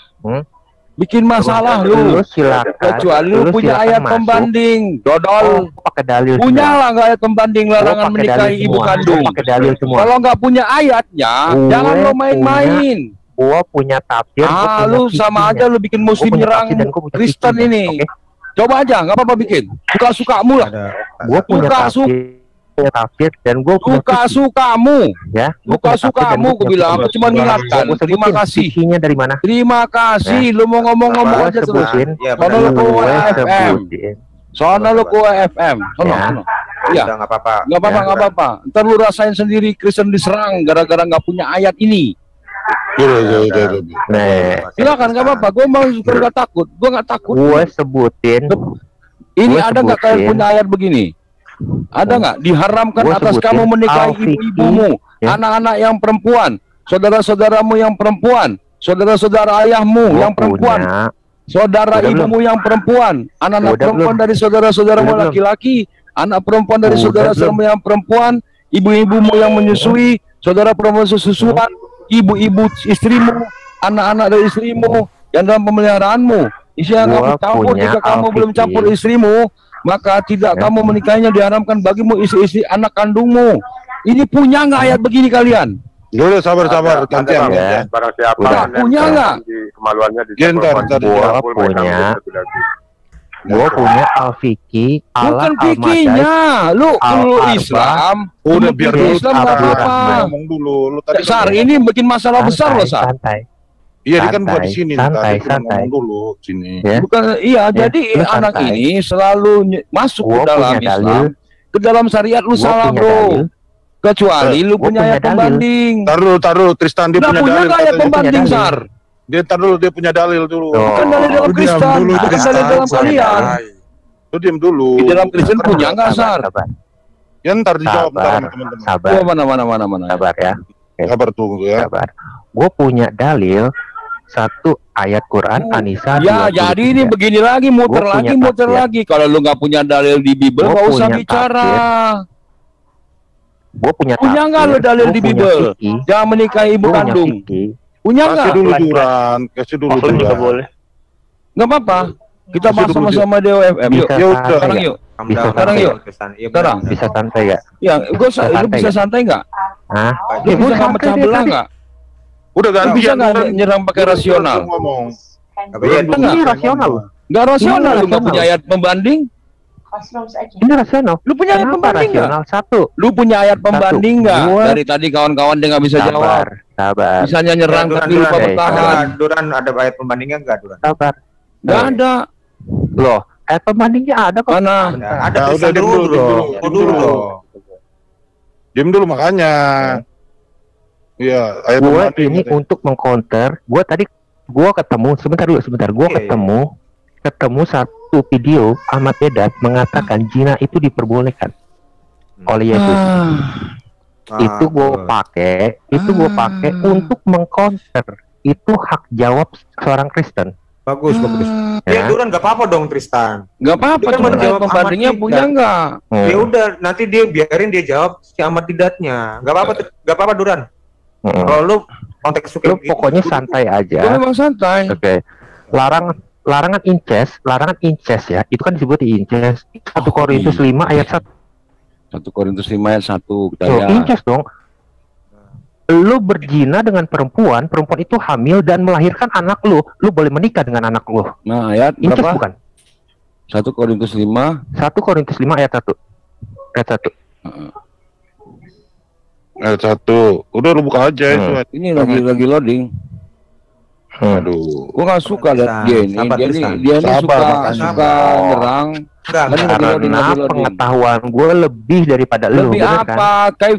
Bikin masalah lu. Silakan. Kecuali lu punya ayat pembanding. Dodol. Pakai dalil. Punya lah nggak ayat pembanding larangan menikahi ibu kandung. Pakai dalil semua. Kalau nggak punya ayatnya, jangan lo main-main. Gua punya tafsir. Lu sama aja lu bikin muslim nyerang Kristen ini. Coba aja, nggak apa-apa bikin. Suka-sukamu lah. Gua punya tafsir dan gue suka-sukamu ya, suka-sukamu gue bilang, aku cuma mengingatkan. Terima kasih. Dari mana? Terima kasih. Lu mau ngomong aja sebutin. Soalnya lu ke WFM. Soalnya lu ke WFM. Sono. Iya. Nggak apa-apa. Ntar lu rasain sendiri Kristen diserang gara-gara nggak punya ayat ini. Silakan, nggak apa-apa. Gue mau nggak takut. Gue nggak takut. Gue sebutin. Ini ada nggak kalian punya ayat begini? Ada nggak diharamkan atas kamu menikahi ibu-ibumu, anak-anak yang perempuan, saudara-saudaramu yang perempuan, saudara-saudara ayahmu yang perempuan, saudara ibumu yang perempuan, anak-anak perempuan dari saudara-saudaramu laki-laki, anak perempuan dari saudara-saudaramu yang perempuan, ibu-ibumu yang menyusui, saudara perempuan susuan, ibu-ibu istrimu, anak-anak dari istrimu yang dalam pemeliharaanmu. Isinya kamu campur, jika kamu belum campur istrimu, maka tidak kamu menikahinya, diharamkan bagimu istri-istri anak kandungmu. Ini punya nggak ayat begini kalian? Dulu sabar-sabar, gantian ya. Barang siapa punya nggak? Kemaluannya di Gua punya al-fiqi, bukan fikinya, lu Islam. Udah biar Islam nggak apa-apa. Ngomong dulu, lu tadi. Sar, ini bikin masalah besar loh, Sar. Iya, dia kan buat di sini. Santai. Dulu sini. Ya? Bukan, iya. Jadi anak ini selalu masuk ke dalam Islam, ke dalam syariat lu salah bro. Kecuali lu punya ayat pembanding. Taruh, Tristan dia punya dalil. Ayat pembanding, Sar. Dia dia punya dalil dulu. Bukan dalil dalam Kristen, bukan dalil dalam kalian. Lu diam dulu. Di dalam Kristen punya nggak, Sar? Ya ntar dijawab sama teman-teman. Sabar. Mana. Sabar ya. Sabar tunggu ya. Sabar. Gue punya dalil satu ayat Quran An-Nisa. Ya, jadi ini begini lagi, muter lagi. Kalau lu nggak punya dalil di Bible, nggak usah bicara. Gue punya nggak lu dalil di Bible? Jangan menikahi ibu kandung. Punya nggak? Kasih dulu Duran. Nggak apa-apa. Kita bahas sama-sama di WFM. Yuk. Sekarang yuk. Sekarang. Bisa santai nggak? Ya, lu bisa santai nggak? Hah? Lu bisa nggak pecah belah nggak? Udah ganti, bisa nggak nyerang pakai rasional? Ini rasional. Nggak rasional, lu nggak punya ayat pembanding? Ini rasional. Lu punya ayat pembanding nggak? Satu. Lu punya ayat pembanding nggak? Dari tadi kawan-kawan dia nggak bisa jawab. Sabar. Bisanya nyerang tapi lupa bertahan. Duran ada ayat pembandingnya nggak, Duran? Sabar. Nggak ada. Loh, ayat pembandingnya ada kok. Mana? Ada. Udah dulu. Diam dulu makanya. Iya, ayat pembanding ini untuk mengcounter. Gua ketemu sebentar. Gua ketemu satu video Ahmad Dedat mengatakan zina itu diperbolehkan oleh Yesus. Itu gue pakai untuk mengcounter. Itu hak jawab seorang Kristen. Bagus. Ya Duran nggak apa-apa dong Tristan. Nggak apa-apa. Cuma jawab pembandingnya punya nggak? Ya udah, nanti biarin dia jawab si Ahmad Dedatnya. Nggak apa-apa Duran. Kalau lu konteks lu pokoknya santai aja. Gue memang santai. Oke. Larangan incest ya. Itu kan disebut incest. 1 Korintus 5 ayat 1. 1 Korintus 5 ayat 1. Incest dong. Lu berzina dengan perempuan itu hamil dan melahirkan anak lu boleh menikah dengan anak lu. Nah, ayat incest berapa? Bukan. 1 Korintus 5. 1 Korintus 5 ayat 1. Ayat 1. Ayat 1. Udah lu buka aja itu. Ini lagi loading. Aduh. Gua nggak suka lihat dia ini. Dia ini suka nyerang. Karena pengetahuan gue lebih daripada lu. Lebih apa? Kan?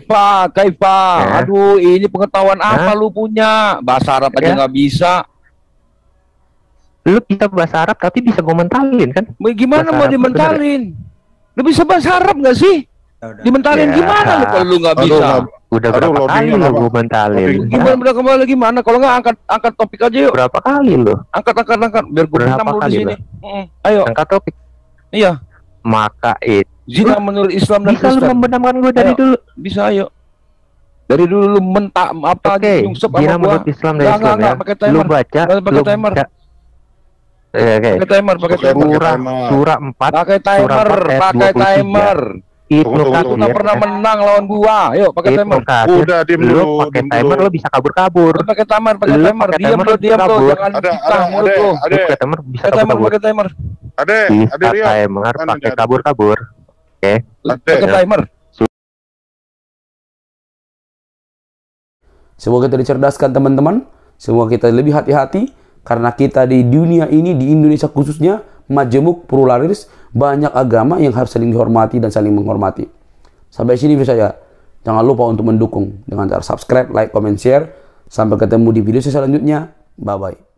Kaifa. Ya. Aduh, ini pengetahuan apa lu punya? Bahasa Arab aja nggak bisa. Lu bisa bahasa Arab tapi bisa gue mentalin kan? Gimana mau dimentalin? Lu bisa bahasa Arab nggak sih? Dimentalin gimana lu kalau lu nggak bisa? Udah berapa kali lu gue mentalin? Gimana gimana? Kalau nggak angkat topik aja yuk. Berapa kali lu? Angkat biar gue benam lu di sini. Ayo. Angkat topik. Iya. Maka zina menurut Islam dan Kristen. Bisa lu membenamkan gue dari dulu? Bisa, ayo. Dari dulu lu mentak apa nyungsep sama gua. Islam dan Islam ya. Pakai timer. Lu baca, pakai timer. Pakai timer, surah 4. Pakai timer. Ibnu Katsir nggak pernah menang lawan gua. Ayo pakai timer. Udah diam dulu. Pakai timer lu bisa kabur. Pakai timer. Diam lu. Jangan fitnah mulut lu. Pakai timer bisa kabur. Pakai timer. Timer pakai kabur. Oke. Pakai timer. Semoga kita dicerdaskan teman-teman. Semoga kita lebih hati-hati. Karena kita di dunia ini, di Indonesia khususnya, majemuk, pluralis, banyak agama yang harus saling dihormati dan saling menghormati. Sampai sini bisa ya. Jangan lupa untuk mendukung dengan cara subscribe, like, comment, share. Sampai ketemu di video selanjutnya. Bye-bye.